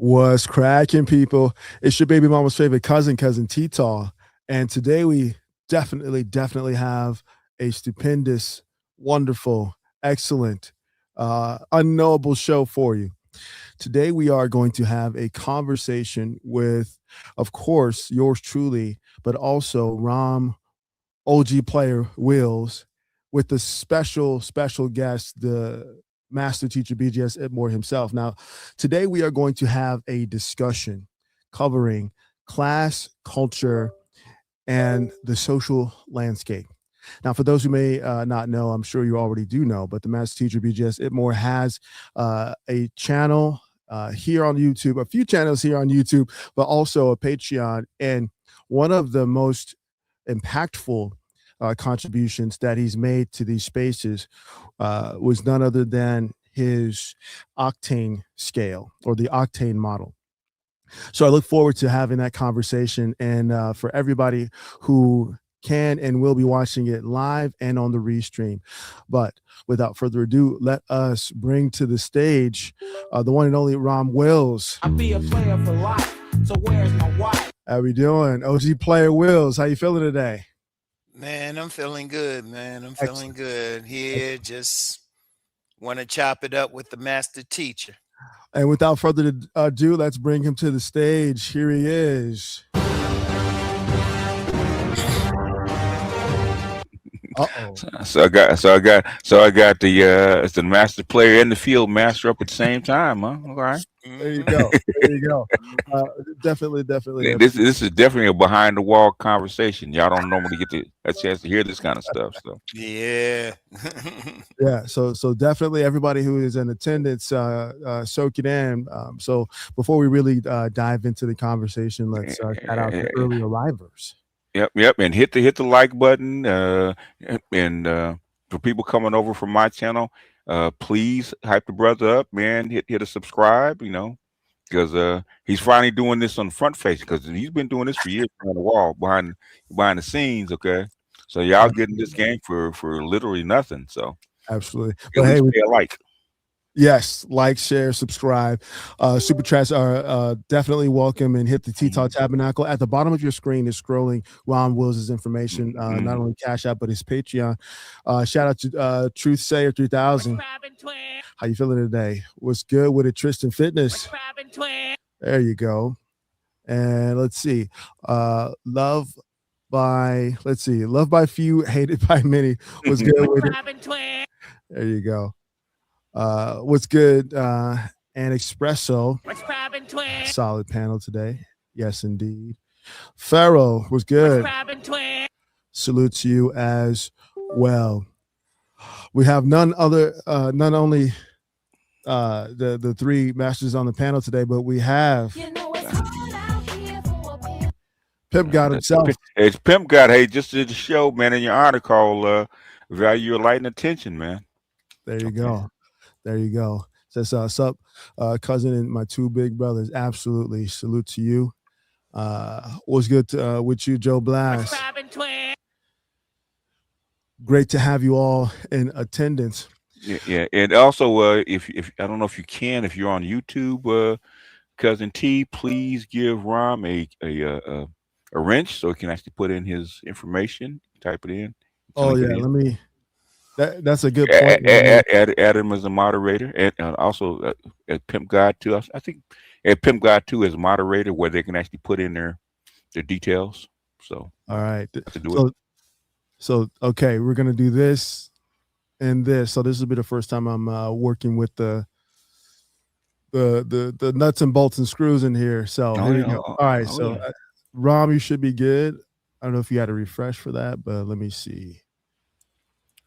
What's cracking, people? It's your baby mama's favorite cousin T-Taw. And today we definitely have a stupendous, wonderful, excellent, unknowable show for you. Today we are going to have a conversation with, of course, yours truly, but also Ram OG player Wills with the special guest, the master teacher BGS IBMOR himself. Now, today we are going to have a discussion covering class, culture, and the social landscape. Now, for those who may not know, I'm sure you already do know, but the master teacher BGS IBMOR has a channel here on YouTube, a few channels here on YouTube, but also a Patreon. And one of the most impactful contributions that he's made to these spaces was none other than his octane scale, or the octane model. So I look forward to having that conversation, and for everybody who can and will be watching it live and on the restream. But without further ado, let us bring to the stage the one and only Ram Wills. I'll be a player for life, so where's my wife? How we doing? OG player Wills, how you feeling today? Man, I'm feeling good, man. I'm feeling good here. Just want to chop it up with the master teacher. And without further ado, let's bring him to the stage. Here he is. Uh-oh. So I got the master player and the field master up at the same time, huh? All right. There you go. There you go. Definitely. This is definitely a behind the wall conversation. Y'all don't normally get a chance to hear this kind of stuff. So yeah. Yeah. So definitely everybody who is in attendance, soak it in. So before we really dive into the conversation, let's shout out the early arrivers. Yep. And hit the like button. And for people coming over from my channel, please hype the brother up, man. Hit a subscribe, because he's finally doing this on the front face, because he's been doing this for years on the wall, behind the scenes. Okay, so y'all getting this game for literally nothing. So absolutely. But hey, we like. Yes, like, share, subscribe. Super chats are definitely welcome, and hit the T-Taw Tabernacle. At the bottom of your screen is scrolling Ron Wills' information, not only Cash App, but his Patreon. Shout out to Truth Sayer 3000. How you feeling today? What's good with it, Tristan Fitness? There you go. And let's see. Love by few, hated by many. What's good with it? There you go. What's good? And Espresso. Solid panel today. Yes, indeed. Pharaoh was good. Salute to you as well. We have none only the three masters on the panel today, but we have Pimp God himself. It's Pimp God. Hey, just did the show, man, in your article, value your light and attention, man. There you go. There you go. Says, sup, cousin and my two big brothers. Absolutely. Salute to you. What's good with you, Joe Blast? Great to have you all in attendance. Yeah. And also, if I don't know if you can, if you're on YouTube, cousin T, please give Ram a wrench so he can actually put in his information. Type it in. Oh yeah, let me. That's a good point. Add him as a moderator, and also at Pimp God 2. I think at Pimp God 2 as a moderator, where they can actually put in their details. So all right, so okay, we're gonna do this and this. So this will be the first time I'm working with the nuts and bolts and screws in here. So here you go. All right, Ram, you should be good. I don't know if you had a refresh for that, but let me see.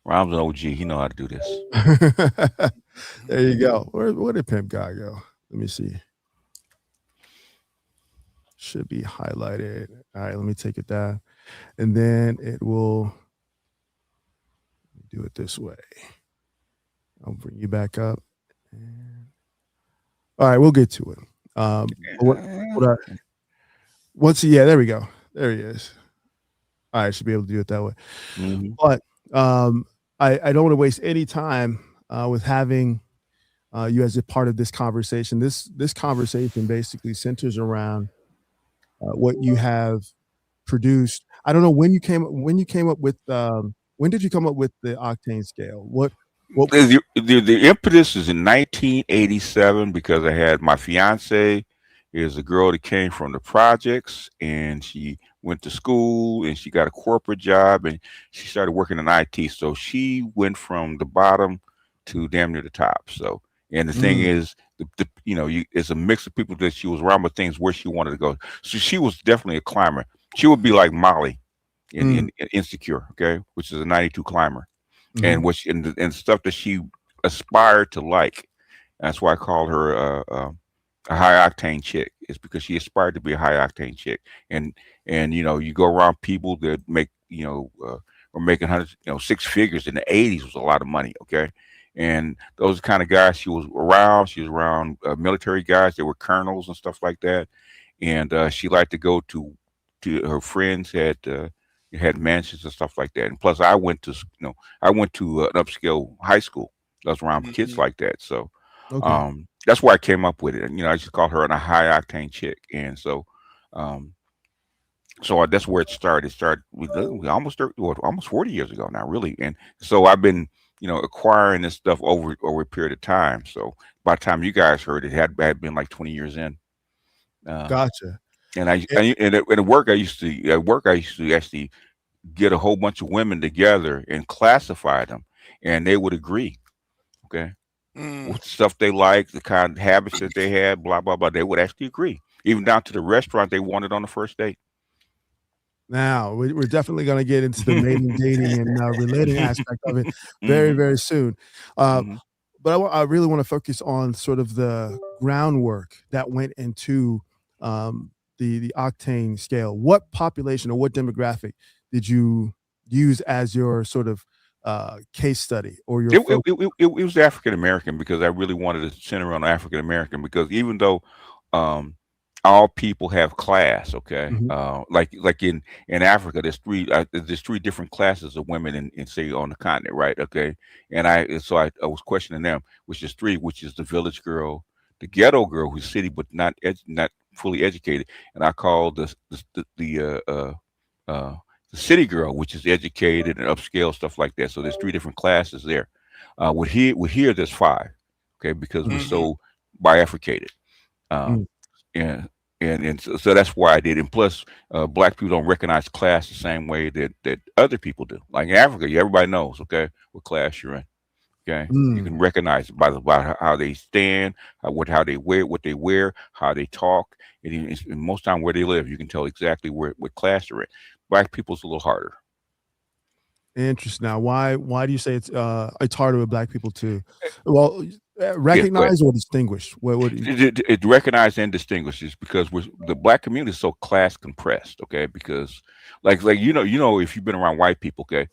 Ram's an OG. He know how to do this. There you go. Where did Pimp Guy go? Let me see. Should be highlighted. All right, let me take it down. And then it will do it this way. I'll bring you back up. All right, we'll get to it. Yeah, there we go. There he is. All right, I should be able to do it that way. But I don't want to waste any time with having you as a part of this conversation. This conversation basically centers around what you have produced. I don't know when you came up with when did you come up with the octane scale? What The impetus is in 1987 because I had my fiance is a girl that came from the projects, and she went to school and she got a corporate job, and she started working in IT. So she went from the bottom to damn near the top. So, and the thing mm, is, it's a mix of people that she was around, but things where she wanted to go. So she was definitely a climber. She would be like Molly mm, in Insecure, okay, which is a 92 climber, mhm. and and stuff that she aspired to like. That's why I called her a high octane chick. It's because she aspired to be a high octane chick, and you go around people that make were making hundreds, six figures in the '80s was a lot of money. Okay, and those kind of guys she was around. She was around military guys that were colonels and stuff like that, and she liked to go to her friends had mansions and stuff like that. And plus, I went to an upscale high school. I was around kids Mhm. like that, so Okay. that's why I came up with it. And I just called her a high octane chick, and um, that's where it started. It started with almost 30, well, almost 40 years ago now, really. And so I've been acquiring this stuff over a period of time. So by the time you guys heard it, had been like 20 years in. Uh, Gotcha. and I Eh, and at work I used to actually get a whole bunch of women together and classify them, and they would agree. Okay, Mm. with the stuff they like, the kind of habits that they had, blah blah blah. They would actually agree, even down to the restaurant they wanted on the first date. Now we're definitely going to get into the mating, dating, and relating aspect of it very, Hmm. very soon. Uh, Hmm. but I really want to focus on sort of the groundwork that went into um, the octane scale. What population or what demographic did you use as your sort of case study or your focus? It was African American because I really wanted to center on African American because even though um, all people have class, okay, Mhm. like in Africa, there's three different classes of women in say on the continent, right? Okay, and I was questioning them, which is three, which is the village girl, the ghetto girl who's city but not fully educated, and I call uh, the city girl, which is educated and upscale stuff like that. So there's three different classes there. With here there's five, okay, because we're Mhm. Mhm. so bifurcated. Mm. Um, and so that's why I did. And plus, black people don't recognize class the same way that other people do. Like in Africa, everybody knows, okay, what class you're in. Okay, you Mm. can recognize it by how they stand, how they wear, what they wear, how they talk, and and most time where they live. You can tell exactly what class they're in. Black people's a little harder. Interesting. Now, why do you say it's harder with black people too? Well, Yeah, go ahead. recognize or distinguish? What do you, It recognizes and distinguishes because the black community is so class compressed. Okay, because like if you've been around white people, okay,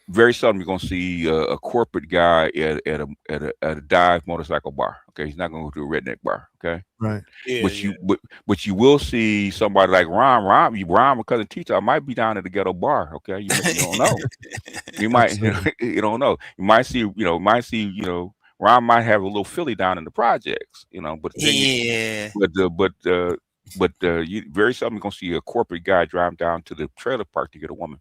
very seldom you're gonna see a corporate guy at a dive motorcycle bar. Okay, he's not gonna go to a redneck bar. Okay, right? Yeah, but yeah. you will see somebody like Ron, because of teacher might be down at the ghetto bar. Okay, you don't know. You might Absolutely. you don't know. Ron might have a little Philly down in the projects. But the thing is, Yeah. but you very seldom gonna see a corporate guy drive down to the trailer park to get a woman.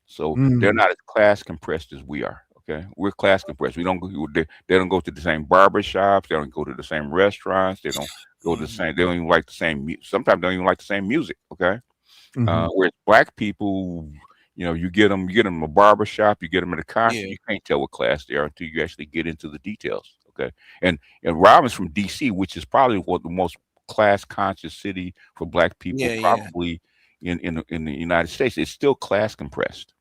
So they're Mm, not as class compressed as we are. Okay, we're class compressed. We don't go. They don't go to the same barber shops. They don't go to the same restaurants. They don't go to the Mhm. same. They don't even like the same. Sometimes they don't even like the same music. Okay, mhm, whereas black people, you get them a barber shop, you get them at a concert. Yeah. You can't tell what class they are until you actually get into the details. Okay, and Robin's from D.C., which is probably what the most class conscious city for black people, Yeah, yeah. probably in the United States. It's still class compressed.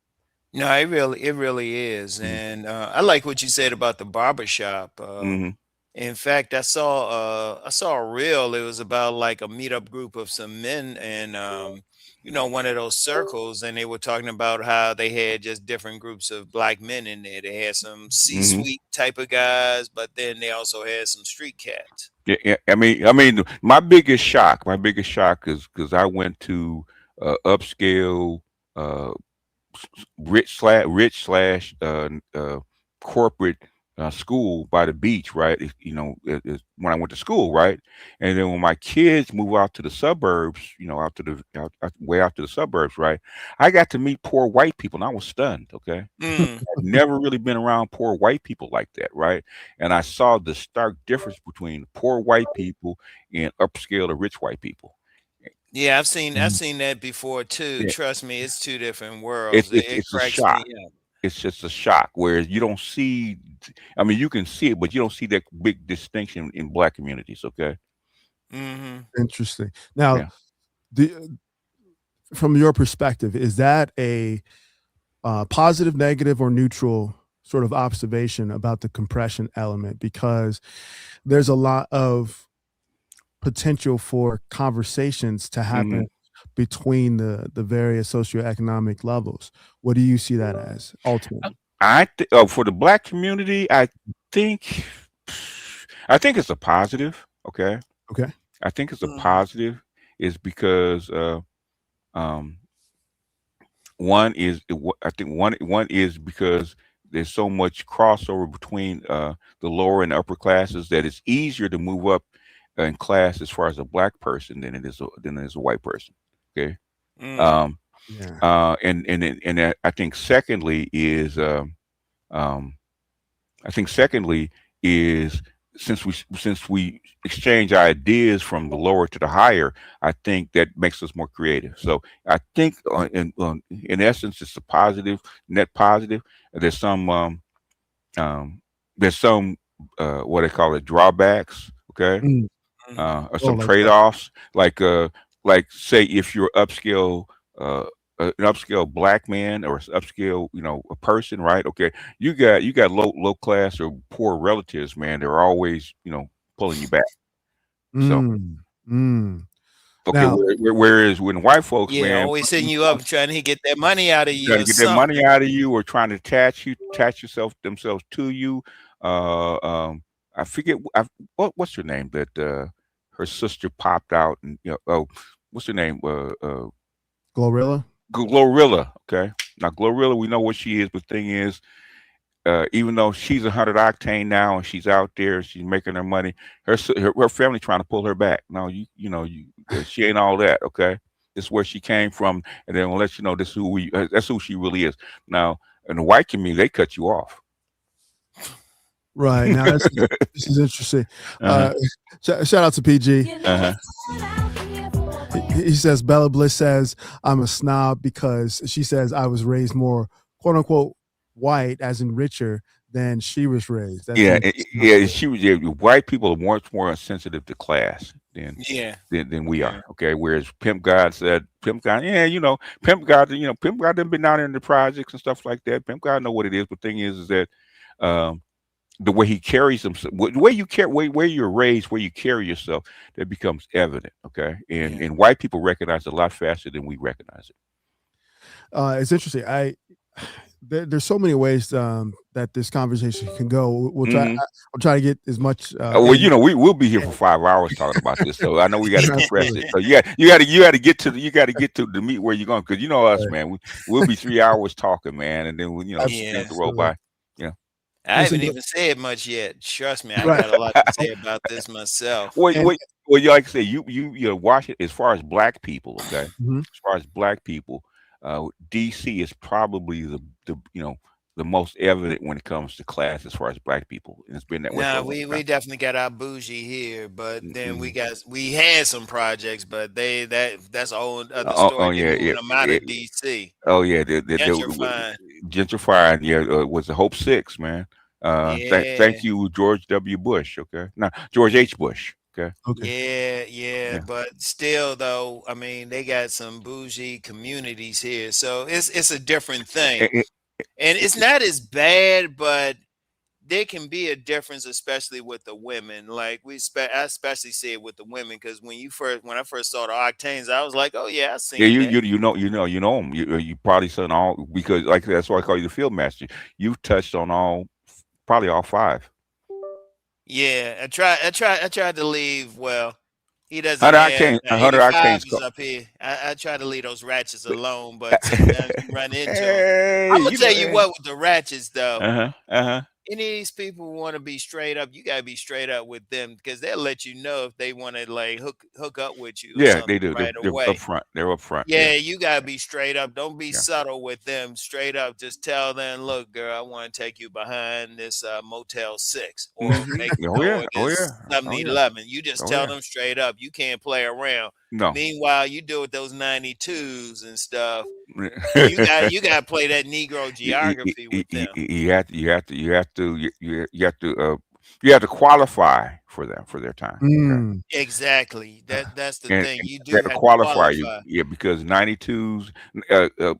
No, it really is, Mhm. and I like what you said about the barber shop. Mhm. In fact, I saw a reel. It was about like a meetup group of some men, and one of those circles, and they were talking about how they had just different groups of black men in there. They had some Mhm. C-suite type of guys, but then they also had some street cats. Yeah, yeah. My biggest shock is because I went to upscale, uh, rich slash corporate school by the beach, right? When I went to school, right? And then when my kids move out to the suburbs, out to way out to the suburbs, right? I got to meet poor white people, and I was stunned. Okay, Mm. I'd never really been around poor white people like that, right? And I saw the stark difference between poor white people and upscale or rich white people. Yeah, I've Mm. seen that before too. Yeah, Trust me, it's two different worlds. it's It, it's it it's a cracks me shock. up. It's just a shock. Whereas you don't see, I mean, you can see it, but you don't see that big distinction in black communities. Okay. Hmm. Interesting. Now, Yeah. the from your perspective, is that a positive, negative, or neutral sort of observation about the compression element? Because there's a lot of potential for conversations to happen hmm between the various socioeconomic levels. What do you see that as ultimately? For the black community, think, I think it's a positive. Okay. Okay. I think it's a Hmm. positive, is because um, one is I think one is because there's so much crossover between the lower and upper classes that it's easier to move up in class as far as a black person than it is a white person. Okay. Mm. Um, Yeah. and I think secondly is um, I think secondly is since we exchange ideas from the lower to the higher, I think that makes us more creative. So I think in essence, it's a positive, net positive. There's some um, there's some what they call it, drawbacks. Okay. Mm. Hmm. Or Oh, some like what? trade-offs, like say if you're upscale, uh, an upscale black man or upscale, a person, right? Okay, you got low class or poor relatives, man. They're always, pulling you back. So Mm. Mm. okay, Now, whereas when white folks, Yeah, man, always hitting you up trying to get that money out of trying you to or get that money something. out of you or trying to attach themselves to you. Uh, um, I forget what's her name that her sister popped out and oh, what's her name? Glorilla. Glorilla. Okay, now Glorilla, we know what she is, but thing is, even though she's 100 octane now and she's out there, she's making her money. Her family trying to pull her back. No, she ain't all that. Okay, this is where she came from, and then we'll let you know this is that's who she really is. Now, in the white community, they cut you off. Right. Now, this is interesting. Uh-huh. Shout out to PG. Uh-huh. He says Bella Bliss says I'm a snob because she says I was raised more quote unquote white, as in richer, than she was raised. That's Yeah, an yeah. White people are much more sensitive to class Yeah, than we yeah. are. Okay, whereas Pimp God, yeah, Pimp God done been down there in the projects and stuff like that. Pimp God know what it is. But thing is that um, the way he carries himself, the way you care, where you're raised, where you carry yourself, that becomes evident. Okay, and Yeah. and white people recognize it a lot faster than we recognize it. It's interesting. There's so many ways that this conversation can go. We'll try. hmm I'll try to get as much Well, in. we will be here for 5 hours talking about this, so I know we got to compress Absolutely. it. So you got to get to the meat where you're going, because you know us, Right. man. We'll be 3 hours talking, man, and then we, Yeah. things roll Absolutely. by. Yeah. I Listen, haven't even said much yet. Trust me, I right. got a lot to say about this myself. Well, And well, well, you like I say, watch it as far as black people, okay? mhm. As far as black people, DC is probably the most evident when it comes to class as far as black people, and it's been that way for Nah, a long we time. definitely got our bougie here, but then Mhm. we had some projects, but that's a whole other Oh story. They yeah, moving yeah, them out yeah. of DC, Oh yeah, the gentrifying. gentrifying. Yeah, was the Hope Six, man. Yeah, Thank you, George W. Bush. Okay, no, George yeah, H. Bush. Okay, Okay. yeah. yeah. But still, though, I mean, they got some bougie communities here, so it's a different thing, Eh, and it's not as bad, but there can be a difference, especially with the women. Like I especially see it with the women because when I first saw the octanes, I was like, oh yeah, I yeah, seen that. you know him. You probably said all, because like that's why I call you the field master. You've touched on probably all five. Yeah, I tried to leave. Well, he doesn't Hundred have octane, 85 octanes. is up here. I try to leave those ratchets alone, but sometimes you run into them. I'm Hey, gonna tell you what with the ratchets though. uh huh. any of these people want to be straight up, you gotta be straight up with them because they'll let you know if they want to like hook up with you or Yeah, something they do. right They're away. upfront. They're upfront. Yeah, Yeah, you gotta be straight up. Don't be yeah. subtle with them. Straight up, just tell them, "Look, girl, I want to take you behind this Motel 6 or Hmm. make Oh yeah. or Oh this yeah. seven Oh yeah. eleven." You just Oh tell yeah. them straight up. You can't play around. No. Meanwhile, you do with those 92s and stuff. You got to play that Negro geography with them. You have to you have to qualify for them for their time. Okay. Mm, Exactly. That's the And thing. You they have do to have to qualify you, qualify. yeah, because 92s, uh, uh,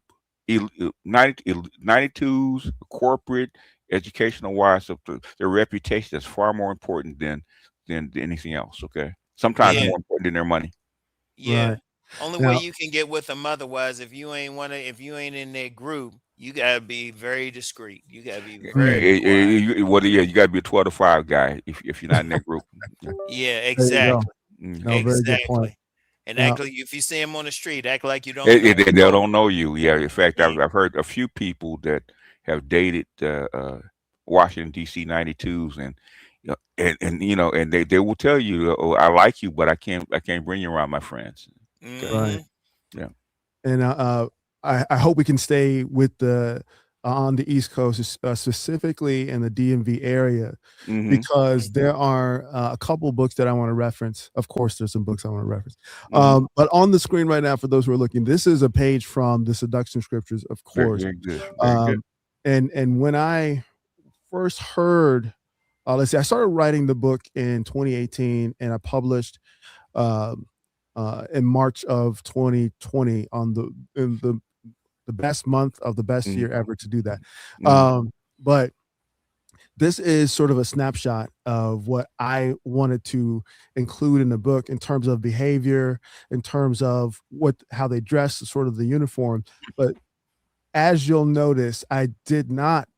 92s, corporate, educational wise, of their reputation is far more important than anything else. Okay, sometimes Yeah, right, more important than their money. yeah. right. Only way Now, you can get with them otherwise, if you ain't in their group, you gotta be very discreet. You gotta be mm, very quiet. Well, yeah, you got to be a 12 to 5 guy if you're not in that group. Yeah. Yeah, there you go. exactly. Mhm. No, very good point. Exactly. And Now, act like if you see them on the street, act like you don't know They them. don't know you. Yeah, in fact, Mm, I've heard a few people that have dated Washington D.C. 92s, and and they will tell you, "Oh, I like you, but I can't bring you around my friends." Okay, right. mhm. yeah. And I hope we can stay with the on the East Coast, specifically in the DMV area, Mhm. because there are a couple books that I want to reference. Of course, there's some books I want to reference. Mhm. But on the screen right now, for those who are looking, this is a page from the Seduction Scriptures, of Very course. very good. Very good. Um, and when I first heard, let's see, I started writing the book in 2018, and I published um, in March of 2020 on the best month of the best Mhm. year ever to do that. Mhm. But this is sort of a snapshot of what I wanted to include in the book in terms of behavior, in terms of how they dress, sort of the uniform. But as you'll notice, I did not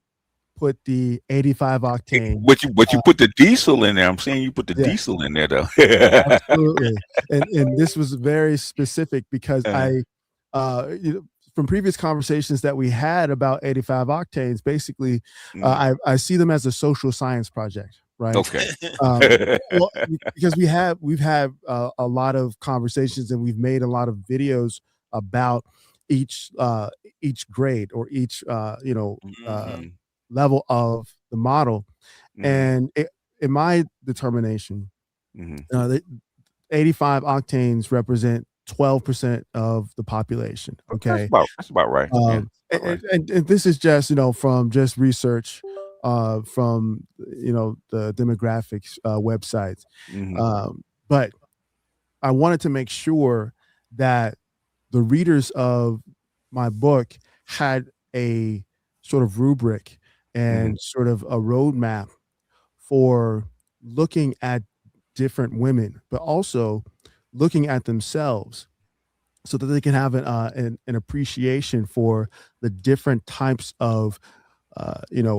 put the 85 octane. But you Uh, put the diesel in there. I'm saying you put the yeah, diesel in there though. absolutely. And this was very specific because Uh, from previous conversations that we had about 85 octanes, basically, mhm. I see them as a social science project, right? Okay. Um, well, because we've had a lot of conversations and we've made a lot of videos about each each grade or each Mhm. level of the model, Mhm. and in my determination, Mhm. the 85 octanes represent 12% of the population. Okay. That's about right. Yeah, about right. And this is just, from just research from, the demographics websites. Mhm. But I wanted to make sure that the readers of my book had a sort of rubric Mhm. and sort of a roadmap for looking at different women, but also looking at themselves so that they can have an appreciation for the different types of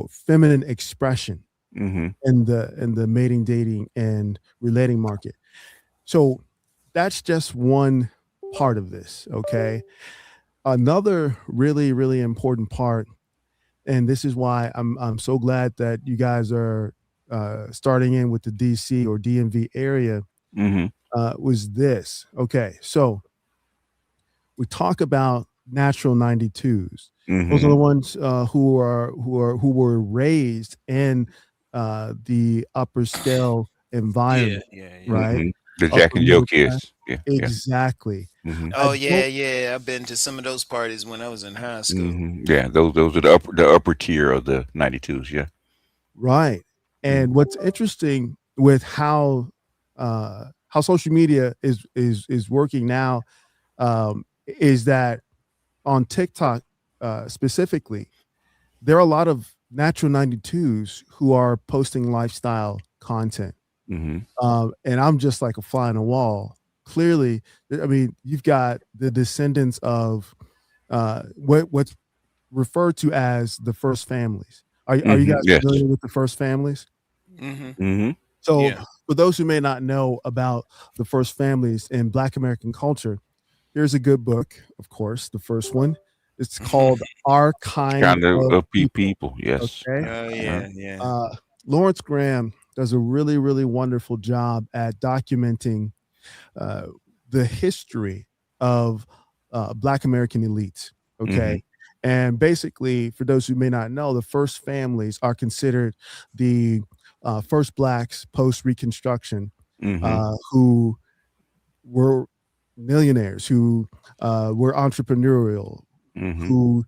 feminine expression Mhm. in the mating, dating, and relating market. So that's just one part of this. Okay, another really really important part, and this is why I'm so glad that you guys are starting in with the DC or DMV area, Mhm. was this. Okay, so we talk about natural 92s. Those are the Mhm. ones who were raised in the upper scale Yeah, environment, yeah, yeah. right? Mhm. The Jack Upper and Jill middle class. kids. Yeah, yeah. Exactly. Mhm. I Oh yeah, don't yeah. I've been to some of those parties when I was in high school. Mhm. Yeah, those are the upper tier of the 92s, yeah. right. Mhm. And what's interesting with how social media is working now, is that on TikTok specifically, there are a lot of natural 92s who are posting lifestyle content. Mhm. And I'm just like a fly on the wall. Clearly, I mean, you've got the descendants of what's referred to as the first families. Are you Mhm. guys Yes. familiar with the first families? Mhm. Mhm. So, Yeah. for those who may not know about the first families in Black American culture, here's a good book, of course, the first one. It's called Our Kind Kind of of People. people. Yes. Okay. Oh Yeah. yeah. Lawrence Graham does a really, really wonderful job at documenting uh, the history of Black American elites. Okay. And basically, for those who may not know, the first families are considered the first Blacks post Reconstruction who were millionaires, who were entrepreneurial, who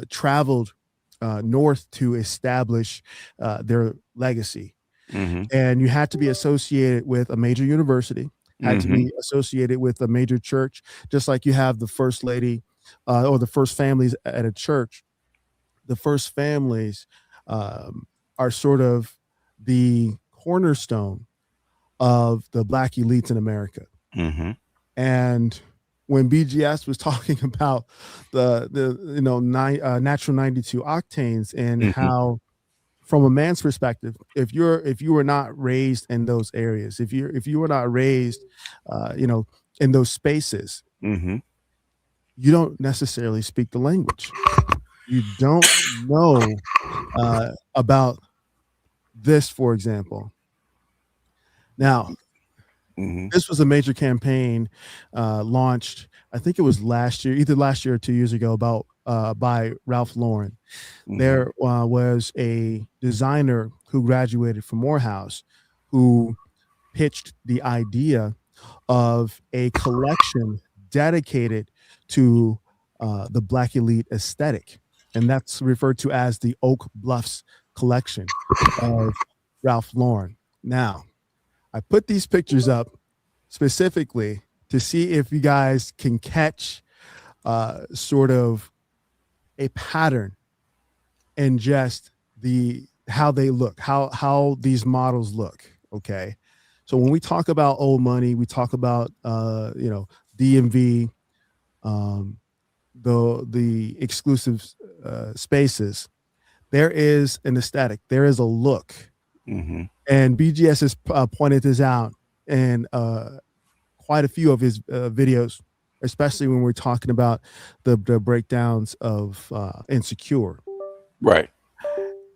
traveled north to establish their legacy. And you had to be associated with a major university, had to be associated with a major church, just like you have the first lady or the first families at a church. The first families are sort of the cornerstone of the Black elites in America. And when BGS was talking about the natural 92 octanes and how, from a man's perspective, if you were not raised in those areas, if you were not raised, in those spaces, you don't necessarily speak the language. You don't know about this, for example. Now, this was a major campaign launched, I think it was last year, either last year or 2 years ago, about by Ralph Lauren. There was a designer who graduated from Morehouse who pitched the idea of a collection dedicated to the Black elite aesthetic. And that's referred to as the Oak Bluffs collection of Ralph Lauren. Now, I put these pictures up specifically to see if you guys can catch sort of a pattern in just how they look, how these models look. Okay. So when we talk about old money, we talk about DMV, the exclusive spaces. There is an aesthetic, there is a look. And BGS has pointed this out in quite a few of his videos, especially when we're talking about the breakdowns of Insecure. Right.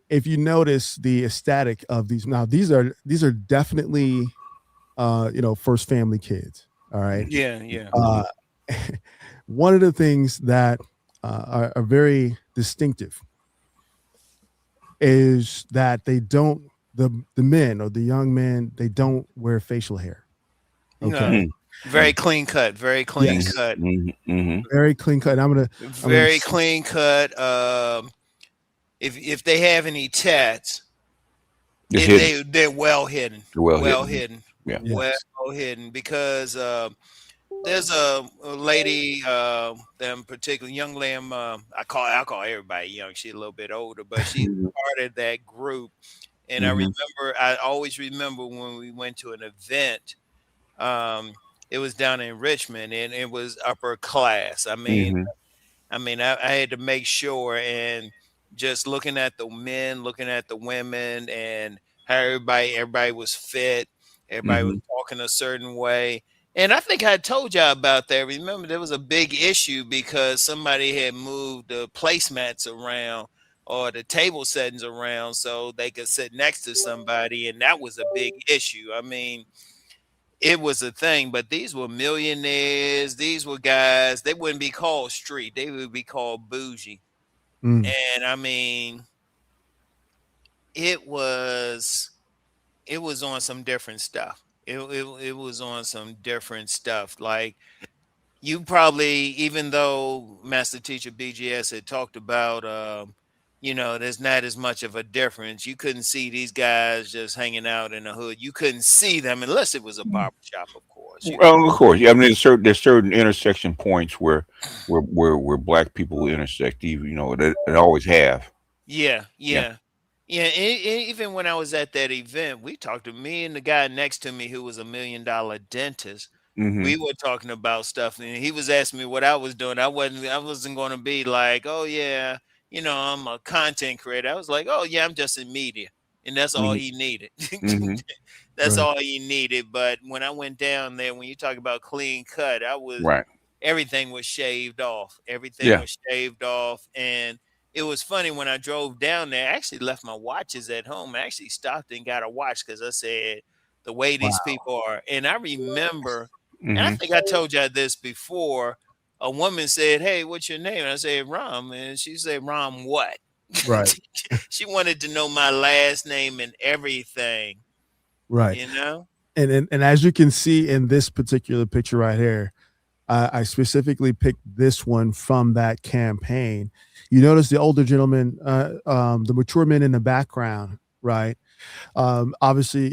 If you notice the aesthetic of these, now these are definitely first family kids. All right. Yeah. One of the things that are very distinctive is that they don't, the men or the young men, they don't wear facial hair. Okay. Very clean cut. Very clean Yes. cut. Very clean cut. Very clean cut. If they have any tats, they're well hidden. Well hidden. Yeah. Well hidden, because there's a lady, them particular young lady. I call everybody young. She's a little bit older, but she's part of that group. And I always remember when we went to an event. It was down in Richmond, and it was upper class. I had to make sure, and just looking at the men, looking at the women, and how everybody was fit, everybody was talking a certain way. And I think I told y'all about that. Remember, there was a big issue because somebody had moved the placemats around or the table settings around so they could sit next to somebody, and that was a big issue. I mean, it was a thing, but these were millionaires. These were guys. They wouldn't be called street. They would be called bougie. And I mean, it was on some different stuff. It was on some different stuff. Like, you probably, even though Master Teacher BGS had talked about, there's not as much of a difference. You couldn't see these guys just hanging out in the hood. You couldn't see them unless it was a barbershop, of course. Well, of course. Yeah, I mean, there's certain intersection points where Black people will intersect. Even they always have. Yeah. Even when I was at that event, we talked to me and the guy next to me who was $1 million dentist. We were talking about stuff, and he was asking me what I was doing. I wasn't going to be like, oh yeah, I'm a content creator. I was like, oh yeah, I'm just in media, and that's all he needed. That's all he needed. But when I went down there, when you talk about clean cut, right. everything was shaved off. Everything Yeah. was shaved off. And it was funny when I drove down there. I actually left my watches at home. I actually stopped and got a watch because I said the way Wow. these people are. And I remember, and I Mm-hmm. think I told you this before. A woman said, "Hey, what's your name?" And I said, "Rom." And she said, "Rom what?" Right. She wanted to know my last name and everything, Right. you know? And as you can see in this particular picture right here, I specifically picked this one from that campaign. You notice the older gentleman, the mature men in the background, right? Obviously,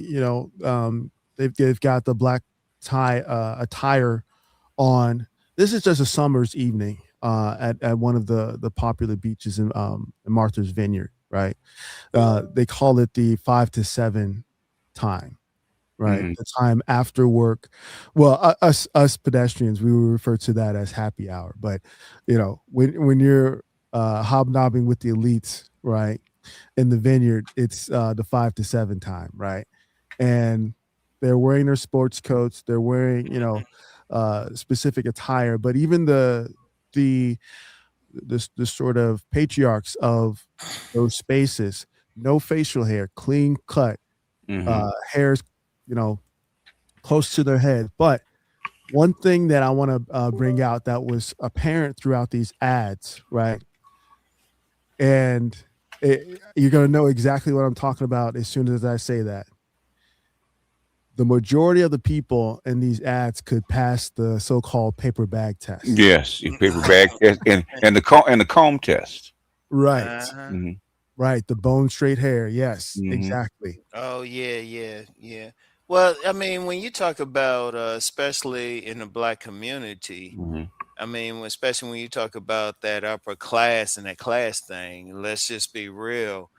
they've got the black tie attire on. This is just a summer's evening at one of the popular beaches in Martha's Vineyard, right? They call it the 5 to 7 time, right? Mm-hmm. The time after work. Well, us pedestrians, we would refer to that as happy hour. But when you're hobnobbing with the elites, right, in the vineyard, it's the 5 to 7 time, right? And they're wearing their sports coats. They're wearing specific attire. But even the sort of patriarchs of those spaces, no facial hair, clean cut, hairs, close to their head. But one thing that I want to bring out that was apparent throughout these ads, right? And you're going to know exactly what I'm talking about as soon as I say that. The majority of the people in these ads could pass the so-called paper bag test. Yes, your paper bag test and the comb test. Right. Uh-huh. Mm-hmm. Right. The bone straight hair. Yes, Mhm. exactly. Oh, yeah. Well, I mean, when you talk about, especially in the black community, Mm-hmm. I mean, especially when you talk about that upper class and that class thing, let's just be real.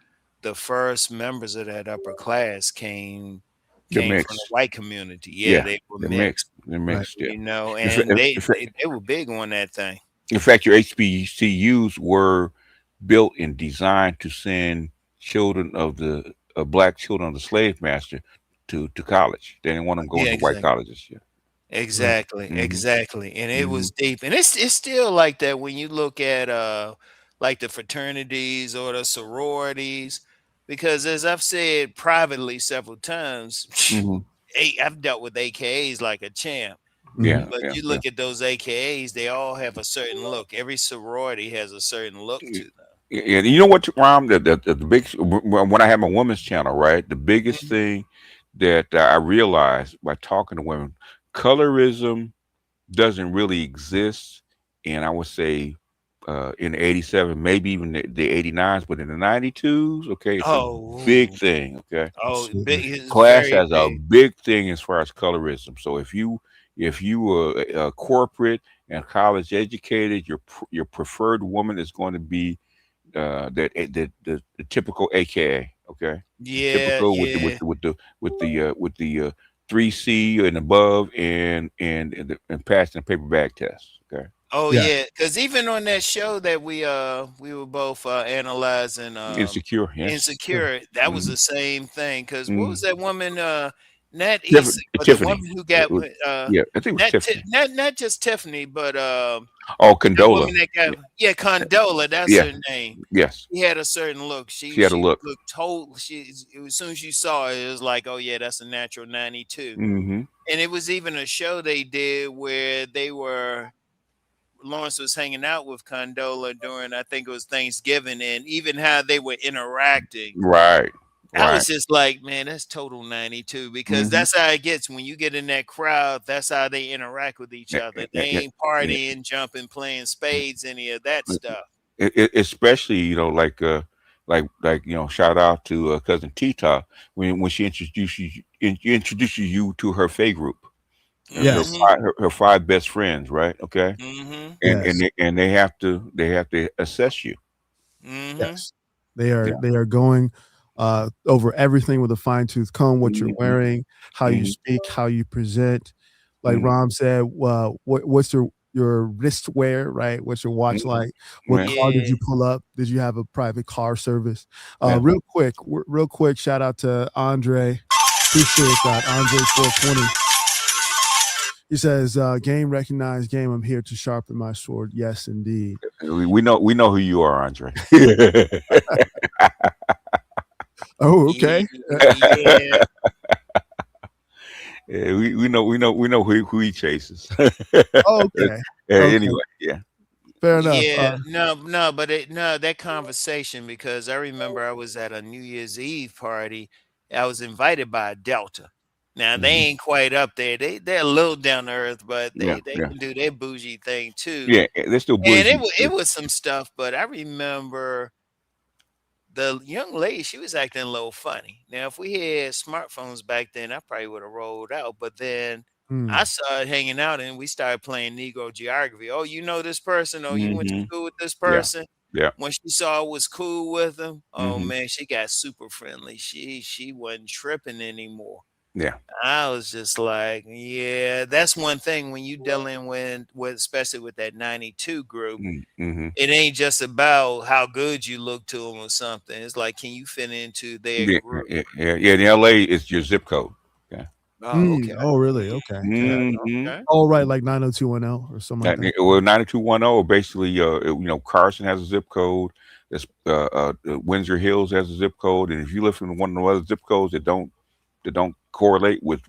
The first members of that upper class came They're from the mixed. white community. Yeah, Yeah, they were they're mixed, mixed. They're mixed. Yeah. and In, fa- they, in, fa- they were big on that thing. in fact, your HBCUs were built and designed to send children of the black children of the slave master to college. They didn't want them going Yeah, to white exactly. colleges. Yeah. Right. Exactly, Mm-hmm. exactly. And it Mm-hmm. was deep. And it's still like that when you look at like the fraternities or the sororities, because as I've said privately several times, Mm-hmm. I've dealt with AKAs like a champ. Yeah. But Yeah. you look at those AKAs, they all have a certain look. Every sorority has a certain look Yeah. to them. Yeah, you know what, Rom? The big when I have my women's channel, right? The biggest Mhm. thing that I realized by talking to women, colorism doesn't really exist. And I would say in the 87, maybe even the 89s, but in the 92s, okay, it's a big Oh, thing. Okay. big, Absolutely. it's Class very has a big. big thing as far as colorism. So if you were a corporate and college educated, your preferred woman is going to be the typical AKA, okay, the Yeah, typical yeah. with the 3C and above and passing the paper bag test, okay. Oh Yeah. yeah, because even on that show that we were both analyzing, Insecure, yes. Sure. Insecure, that was Mm-hmm. the same thing. Because what was Mm-hmm. that woman? Not Issa, but the Tiffany, woman who got yeah, I think it was Tiffany. not just Tiffany, but Oh, that woman Condola, that got, yeah, yeah, Condola. That's yeah, her name. yes, She had a certain look. she had a She look. looked total. As soon as you saw her, it was like, oh yeah, that's a natural 92. Mm-hmm. And it was even a show they did where Lawrence was hanging out with Condola during, I think it was Thanksgiving, and even how they were interacting. Right, I right. was just like, man, that's total 92 because Mm-hmm. that's how it gets when you get in that crowd. That's how they interact with each Yeah, other. They yeah, yeah, ain't yeah. partying, jumping, playing spades, any of that stuff. Especially like shout out to cousin Tita when she introduces you to her Faye group, her Yes. Hmm. five best friends, right? Okay, Hmm. and Yes. they have to assess you. Hmm. Yes. They are Yeah. they are going over everything with a fine-tooth comb, what you're Hmm. wearing, how you Hmm. speak, how you present. Like Hmm. Rom said, what's your wrist wear, right? What's your watch Hmm. like? What Yeah. car did Yeah. you pull up? Did you have a private car service? Yeah. Real quick, shout out to Andre. Appreciate that, Andre 420. He says, "Game recognized, game. I'm here to sharpen my sword." Yes, indeed. We know who you are, Andre. Oh, okay. Yeah. Yeah, we know who he chases. Oh, okay. Okay. Anyway, yeah. Fair enough. Yeah, no, but that conversation, because I remember I was at a New Year's Eve party. I was invited by Delta. Now they Mhm. ain't quite up there. They're a little down to earth, but Yeah, they yeah, can do their bougie thing too. yeah. They're still And bougie. it was some stuff, but I remember the young lady, she was acting a little funny. Now, if we had smartphones back then, I probably would have rolled out. But then I Hmm. saw it hanging out and we started playing Negro geography. Oh, you know this person? Oh, you went to Hmm. school with this Yeah, person? yeah. When she saw I was cool with them, oh Hmm. man, she got super friendly. She wasn't tripping anymore. Yeah. I was just like, yeah, that's one thing when you dealing with especially with that 92 group. Mm-hmm. It ain't just about how good you look to them or something. It's like, can you fit into their Yeah, group? yeah, yeah, yeah. In LA, it's your zip code. Okay. Oh, okay. Oh, really? Mm, Okay. Okay. Hmm. okay. Oh, right, like 90210 or something like that. Well, 9210, basically, Carson has a zip code. It's, Windsor Hills has a zip code, and if you live in one of the other zip codes that don't correlate with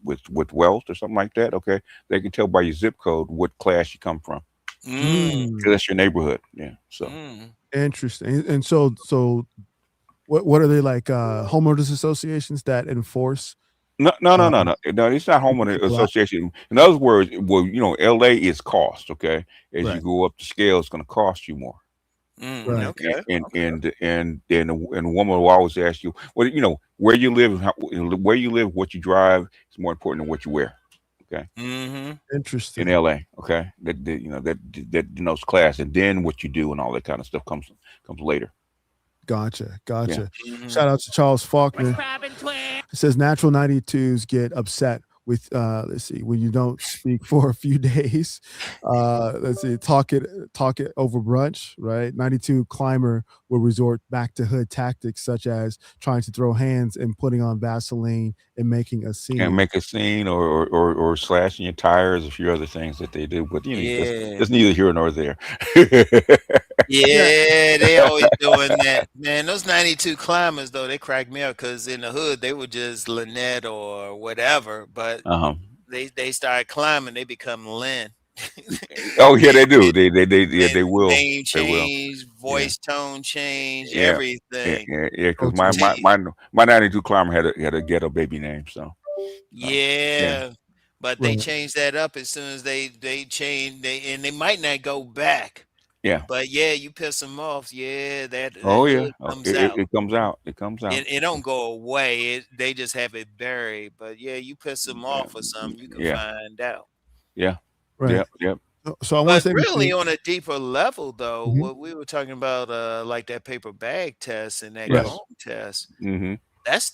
wealth or something like that, okay, they can tell by your zip code what class you come from. Mm, 'Cause Hmm. that's your neighborhood. Yeah. So mm. Interesting. And so what are they like, homeowners associations that enforce, no, no, no, uh, no, no, no. It's not keeping homeowner people out? association. In other words, well, LA is cost. Okay, as you Right. go up the scale, it's going to cost you more. Mm, Right. okay. Okay. And a woman will always ask you, well, where you live, where you live, what you drive is more important than what you wear. Okay, Mm-hmm. in Interesting. LA, okay, that denotes class, and then what you do and all that kind of stuff comes later. Gotcha. Yeah. Gotcha. Mm-hmm. Shout out to Charles Faulkner. Poppin' twin. It says natural 92s get upset with, let's see, when you don't speak for a few days. Let's see, talk it over brunch, right? 92 climber will resort back to hood tactics such as trying to throw hands and putting on Vaseline and making a And scene. make a scene, or slashing your tires, a few other things that they do, but Yeah. that's neither here nor there. Yeah. Yeah, they always doing that. Man, those 92 climbers though, they crack me up because in the hood they were just Lynette or whatever, but Uh-huh. they start climbing, they become Lynn. Oh yeah, they And do. Yeah, they and will. name They will. change, Yeah. voice tone change, Yeah. Yeah, everything. yeah, yeah. Because my my Okay. Change. my my 92 climber had a ghetto baby name, so yeah, Yeah. But they Right. change that up as soon as they change and they might not go back. yeah. But yeah, you piss them off, yeah, that Oh yeah. hood Oh, comes out. it comes out. It comes out. It don't go away. They just have it buried. But yeah, you piss them Yeah. off or something, you can Yeah. find out. Yeah. Right. Yep. Yep. So I want to But say really before. on a deeper level though, Mhm. what we were talking about, like that paper bag test and that Right. cologne Yes. test, Mm-hmm. that's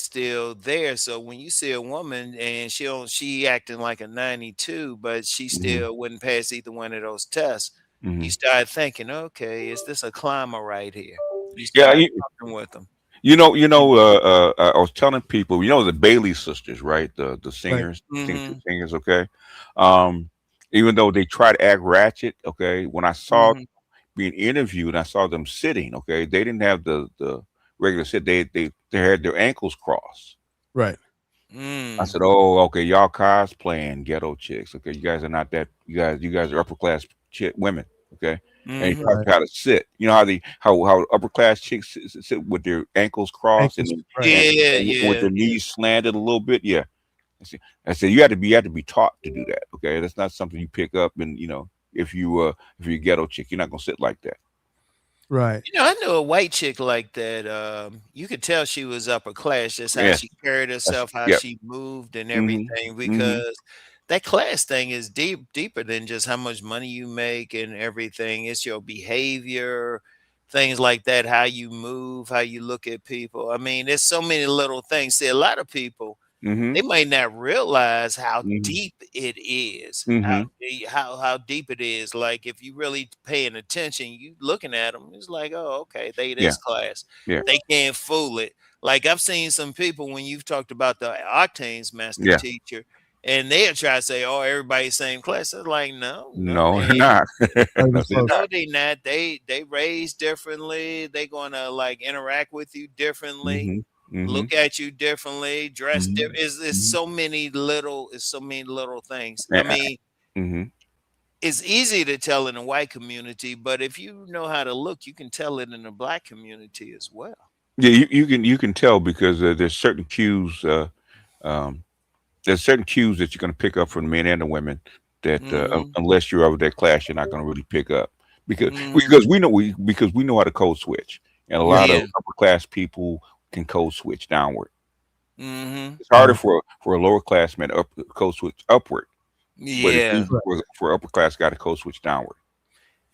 still there. So when you see a woman and she acting like a 92, but she Mm-hmm. still wouldn't pass either one of those tests, you Mm-hmm. start thinking, okay, is this a climber right here? You Yeah. start talking with them. I was telling people, the Bailey sisters, right? The Right. singers, Mhm. singers, okay. Um, Even though they try to act ratchet, okay. When I saw Mhm. being interviewed, and I saw them sitting, okay, they didn't have the regular sit. They had their ankles crossed. Right. I Mm. said, "Oh, okay, y'all cosplaying ghetto chicks. Okay, you guys are not that. You guys are upper class women. Okay, and you Mhm. taught Right. how to sit. You know how how upper class chicks sit with their ankles crossed Ankles. Right. Yeah, and with yeah. their knees slanted a little bit. Yeah, I said you had to be taught to do that. Okay, that's not something you pick up. And if you're a ghetto chick, you're not gonna sit like that. Right. I knew a white chick like that. You could tell she was upper class, just how Yeah, she carried that's herself, how yeah. she moved, and Mm-hmm. everything. Mm-hmm. Because that class thing is deeper than just how much money you make and everything. It's your behavior, things like that, how you move, how you look at people. I mean, there's so many little things. See, a lot of people Mm-hmm. they might not realize how Mm-hmm. deep it is, Mm-hmm. how deep it is. Like if you really paying attention, you looking at them, it's like, oh, okay, they Yeah. this class. Yeah. They can't fool it. Like I've seen some people when you've talked about the Octane's master Yeah. teacher. and they'll try to say, "Oh, everybody's same class." It's like, no, No, they they're ain't. not. Very No, they're close. No, not. they not. They raised differently. They gonna like interact with you differently, Hmm. Hmm. look at you differently, dress Hmm. different. It's Hmm. so many little. It's so many little things. I Yeah. mean, Hmm. it's easy to tell in the white community, but if you know how to look, you can tell it in the black community as well. Yeah, you can tell because there's certain cues. Um, there's certain cues that you're going to pick up from the men and the women that Hmm. unless you're of that class, you're not going to really pick up because Hmm. we know how to code switch, and a lot of Yeah. upper class people can code switch downward. Hmm. It's harder Right. for a lower class man to code switch upward, but it's Yeah. easy for upper class guy to code switch downward.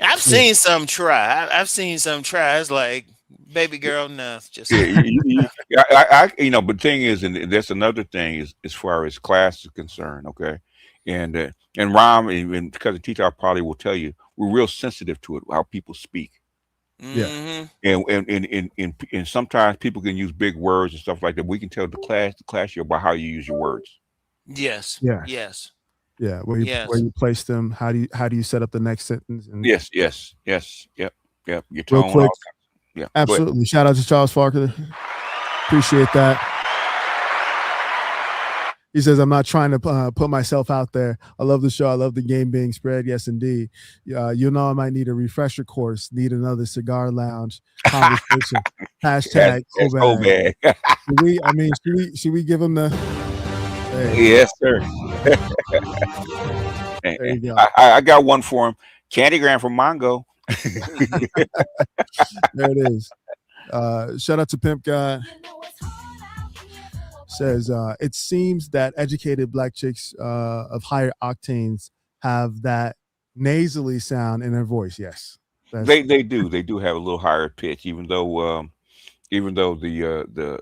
I've Yeah. seen some try. I've seen some try. It's like, baby girl, no, just Yeah, yeah, but the thing is, and that's another thing is as far as class is concerned, okay, and Rom and because the teacher probably will tell you we're real sensitive to it how people speak, Yeah. hmm and sometimes people can use big words and stuff like that. We can tell the class you by how you use your words. Yes. Yes. Yes. Yeah. Where Yes. you place them. How do you set up the next sentence? And Yes, yes, yes, yep, yep. Your real tone, quick, all kinds. Yeah, go ahead. absolutely. Shout out to Charles Farker. Appreciate that. He says, I'm not trying to put myself out there. I love the show. I love the game being spread. Yes, indeed. You know, I might need a refresher course, need another cigar lounge conversation. Hashtag That's so Obag. bad. Should we give him the, there you go. Yes, sir. There you go. I got one for him. Candygram from Mongo. There it is. Shout out to Pimp God. Says, it seems that educated black chicks of higher octanes have that nasally sound in their voice. Yes. That's They do have a little higher pitch, even though the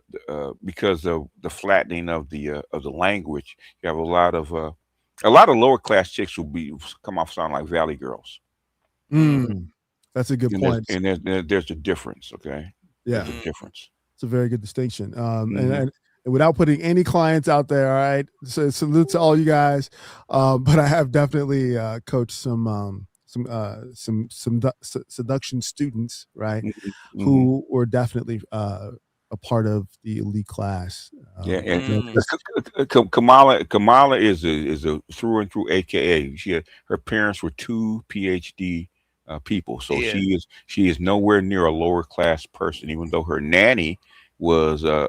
because of the flattening of the language, you have a lot of lower class chicks will be come off sound like valley girls, Hmm. that's a good and point. there's a difference. Okay, Yeah. there's a difference. It's a very good distinction. Hmm. And without putting any clients out there, all right. So salute to all you guys. But I have definitely coached some seduction students, right, Hmm. who were definitely a part of the elite class. Yeah, and Mm. Kamala is a through and through AKA. Her parents were two PhD people, so Yeah. she is nowhere near a lower class person. Even though her nanny was a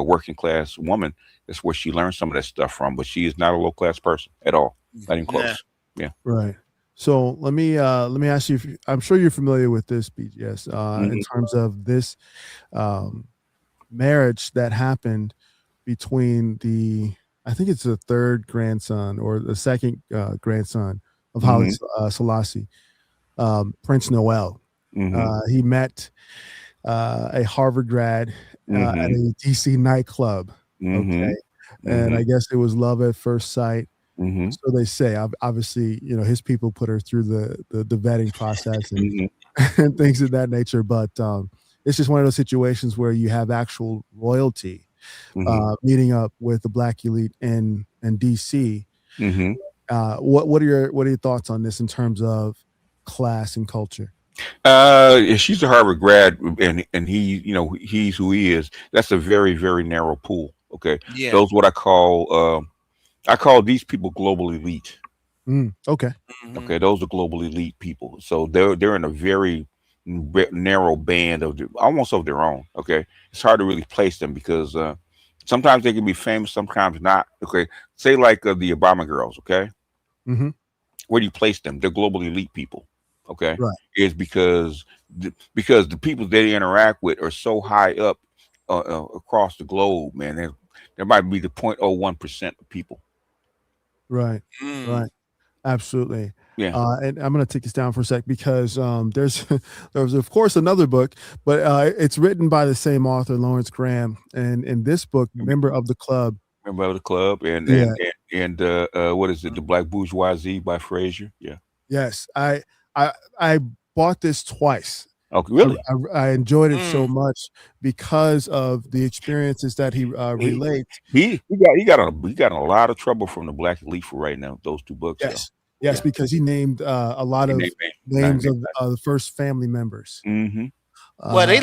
working class woman, that's where she learned some of that stuff from. But she is not a low class person at all, not even Nah. close. Yeah. Right. So let me ask you. I'm sure you're familiar with this, BGS, in Hmm. terms of this marriage that happened between I think it's the third grandson or the second grandson of Haile Hmm. Selassie, Prince Noel. Hmm. He met a Harvard grad at Hmm. a DC nightclub. Hmm. Okay, and I Hmm. guess it was love at first sight. Hmm. So they say. Obviously, his people put her through the vetting process and Hmm. and things of that nature. But it's just one of those situations where you have actual royalty Hmm. meeting up with the black elite in DC. Hmm. What are your thoughts on this in terms of class and culture? She's a Harvard grad, and he, he's who he is. That's a very, very narrow pool. Okay, Yeah. those what I call these people global elite. Okay. Hmm. Okay, those are global elite people. So they're in a very narrow band almost of their own. Okay, it's hard to really place them because sometimes they can be famous, sometimes not. Okay, say like the Obama girls. Okay, Hmm. where do you place them? They're global elite people. Okay, Right. is because the people they interact with are so high up across the globe, man. There might be the 0.01% of people. Right. Mm. Right. Absolutely. Yeah. And I'm going to take this down for a sec because there's of course another book, but it's written by the same author, Lawrence Graham, and in this book, member of the club. Member of the club Yeah. and what is it? The Black Bourgeoisie by Frazier. Yeah. Yes. I bought this twice. Okay, really? I enjoyed it so Mm. much because of the experiences that he relates. He got a lot of trouble from the black elite for writing out those 2 books though. Yes, Yeah. because he named a lot And of names of the first family members. Mm-hmm. Well, Uh, they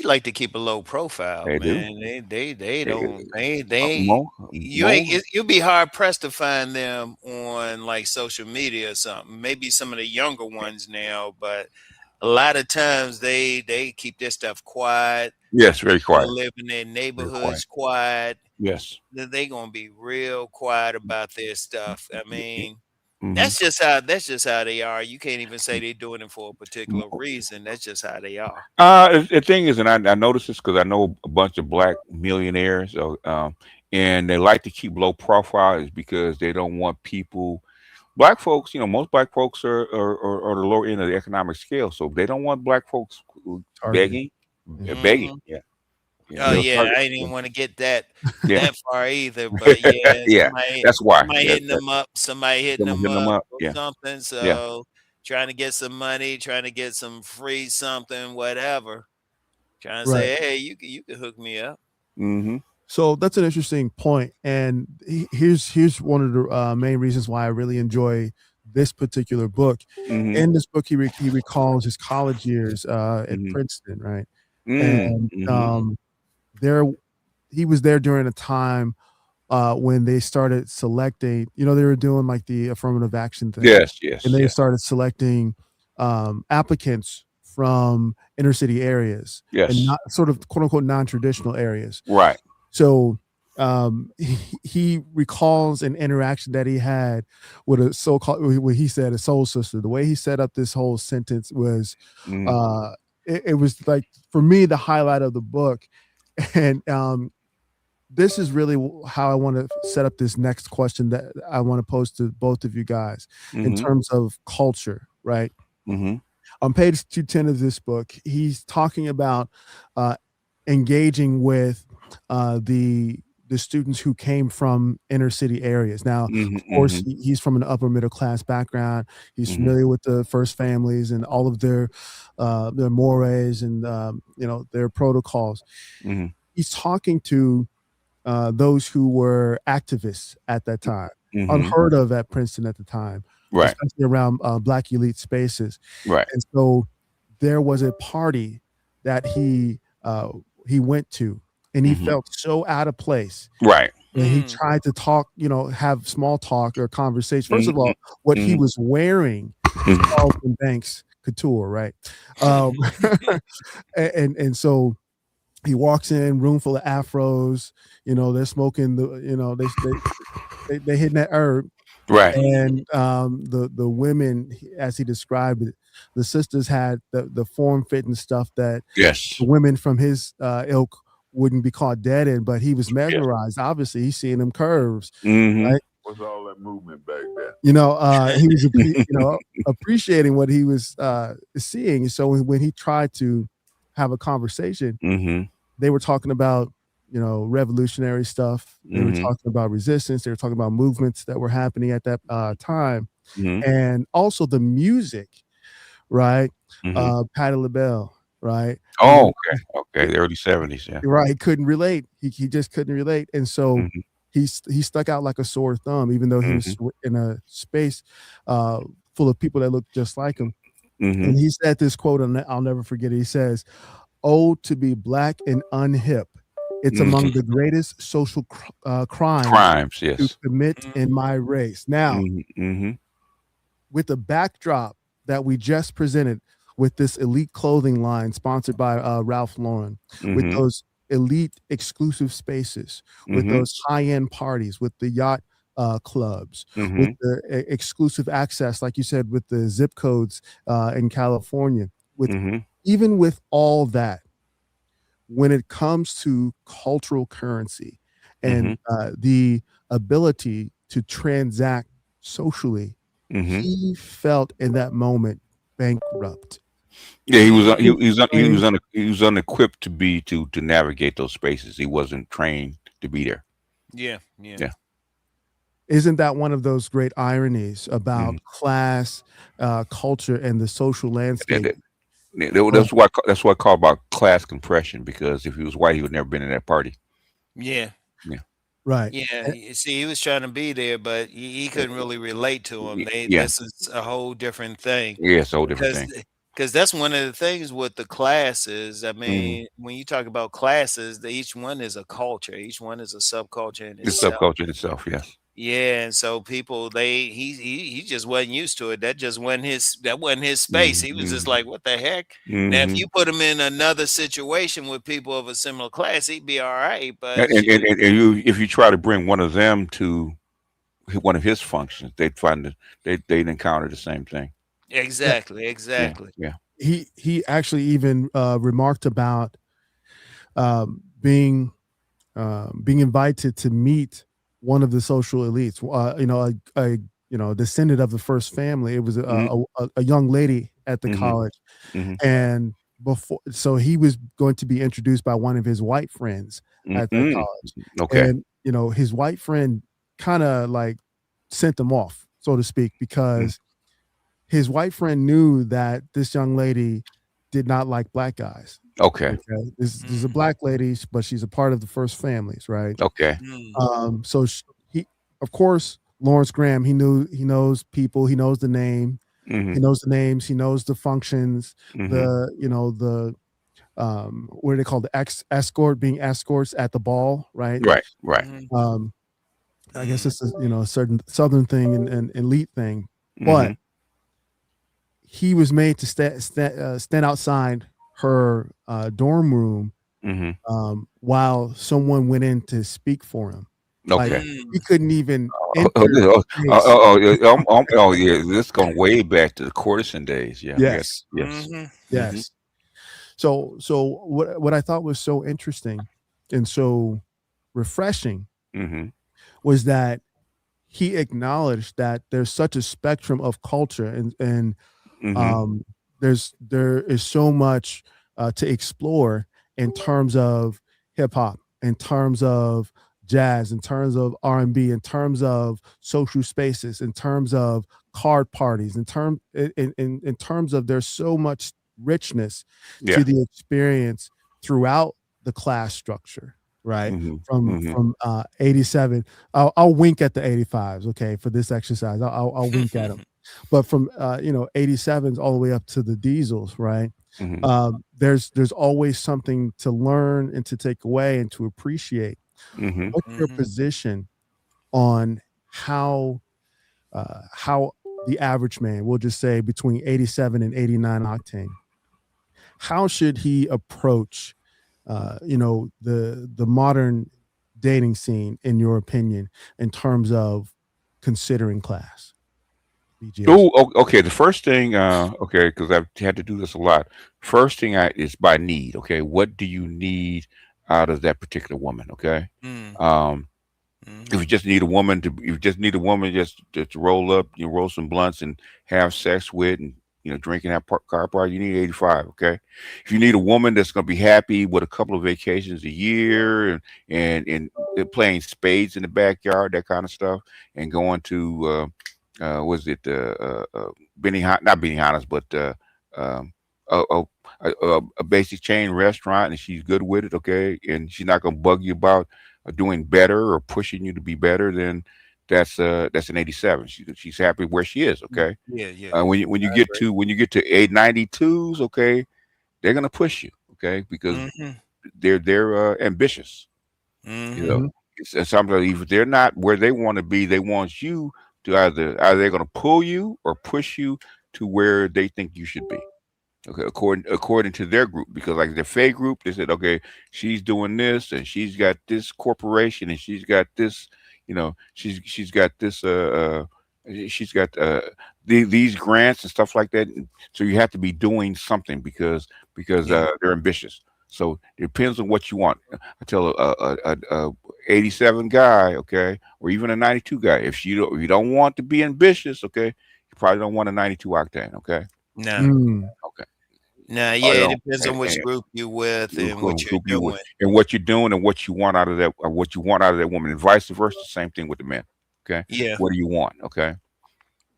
like to keep a low profile, They do. man. They They, don't they Mo, you ain't Mo, you'll be hard pressed to find them on like social media or something. Maybe some of the younger ones now, but a lot of times they keep their stuff quiet. yes, very They quiet. live in their Very quiet. neighborhoods quiet. Yes. They gonna be real quiet about their stuff. I mean, Mm-hmm. that's just how they are. You can't even say they're doing it for a particular reason. That's just how they are. The thing is, and I noticed this because I know a bunch of black millionaires, and they like to keep low profile is because they don't want people. Black folks, most black folks are the lower end of the economic scale, so they don't want black folks Targeted. begging, begging. Mhm. Yeah, Oh they'll yeah, target. I didn't even want to get that Yeah, far either. But yeah, yeah. That's why. somebody Yeah, hitting them up, somebody hitting someone them hitting them up up. or Yeah, something. yeah. So trying to get some money, trying to get some free something, whatever. Trying to Right. say, hey, you can hook me up. Mm-hmm. So that's an interesting point, and here's one of the main reasons why I really enjoy this particular book. Mm-hmm. In this book, he recalls his college years at Mm-hmm. Princeton, right? And Mm-hmm. there he was there during a time when they started selecting. They were doing like the affirmative action thing, Yes, and yes, they yeah. started selecting applicants from inner city areas and Yes. not sort of quote unquote non-traditional areas. Right. So he recalls an interaction that he had with a so-called, what he said, a soul sister. The way he set up this whole sentence was, Mm-hmm. it was like, for me, the highlight of the book. And this is really how I want to set up this next question that I want to pose to both of you guys in Mm-hmm. terms of culture, right? Mm-hmm. On page 210 of this book, he's talking about engaging with the students who came from inner city areas. Now, Mm-hmm. of course, Mm-hmm. he's from an upper middle class background. He's Mm-hmm. familiar with the first families and all of their mores and their protocols. Mm-hmm. He's talking to those who were activists at that time, Mm-hmm. unheard of at Princeton at the time, Right. especially around black elite spaces. Right. And so there was a party that he went to, and he Mm-hmm. felt so out of place. Right. And he Mm. tried to talk, have small talk or conversation. First of Mm-hmm. all, what he Mhm. was wearing was Mhm. Carlton Banks couture, right? And so he walks in, room full of afros. They're smoking they hitting that herb. Right. And the women, as he described it, the sisters had the form fitting stuff that Yes. the women from his ilk wouldn't be caught dead in, but he was Yes. mesmerized. Obviously, he's seeing them curves, Mm-hmm. right? What's all that movement back there? He was appreciating what he was seeing. So when he tried to have a conversation, Mm-hmm. they were talking about revolutionary stuff. They were Mm-hmm. talking about resistance. They were talking about movements that were happening at that time, Mm-hmm. and also the music, right? Mm-hmm. Patti LaBelle, right? Oh, okay. The early 70s, yeah. Right. He couldn't relate. He just couldn't relate, and so Mm-hmm. he stuck out like a sore thumb, even though he was in a space full of people that looked just like him. Mm-hmm. And he said this quote, and I'll never forget it. He says, "Oh, to be black and unhip. It's among the greatest social crimes to Yes. commit in my race." Now, Mm-hmm. with the backdrop that we just presented with this elite clothing line sponsored by Ralph Lauren, with Mm-hmm. those elite exclusive spaces, with Mm-hmm. those high-end parties, with the yacht clubs, Mm-hmm. with the exclusive access, like you said, with the zip codes in California, with Mm-hmm. even with all that, when it comes to cultural currency and the ability to transact socially, Mm-hmm. he felt in that moment bankrupt. Yeah, he was unequipped to navigate those spaces. He wasn't trained to be there. Yeah. Isn't that one of those great ironies about Mhm. class, culture, and the social landscape? That's what I call about class compression, because if he was white, he would never been in that party. Yeah. Yeah. Right. Yeah, you see, he was trying to be there, but he couldn't really relate to him. Yeah. This is a whole different thing, Yeah. It's a whole different because thing. that's one of the things with the classes. I Hmm. mean, when you talk about classes, each one is a culture. Each one is a subculture in The itself. subculture itself. Yes. Yeah, and so people, he just wasn't used to it. That wasn't his space. He was just Hmm. like, what the heck? Now, if Hmm. you put him in another situation with people of a similar class, he'd be all right. And, But and, shoot, and and you, if you try to bring one of them to one of his functions, they'd find that they'd encounter the same thing. exactly, Yeah. exactly. Yeah. He actually even remarked about being being invited to meet one of the social elites. Descendant of the first family. It was Hmm. a young lady at the Hmm. college, Hmm. and so he was going to be introduced by one of his white friends at that Hmm. college, Okay. and his white friend kind of like sent them off, so to speak, Mm. because his white friend knew that this young lady did not like black guys. Okay. Okay, this is a Mm, black lady, but she's a part of the first families, right? Okay. mm, So he, of course, Lawrence Graham, he knows people, he knows the name, he Hmm. knows the names, he knows the functions, Hmm. the what are they called, the escort, being escorts at the ball, right? Right. Right. mhm, Um, I guess mm, it's a certain southern thing and elite thing, but Hmm. he was made to stand outside her dorm room Hmm. while someone went in to speak for him. Like Okay. he mm, couldn't even Oh, enter oh, the oh, oh, space. oh, yeah, oh, yeah, this going way back to the courtesan days. Yeah, yeah, Yes, yes. mhm, Hmm. yes. So what I thought was so interesting and so refreshing Hmm. was that he acknowledged that there's such a spectrum of culture, and Hmm. um, there is so much to explore in terms of hip hop, in terms of jazz, in terms of R&B, in terms of social spaces, in terms of card parties, in terms of there's so much richness to Yeah. the experience throughout the class structure, right? Hmm. From Hmm. 87. I'll wink at the 85s, okay, for this exercise. I'll wink at them, but from 87s all the way up to the diesels, right? Hmm. There's always something to learn and to take away and to appreciate. Hmm. What's your mhm. position on how the average man, we'll just say between 87 and 89 octane, how should he approach the modern dating scene, in your opinion, in terms of considering class? BGS. Oh, okay. The first thing, okay, because I've had to do this a lot. First thing is by need. Okay, what do you need out of that particular woman? Okay, Mm, um, if you mhm, just need a woman to, if you just need a woman just to roll up, roll some blunts and have sex with, and drinking that car party, you need 85. Okay, if you need a woman that's going to be happy with a couple of vacations a year, and they're playing spades in the backyard, that kind of stuff, and going to was it not Benihana's, but um, a, a, a basic chain restaurant, and she's good with it, okay, and she's not gonna bug you about doing better or pushing you to be better, then that's an 87. She's happy where she is, mm. okay. Yeah, yeah. When you get to 892s, okay, they're gonna push you, okay, because Mhm, they're ambitious. You know, mhm, Mhm. it's sometimes if they're not where they want to be, they want you to either they're going to pull you or push you to where they think you should be. Okay, according to their group, because like the Fay group, they said, okay, she's doing this and she's got this corporation and she's got this, she's got this she's got these grants and stuff like that. So you have to be doing something because yeah. they're ambitious. So it depends on what you want. I tell a 87 guy, okay, or even a 92 guy, if you don't want to be ambitious, okay, you probably don't want a 92 octane, okay. Nah, Mm. Okay. nah, I yeah, it don't. depends on which group you with Who and what you're group you with, doing. and what you're doing, and what you want out of that, or what you want out of that woman, and vice versa. Same thing with the men. Okay, Yeah. what do you want? Okay,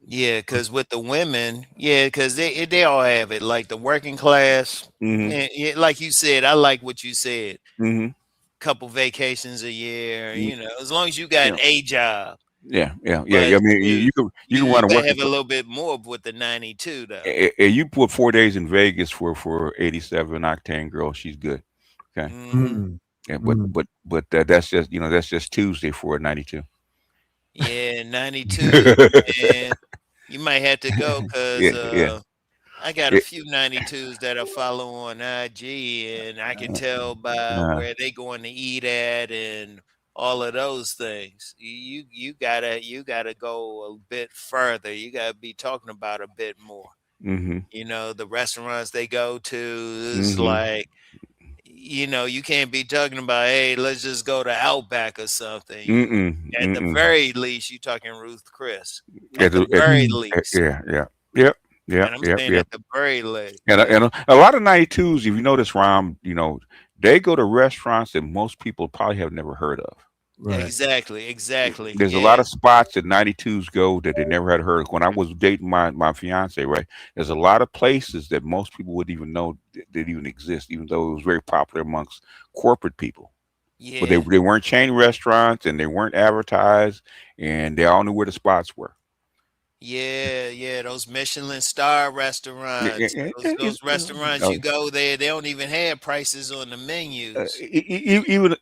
Yeah, because with the women, yeah, because they all have it. Like the working class, Mm-hmm. and yeah, like you said, I like what you said. Mm-hmm. Couple vacations a year, Mm, as long as you got yeah. a job. Yeah. I But mean, you you you can you run a might working. have a little bit more with the 92 though. And you put 4 days in Vegas for 87 octane girl, she's good. Okay. Hmm. Mm, Yeah, mm. but that's just that's just Tuesday for a 92. Yeah, 92s, man. You might have to go because Yeah, yeah. I got a It, few 92s that I follow on IG, and I can tell by uh, where they going to eat at and all of those things. You gotta go a bit further. You gotta be talking about a bit more. mm-hmm, The restaurants they go to is mm-hmm, like, you can't be talking about, hey, let's just go to Outback or something. mm-mm, At the mm-mm. very least, you talking Ruth Chris. At At the the- at- very Mm. least. yeah, yeah, yep, yep, And I'm yep, saying yep. at the very least. And a lot of 92s, if you notice, Rom, they go to restaurants that most people probably have never heard of. Right. Exactly, exactly. There's a lot Yeah, of spots that 92s go that they never had heard of. When I was dating my fiance, right, there's a lot of places that most people wouldn't even know that even exist, even though it was very popular amongst corporate people. But yeah, they weren't chain restaurants and they weren't advertised, and they all knew where the spots were. yeah. Those Michelin star Yeah, yeah, restaurants, yeah, those restaurants you oh, go there, they don't even have prices on the menus.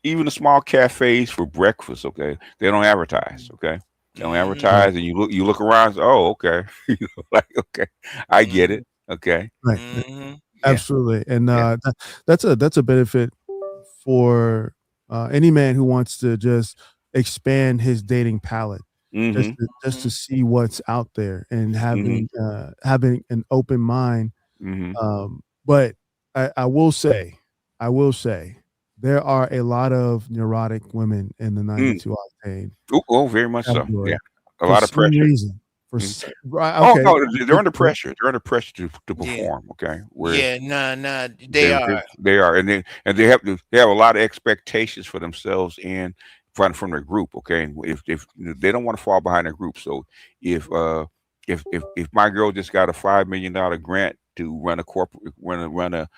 even the small cafes for breakfast, okay, they don't advertise, okay, they don't Hmm. Right. advertise, and you look around, and say, oh, okay, like okay, I get Hmm. it, okay, Right. Hmm. yeah, Absolutely. And yeah, that's a benefit for any man who wants to just expand his dating palette, just mm-hmm, to see what's out there and mm-hmm, having an open mind. mm-hmm, But I will say, there are a lot of neurotic women in the mm. 92 octane Oh, very much so, yeah, category a for lot of some pressure. reason. Mhm. Right, Oh okay. no, they're under pressure. They're under pressure to Yeah, perform. Okay, where yeah, nah, they they are. they are, and they have a lot of expectations for themselves and from their group. Okay, and if they don't want to fall behind their group, so if uh if my girl just got a $5 million grant to run a corporate run a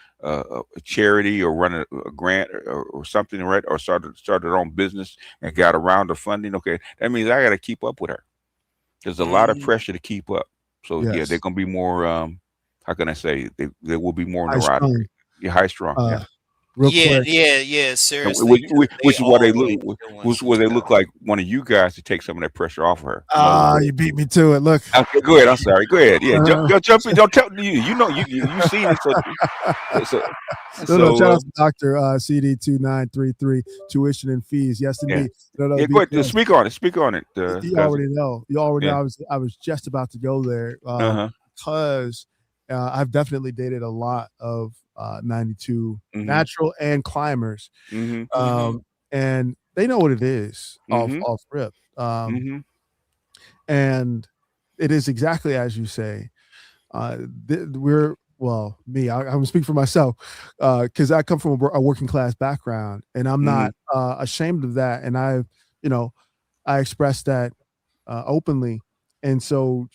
charity or run a grant or something, right, or start her own business and got a round of funding, okay, that means I got to keep up with her. There's a lot of Hmm. pressure to keep up. So yeah, they're Yes. gonna be more how can I say, they will be more High neurotic. strung. Yeah, high strung, yeah. Uh, real Yeah, quick. yeah. And Seriously, because they which is why they always look doing which some where they stuff. look like one of you guys to take some of that pressure off of her. In other words, You beat me to it. Look. okay, go ahead. I'm sorry. Go ahead. Yeah, Uh, jump in. Don't tell you. You know you seen it. So no. Shout so out to Doctor CD 2933 tuition and fees. Yes, yeah, indeed. No, yeah. Go ahead. because Speak on it. Speak on it, you cousin. already know. You already know. Yeah. I was just about to go there Uh huh. because I've definitely dated a lot of 92 Mhm. natural and climbers, Mhm. Hmm. and they know what it is Mhm. off rip. Mhm. And it is exactly as you say. We're well, me. I'm gonna speak for myself because I come from a working class background, and I'm Mhm. not ashamed of that. And you know, I express that openly, and so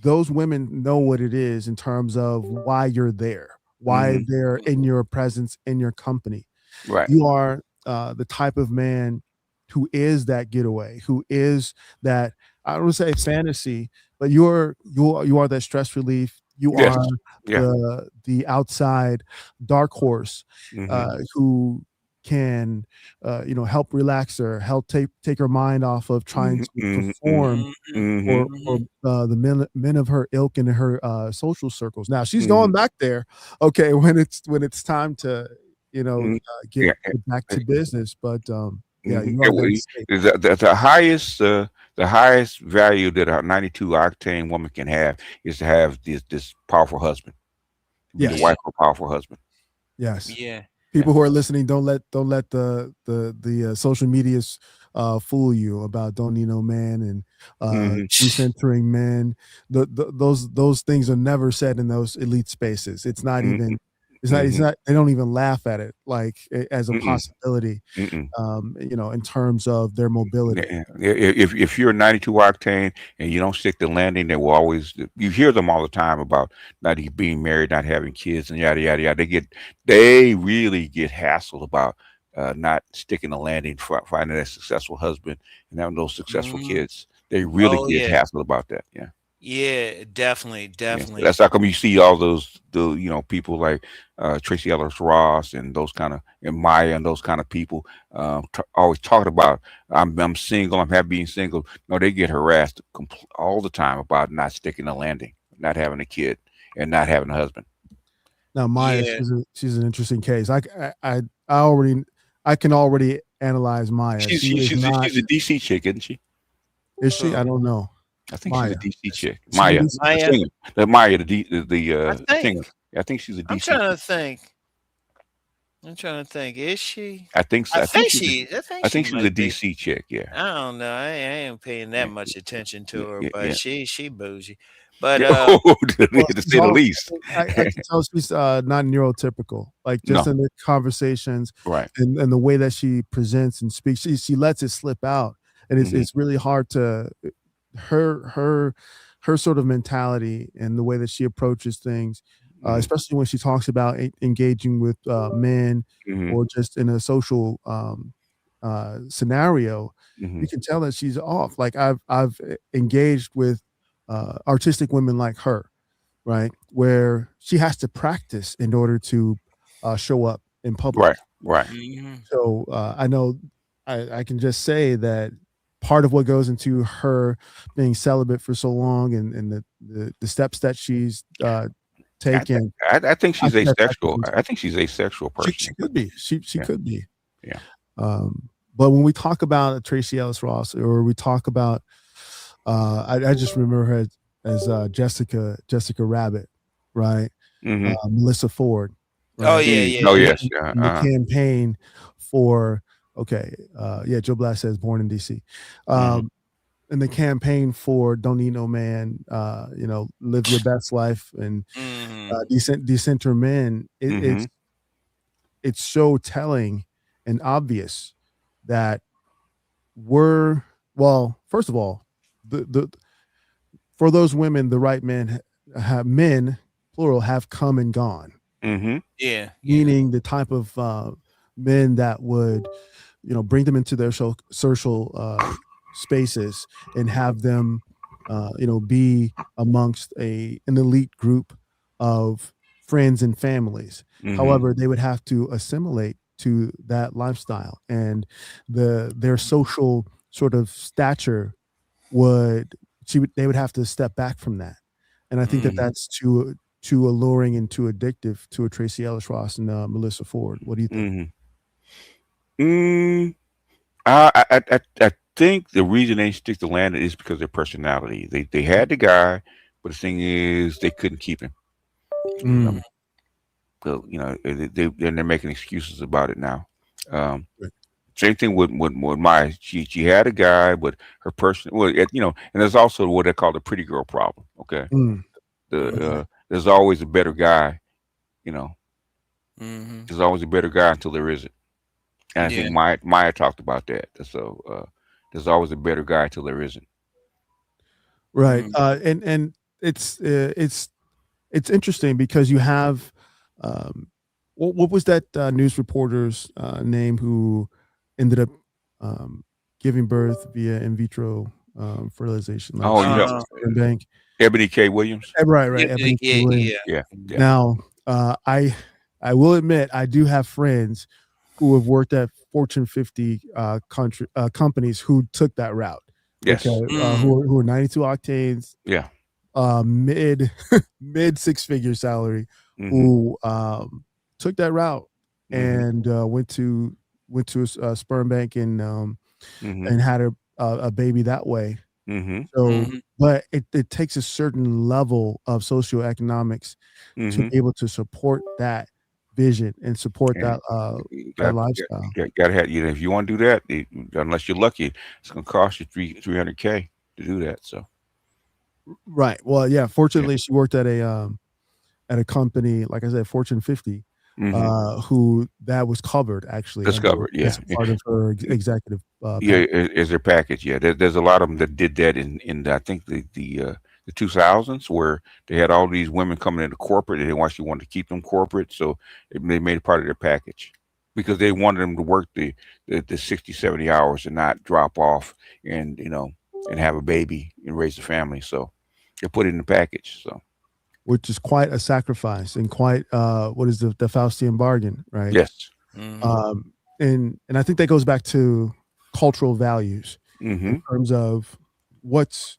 those women know what it is in terms of why you're there, why Mhm. they're in your presence, in your company. Right. You are the type of man who is that getaway, who is that, I don't want to say fantasy, but you are that stress relief. You Yes. are Yeah. the outside dark horse Mhm. who can help relax her, help take her mind off of trying Mhm. to Mhm. Mhm. perform for Mhm. Hmm. the men of her ilk and her social circles. Now she's Mhm. going back there, okay, when it's time to Mhm. get Yeah. back to business. But yeah, Mhm. you Yeah, are well, that state. the highest value that a 92 octane woman can have is to have this powerful husband, to be the Yes, Yeah, wife of a powerful husband. yes. yeah. Yeah. People who are listening, don't let the social medias fool you about don't need no man and Mhm. decentering men. Those things are never said in those elite spaces. It's not Mhm. even. It's not. It's Mhm. not. They don't even laugh at it like as a Mm-mm. possibility. Mm-mm. In terms of their mobility. Yeah, if you're a 92 octane and you don't stick the landing, they will always. You hear them all the time about not being married, not having kids, and yada yada yada. They really get hassled about not sticking the landing, finding a successful husband and having those successful Mhm. kids. They really Oh get yeah, hassled about that. Yeah. yeah, definitely, Yeah, definitely. that's how come you see all those people like Tracy Ellis Ross and those kind of and Maya and those kind of people always talking about I'm single, I'm happy being single. No, they get harassed all the time about not sticking the landing, not having a kid, and not having a husband. Now Maya, Yeah. she's an interesting case. I can already analyze Maya. She's She she's is she's a, not. she's a DC chick, isn't she? Is she? Who? I don't know. I think she's a Maya. DC chick. Is she in Maya, DC? the Maya. singer, the Maya, the I think. singer. I think she's a I'm DC trying to chick. think. I'm trying to think. Is she? I think so. I think she. I think I she think she's a might be. DC chick. Yeah. I don't know. I ain't paying that Yeah. much attention to Yeah. her, Yeah. but Yeah. she bougie. But Yeah. Oh, Well, to she's say the all. least. I can tell she's not neurotypical. Like just No. in the conversations Right. and the way that she presents and speaks, she lets it slip out, and Mhm. it's really hard to her her her sort of mentality and the way that she approaches things, Mhm. especially when she talks about engaging with men Mhm. or just in a social scenario. You Mhm. can tell that she's off. Like I've engaged with artistic women like her, right, where she has to practice in order to show up in public. Right. Right. mhm. So I know I can just say that part of what goes into her being celibate for so long and the steps that she's I think taken, I think I she's think that's asexual. definitely I think she's asexual she personally, but could be. She yeah. could be. Yeah. But when we talk about Tracy Ellis Ross, or we talk about, I just remember her as Jessica Rabbit, right? Mhm. Melissa Ford, Oh right? yeah, Oh yeah, yes. Yeah. In the campaign for Joe Black says born in DC. Mhm. In the campaign for Don't Need No Man, live your best life and yeah. decenter men, Mhm. it's so telling and obvious that we're well, first of all, the for those women, the right men have men, plural, have come and gone, Mhm. Yeah, yeah. meaning the type of men that would, bring them into their social spaces and have them, be amongst an elite group of friends and families. Mhm. However, they would have to assimilate to that lifestyle, and their social sort of stature they would have to step back from that. And I think that Mhm. that's too alluring and too addictive to a Tracy Ellis Ross and Melissa Ford. What do you think? Mhm. Mm, I think the reason they stick to landing is because of their personality. They had the guy, but the thing is they couldn't keep him. Mm. Mhm. So, they're making excuses about it now. Um, Right. Same thing with Maya. She had a guy, but her person, and there's also what they call the pretty girl problem. Okay, Mm. Mhm. there's always a better guy. You know, Mhm. there's always a better guy until there isn't. And I Yeah. think Maya talked about that. So there's always a better guy till there isn't. Right. Mhm. And it's interesting because you have what was that news reporter's name who ended up um, giving birth via in vitro fertilization, like Oh, you have sperm bank. Ebony K. Williams. Right, Yeah, Ebony K. yeah, Williams. yeah. Yeah, yeah. Now, I will admit I do have friends who have worked at Fortune 50 companies who took that route. Okay, Yes. Mm. who are 92 octanes, Yeah. mid mid six figure salary, Mhm. who took that route Mhm. and went to a sperm bank Mhm. and had a baby that way. Mhm. So, Mhm. but it takes a certain level of socioeconomics to Mhm. be able to support that vision and support And you that got lifestyle. gotta have if you want to do that, unless you're lucky, it's gonna cost you 300K to do that. So Right. Well, yeah. yeah. Fortunately, she worked at a company, like I said, Fortune 50. who that was covered actually Discovered, as yeah. part of her executive Yeah, package. as their package. Yeah, there's a lot of them that did that in I think the 2000s, where they had all these women coming into corporate, and they actually wanted to keep them corporate, so they made it part of their package because they wanted them to work the 60, 70 hours and not drop off and and have a baby and raise a family. So they put it in the package. So Which is quite a sacrifice and quite what is the Faustian bargain, right? yes. Um, and I think that goes back to cultural values Mm-hmm. in terms of what's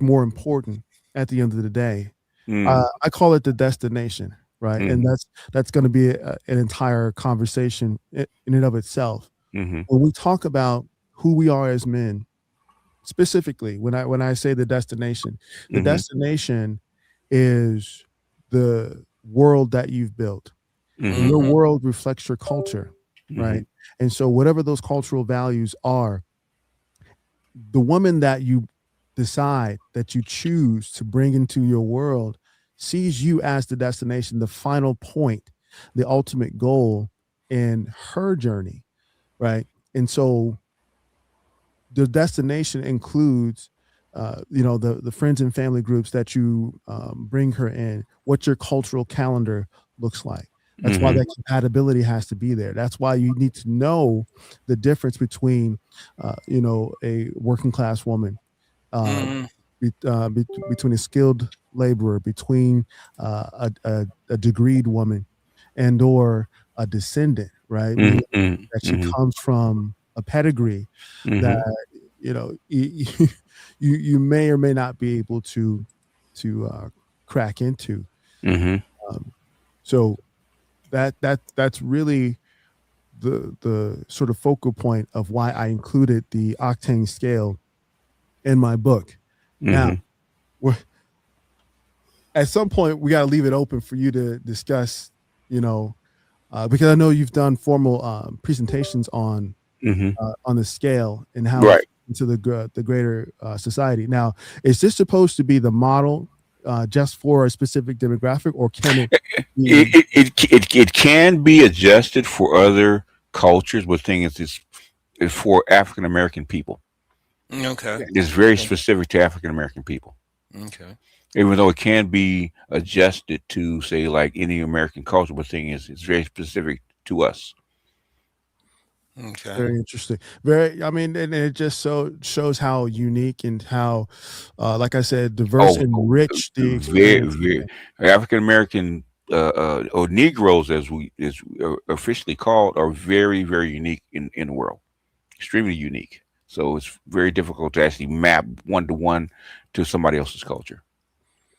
more important at the end of the day. Mm-hmm. I call it the destination, right? And that's going to be an entire conversation in and of itself. Mm-hmm. When we talk about who we are as men, specifically when I say the destination, the destination is the world that you've built. And your world reflects your culture, right? And so whatever those cultural values are, the woman that you decide, that you choose to bring into your world, sees you as the destination, the final point, the ultimate goal in her journey, right? And so the destination includes the friends and family groups that you bring her in, what your cultural calendar looks like. That's why that compatibility has to be there. That's why you need to know the difference between a working class woman, between a skilled laborer, between a degreed woman, and or a descendant, right? Meaning that she comes from a pedigree that you may or may not be able to crack into. So that's really the sort of focal point of why I included the octane scale in my book. Now, at some point we got to leave it open for you to discuss, because I know you've done formal presentations on the scale and how Right. into the greater society. Now, is this supposed to be the model just for a specific demographic, or can it be? It can be adjusted for other cultures, but the thing is, it's for African American people. Okay. It's very specific to African American people. Okay. Even though it can be adjusted to, say, like any American culture, but the thing is, it's very specific to us. Okay. Very interesting. Very. I mean, and it just shows how unique and how, like I said, diverse and rich the very, experience. very African American or Negroes, as we officially called, are very, very unique in the world. Extremely unique. So it's very difficult to actually map one to one to somebody else's culture.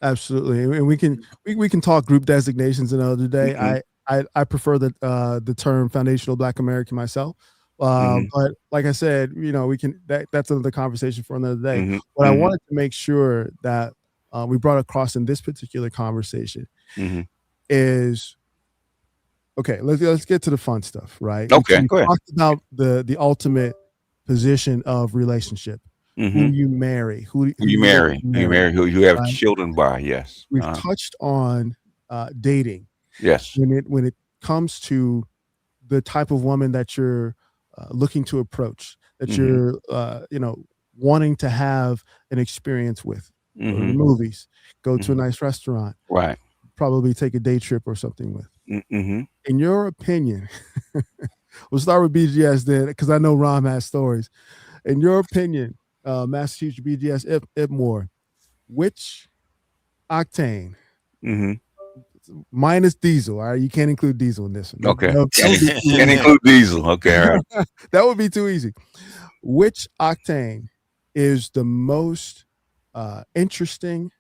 Absolutely, and we can talk group designations another day. I prefer the term foundational Black American myself, but like I said, we can that's another conversation for another day. What I wanted to make sure that we brought across in this particular conversation is, okay. Let's get to the fun stuff, right? Okay, we go ahead. talked about the ultimate position of relationship. Who you marry, who You marry, who you have right? children by. Yes, We've touched on dating. yes. When it comes to the type of woman that you're looking to approach, that you're wanting to have an experience with, go to the movies, go to a nice restaurant, Right. probably take a day trip or something with. Mm-hmm. In your opinion, we'll start with BGS then, because I know Rom has stories. In your opinion, Massachusetts BGS IBMOR, which octane, minus diesel, all right? You can't include diesel in this one. Okay. That would be too Can easy. include diesel. Okay, all right. That would be too easy. Which octane is the most interesting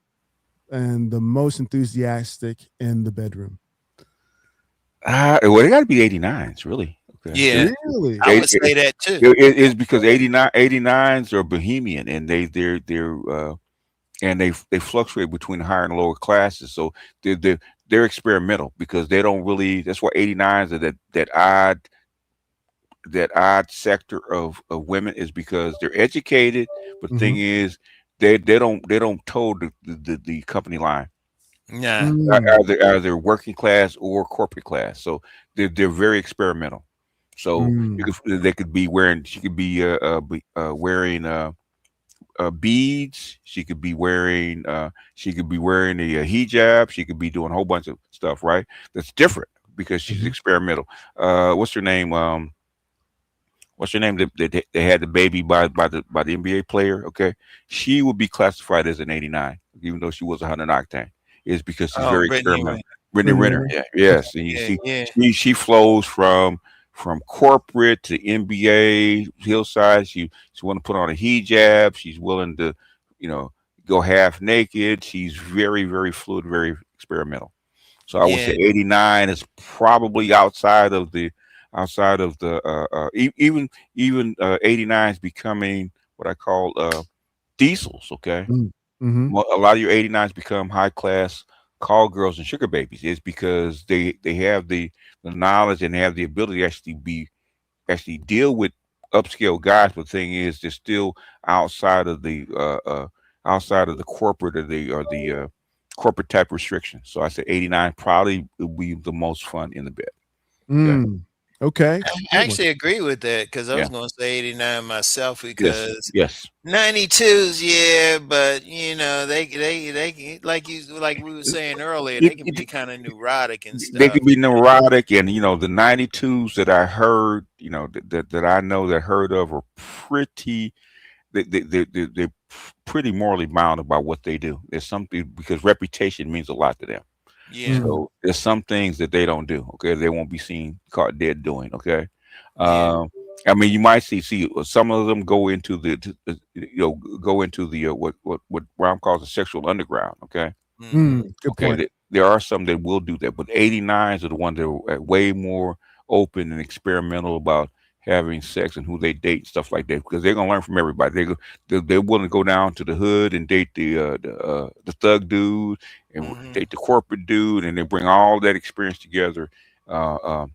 and the most enthusiastic in the bedroom? Well, they got to be 89s, really. Okay. Yeah. Really? I would say that too. It's because 89s are bohemian, and they're and they fluctuate between higher and lower classes. So they're experimental because they don't really. That's why 89s are that odd sector of women, is because they're educated, but the thing is they don't toe the company line. Nah. Either working class or corporate class. So they're very experimental. So they could be wearing. She could be wearing beads. She could be wearing. She could be wearing a hijab. She could be doing a whole bunch of stuff. Right. That's different because she's experimental. What's her name? What's her name? They had the baby by the NBA player. Okay, she would be classified as an 89, even though she was 100 octane. Is because she's Oh, very Brittany experimental. Renner. Brittany Renner, yeah, yes, and you Yeah, see, yeah, she flows from corporate to NBA hillside. She want to put on a hijab. She's willing to, you know, go half naked. She's very fluid, very experimental. So I would say yeah. 89 is probably even 89 is becoming what I call diesels. Okay, Mm-hmm. a lot of your 89s become high class call girls and sugar babies. It's because they have the knowledge and they have the ability to actually deal with upscale guys. But the thing is, they're still outside of the outside of the corporate or the corporate type restrictions. So I say 89 probably will be the most fun in the bed. Okay. Okay. I Good one. actually agree with that because I Yeah. was going to say 89 myself Yes. because Yes. 92s, yeah, but like we were saying earlier, they can be kind of neurotic and They stuff. could be neurotic, and the 92s that I heard, that I know that heard of are pretty. They're pretty morally bound about what they do. There's something because reputation means a lot to them. Yeah, Mm. So there's some things that they don't do. Okay, they won't be seen caught dead doing. Okay, yeah, I mean you might see some of them go into go into the what Brown calls the sexual underground. Okay, hmm, Good okay, point. there are some that will do that, but 89s are the ones that are way more open and experimental about having sex and who they date and stuff like that because they're gonna learn from everybody. They're willing to go down to the hood and date the thug dude and hmm. date the corporate dude, and they bring all that experience together uh, uh,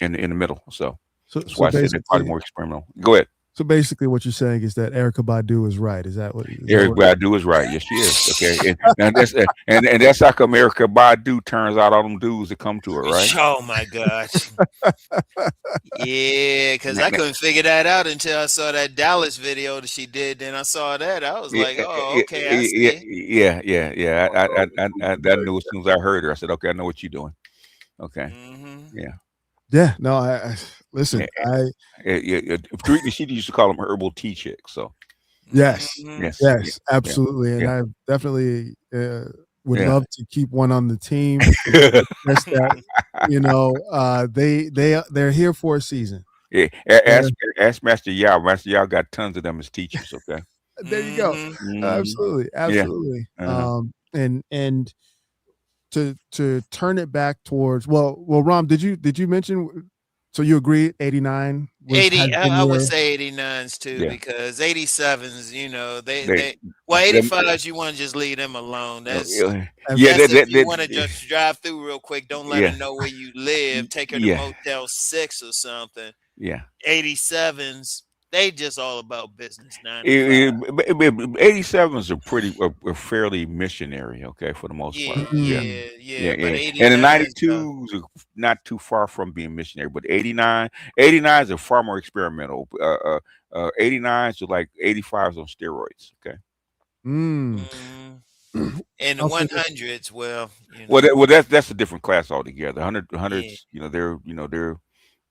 in the middle. So So that's so why I say they're probably basically more experimental. Go ahead. so basically what you're saying is that Erica Badu is right. Is that Eric what Badu is right. Yes, she is. Okay, and that's how come Erica Badu turns out all them dudes that come to her, right? Oh my gosh. Yeah, because I couldn't figure that out until I saw that Dallas video that she did. Then I saw that. I was Yeah, like, oh, okay, I see. yeah. I knew as soon as I heard her. I said, okay, I know what you're doing. Okay, Hmm. yeah, Yeah, no, I listen, yeah, She used to call them herbal tea chicks. So yes. Hmm. yes, yeah, Yes, absolutely, and yeah, I definitely, would yeah, love to keep one on the team. yeah. Just that, they're here for a season. Yeah. They're Ask Master Yao. Master Yao got tons of them as teachers. Okay. there you go. Hmm. Hmm. Absolutely, Yeah. absolutely. Uh-huh. And to turn it back towards well, Rom, did you mention so you agree 89 has 80, been I would your say 89s too, Yeah. because 87s, They. well, Them, 85s, you want to just leave them alone. as yeah. That's if you want to That, just drive through real quick. Don't let her yeah. know where you live. Take her to Yeah. Motel 6 or something. Yeah. 87s, they just all about business 9 to 5. 87s are are fairly missionary, okay, for the most Yeah, part. Yeah. Mm, yeah, yeah. Yeah, But yeah. And the 89s, 92s are not too far from being missionary, but 89s are far more experimental. 89s are like 85s on steroids, okay? mm. mm, and the I'll say this 100s, well, That's a different class altogether. yeah. 100s,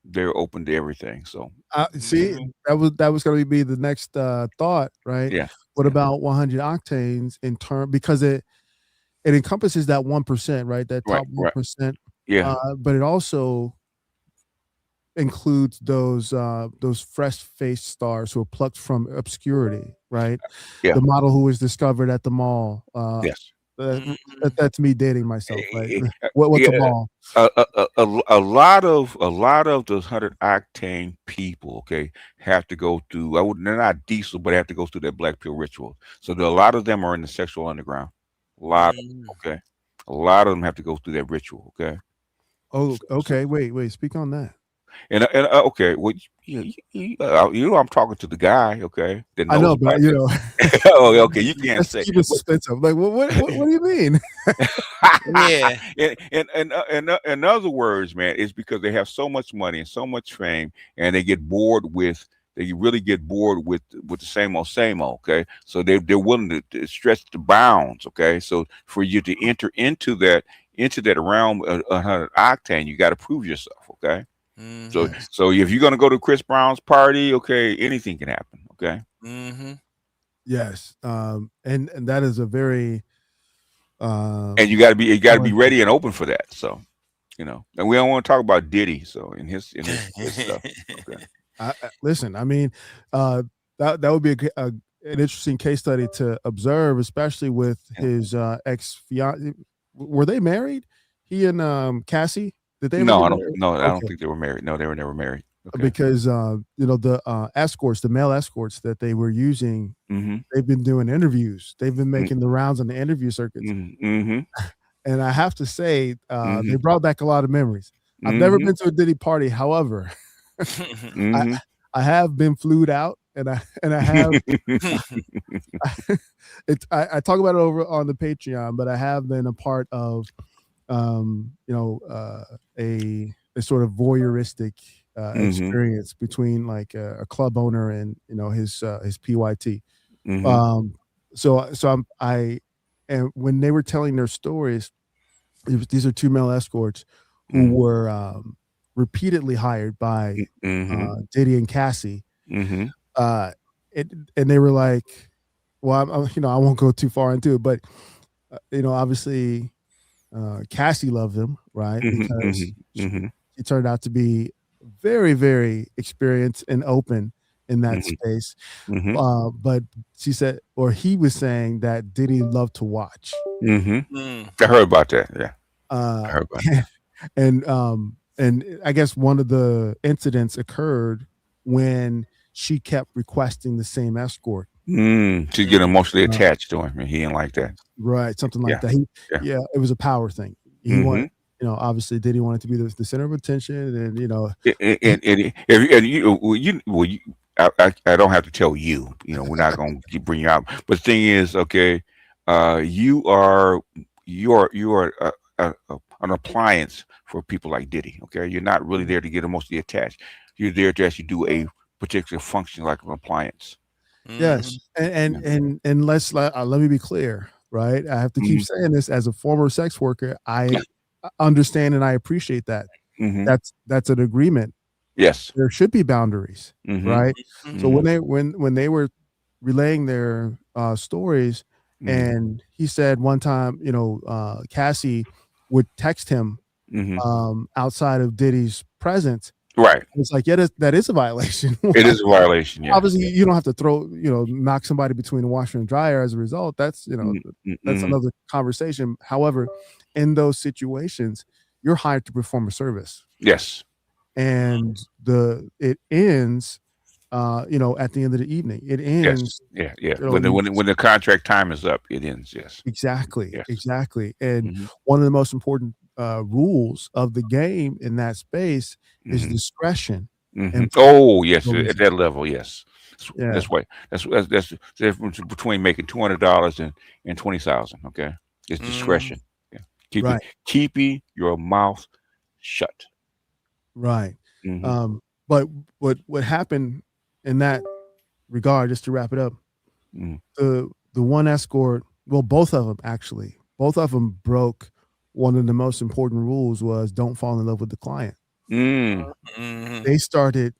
they're open to everything. So see, Mhm, that was gonna be the next, thought, right? yeah, What yeah, about 100 octanes in term because it encompasses that 1%, right? That right, top right, 1%, yeah, but it also includes those fresh-faced stars who are plucked from obscurity, right? yeah, The model who was discovered at the mall, yes. that's me dating myself, right? What's a Yeah, mall? a lot of those 100 octane people, okay, have to go through. They're not diesel, but have to go through that black pill ritual. So a lot of them are in the sexual underground. A lot, mhm. okay, a lot of them have to go through that ritual. Okay, Oh, so okay, wait, speak on that. And okay, well, you know, I'm talking to the guy, okay, that I knows know, but about this. you know, Oh, okay, you can't let's say. keep it suspensive. Like, what do you mean? Yeah. In other words, man, it's because they have so much money and so much fame, and they get bored with. They really get bored with the same old. Okay, so they're willing to stretch the bounds. Okay, so for you to enter into that realm of 100 octane, you got to prove yourself. Okay, so Mm-hmm. Yes, so if you're gonna go to Chris Brown's party, okay, anything can happen. Okay, Mm-hmm. yes, and that is a very and um you got to be telling thing. ready and open for that. So you know, and we don't want to talk about Diddy. So in his stuff. Okay. Listen, I mean, that would be an interesting case study to observe, especially with Yeah. his ex fiance. Were they married? He and Cassie. Did they ever No, get I don't. married? No, I don't Okay, think they were married. No, they were never married. Okay. because you know the escorts, the male escorts that they were using, Mm-hmm. they've been doing interviews. They've been making the rounds on the interview circuits, Mm-hmm. and I have to say, Mm-hmm. they brought back a lot of memories. I've never Mm-hmm. been to a Diddy party, however. I Mm-hmm. I have been flued out, and I have I talk about it over on the Patreon, but I have been a part of you know a sort of voyeuristic Mm-hmm. experience between like a club owner and you know his PYT. Mm-hmm. Um, so I and when they were telling their stories, these are two male escorts who Mm-hmm. were repeatedly hired by Mm-hmm. Diddy and Cassie. Mm-hmm. Uh, and they were like, well, you know, I won't go too far into it, but you know, obviously, Cassie loved him, right? Mm-hmm. Because Mm-hmm. she turned out to be very, very experienced and open in that Mm-hmm. space. Mm-hmm. But she said, or he was saying that Diddy loved to watch. Mm-hmm. Mm. I heard about that. Yeah, I Uh, heard about that. and I guess one of the incidents occurred when she kept requesting the same escort. To get emotionally Uh, attached to him, and he didn't like that. right, something like Yeah. that. Yeah. Yeah, it was a power thing. He Mm-hmm. wanted, you know, obviously Diddy wanted to be the center of attention, and you know, And you, I don't have to tell you. You know, we're not going to bring you out. But the thing is, okay, you are an appliance for people like Diddy. Okay, you're not really there to get emotionally attached. You're there to actually do a particular function like an appliance. yes, Yeah. and let me be clear, right? I have to keep Mhm. saying this as a former sex worker. Yeah. I understand and I appreciate that. Mhm. That's an agreement. Yes. There should be boundaries, Mhm. right? So Mhm. when they were relaying their stories, Mhm. and he said one time, you know, Cassie would text him Mhm. outside of Diddy's presence. Right. It's like, yeah, that is a violation. It is a violation. Yeah. Obviously, you don't have to throw, you know, knock somebody between the washer and dryer as a result. That's, you know, that's Mhm. another conversation. However, in those situations, you're hired to perform a service, Yes. and it ends, you know, at the end of the evening. It Yes. ends, Yeah. Yeah. you know, When the contract time is up, it ends. Yes. exactly, Yes. exactly. And Mhm. one of the most important rules of the game in that space is Mhm. discretion. Mhm. And Oh, yes. At that level, yes. yeah, That's why. That's the difference between making $200 and 20,000. Okay, it's Mm. discretion. Yeah. right, Keeping your mouth shut. right. Hmm. Um, but what happened in that regard, just to wrap it up, Mm. the one escort, well, both of them actually, both of them broke one of the most important rules, was don't fall in love with the client. Mm. Mhm. They started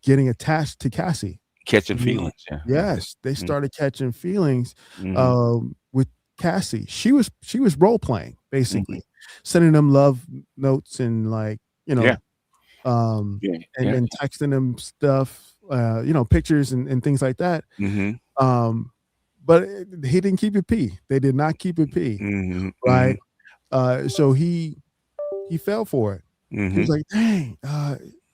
getting attached to Cassie. Catching You know, feelings. Yeah. Yeah. yes, they started catching feelings Mm-hmm. with Cassie. She was role playing Mm-hmm. basically, sending them love notes and like, you Yeah. know, um, Yeah. Yeah. and texting them stuff, you know, pictures and things like that. Mm-hmm. Um, but he didn't keep it P. They did not keep it P, Mm-hmm. Mm-hmm. right? So he fell for it. He Mm-hmm. was like, "Dang,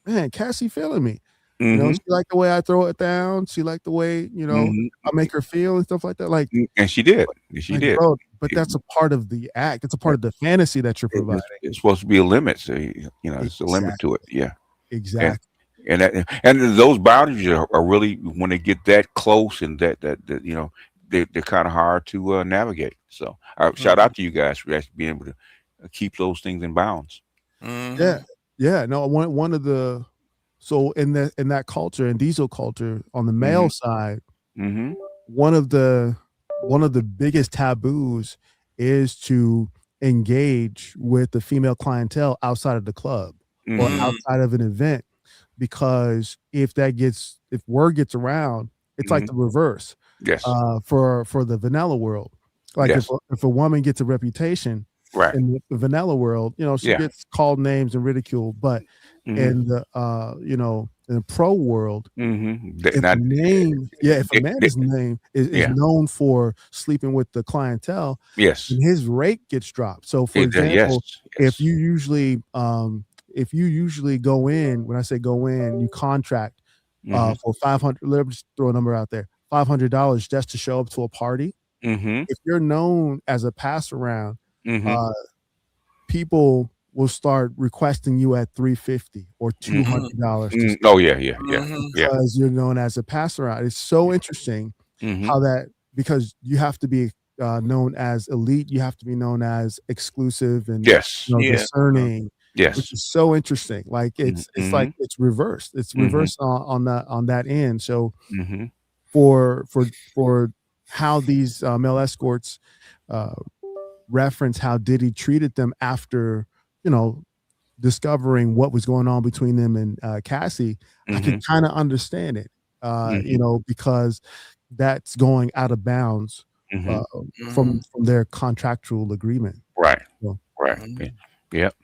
man, Cassie feeling me." You know, Mm-hmm. she liked the way I throw it down. She liked the way, you know, I Mm-hmm. make her feel and stuff like that. And she did. She Like, did. bro, but It- that's a part of the act. It's a part of the fantasy that you're providing. it's supposed to be a limit. So, you know, there's a limit Exactly. to it. Yeah. and Exactly. and those boundaries are really, when they get that close, and that you know, they're kind of hard to navigate. So shout Mhm. out to you guys for actually being able to keep those things in bounds. Yeah. Mhm. Yeah. No, one of the so in that culture, in diesel culture, on the Mm-hmm. male side, Mm-hmm. one of the biggest taboos is to engage with the female clientele outside of the club or Mm-hmm. Mm. outside of an event, because if word gets around, it's like Mm-hmm. the reverse Yes. for the vanilla world. Like Yes. if a woman gets a reputation Right. in the vanilla world, she Yeah. gets called names and ridiculed. But Mm-hmm. in the in the pro world, Mm-hmm. if a Not, name, yeah, if a man they- is name is yeah. known for sleeping with the clientele, Yes. then his rate gets dropped. So for Yes. example, if Yes. you usually go in, when I say go in, you contract Mm-hmm. for 500, let me just throw a number out there, $500 just to show up to a party. Mm-hmm. If you're known as a pass around, Mm-hmm. uh people will start requesting you at 350 or Mm-hmm. $200 to Oh yeah. Yeah. Yeah. Mhm. Yeah. because you're known as a pass around. It's so interesting Mm-hmm. how that, because you have to be known as elite, you have to be known as exclusive and Yes. Yeah. discerning, which Yes. is so interesting. Like it's Mm-hmm. like it's reversed. It's Mm-hmm. reversed on that end. So Mm-hmm. for how these male escorts uh, reference how Diddy treated them after you know discovering what was going on between them and Cassie, I Mm-hmm. could kind of understand it, Mm-hmm. because that's going out of bounds Mm-hmm. uh, Mhm. from their contractual agreement. Right. So, Right. Yeah. Mhm. Yep. Yep.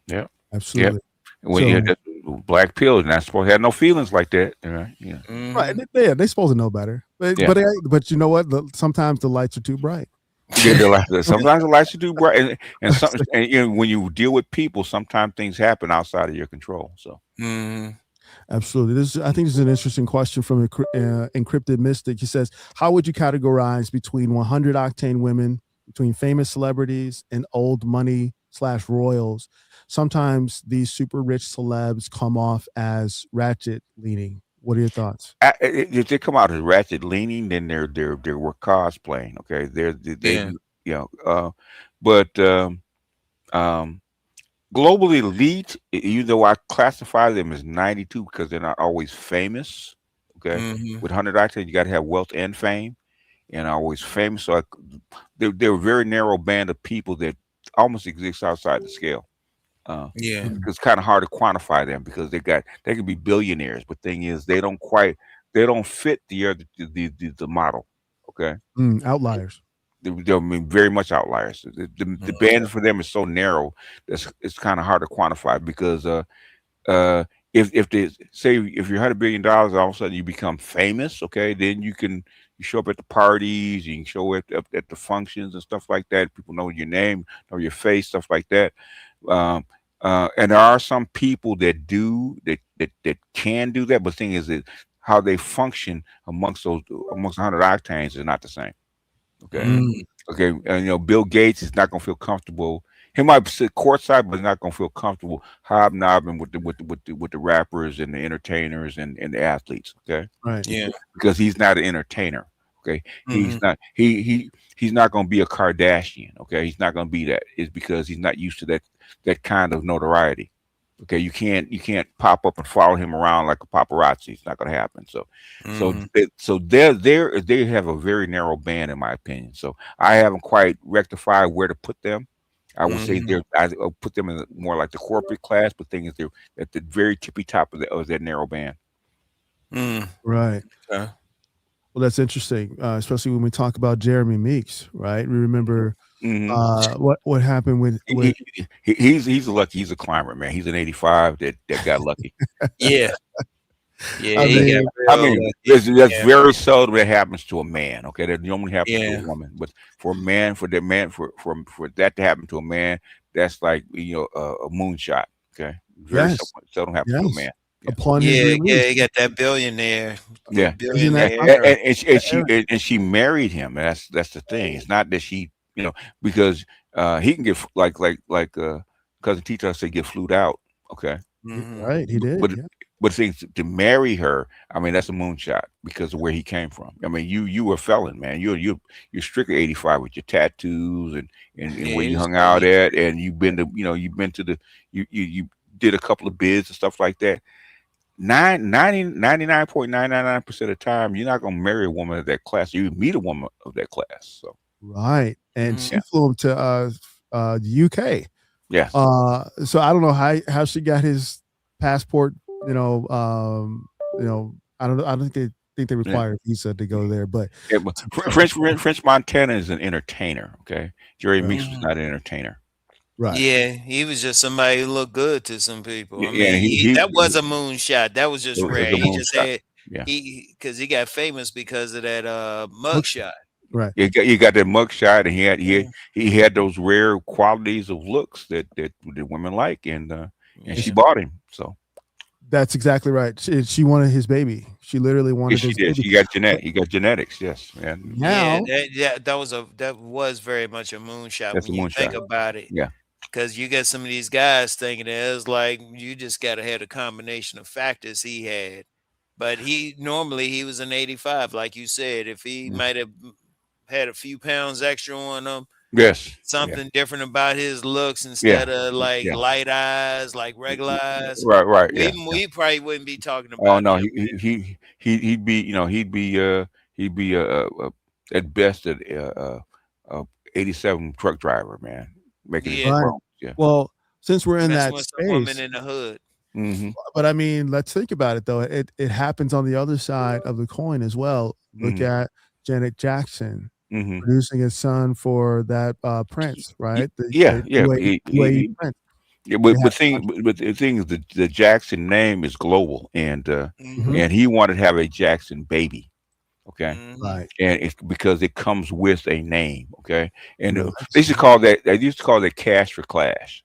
Yep. absolutely. When you So, that black pill, not supposed to have no feelings like that. Right. Yeah. right, Mhm. they're supposed to know better, Yeah. but you know what? Sometimes the lights are too bright. Yeah, sometimes the lights are too bright, and when you deal with people, sometimes things happen outside of your control. So, Mhm. Absolutely. I think this is an interesting question from Encrypted Mystic. He says, how would you categorize between 100 octane women, between famous celebrities and old money slash royals? Sometimes these super rich celebs come off as ratchet leaning. What are your thoughts? if they come out as ratchet leaning, then they're cosplaying. Okay, they Yeah. but um, global elite, even though I classify them as 92 because they're not always famous. Okay, Mhm. with 100 octane, you got to have wealth and fame, and always famous. So they're a very narrow band of people that almost exist outside the scale. Yeah. Mm, It's kind of hard to quantify them because they could be billionaires, but thing is they don't fit the model. Okay, outliers. they're, I mean, very much outliers. The Mhm. band for them is so narrow that it's kind of hard to quantify because uh if they say if you're $100 billion, all of a sudden you become famous, okay, then you show up at the parties, you can show up at the functions and stuff like that. People know your name, know your face, stuff like that. Um, and there are some people that can do that, but the thing is that how they function amongst 100 octanes is not the same. Okay, Mm, Mhm. okay, and Bill Gates is not gonna feel comfortable. He might sit courtside, but he's not gonna feel comfortable hobnobbing with the rappers and the entertainers and the athletes. Okay, right. Yeah. because he's not an entertainer. Okay, he's Mhm. not he's not gonna be a Kardashian. Okay, he's not gonna be that. It's because he's not used to that kind of notoriety. Okay, you can't pop up and follow him around like a paparazzi. It's not going to happen. Mhm. So they have a very narrow band in my opinion. So I haven't quite rectified where to put them. I would say Mhm. I'll put them in more like the corporate class, but thing is they're at the very tippy top of that narrow band. Mm. Right. Okay. Well, that's interesting, especially when we talk about Jeremy Meeks, right? We remember Hmm. what happened with He's lucky. He's a climber, man. He's an 85 that got lucky. Yeah. Yeah, I he got mean, I real mean, lucky. that's Yeah. very seldom that happens to a man. Okay, that normally happens to a Yeah. woman, but for a man, for that to happen to a man, that's like a moonshot. Okay, very yes, seldom happens to a yes. man. Yeah, Upon his Yeah, release, yeah, he got that billionaire, the yeah, isn't that billionaire. and she married him. And that's the thing. It's not that she, because he can get cousin Tito said get flued out. Okay, Mhm. Right, he did. But Yeah. but things to marry her, I mean, that's a moonshot because of where he came from. I mean, you were a felon, man. You're strictly 85 with your tattoos and Yeah, where he you was hung out crazy. at, and you've been to the you did a couple of bids and stuff like that. 99.999% of the time, you're not gonna marry a woman of that class. You meet a woman of that class. So Right, and Mhm. she flew him to, the UK. yes, So I don't know how she got his passport, I don't know, I don't think they yeah. require a visa to go there, but Yeah, but French Montana is an entertainer. Okay, Jerry right, Meeks was Mhm. not an entertainer. right. Yeah, he was just somebody who looked good to some people. I Yeah, mean, and that was a moonshot. That was just it was rare. a He just moonshot. had Yeah. because he got famous because of that Bookshop, mugshot. right. You got that mugshot, and Mhm. he had those rare qualities of looks that women like, and And she Yeah. bought him. So that's exactly right. She wanted his baby. She literally yes, wanted she his did. baby. But He got genetics. Yes, and Yeah, now that was very much a moonshot that's a when you think moonshot. about it. Yeah. Because you get some of these guys thinking that it's like you just got to have a combination of factors he had. But he was an 85, like you said. If he Yeah. might have had a few pounds extra on him, Yes. Yeah. something different about his looks Yeah. instead of like Yeah. light eyes, like regular eyes, Right. Right. we Yeah. we probably wouldn't be talking Oh about no, him. he'd be he'd be at best a 87 truck driver, man, making his Yeah, right. bones. Yeah. Well, since we're in messing that with some woman space, in the hood. Mm-hmm. but I mean, let's think about it though. It happens on the other side of the coin as well. Look Mm-hmm. at Janet Jackson Mm-hmm. producing his son for that Prince, right? Yeah. The Yeah. UAE Prince. Yeah, They had but the thing is, the Jackson name is global, Mhm. Mhm. and he wanted to have a Jackson baby. Okay. Mhm. Right, And it's because it comes with a name. Okay. And they used to right. call that cash for class.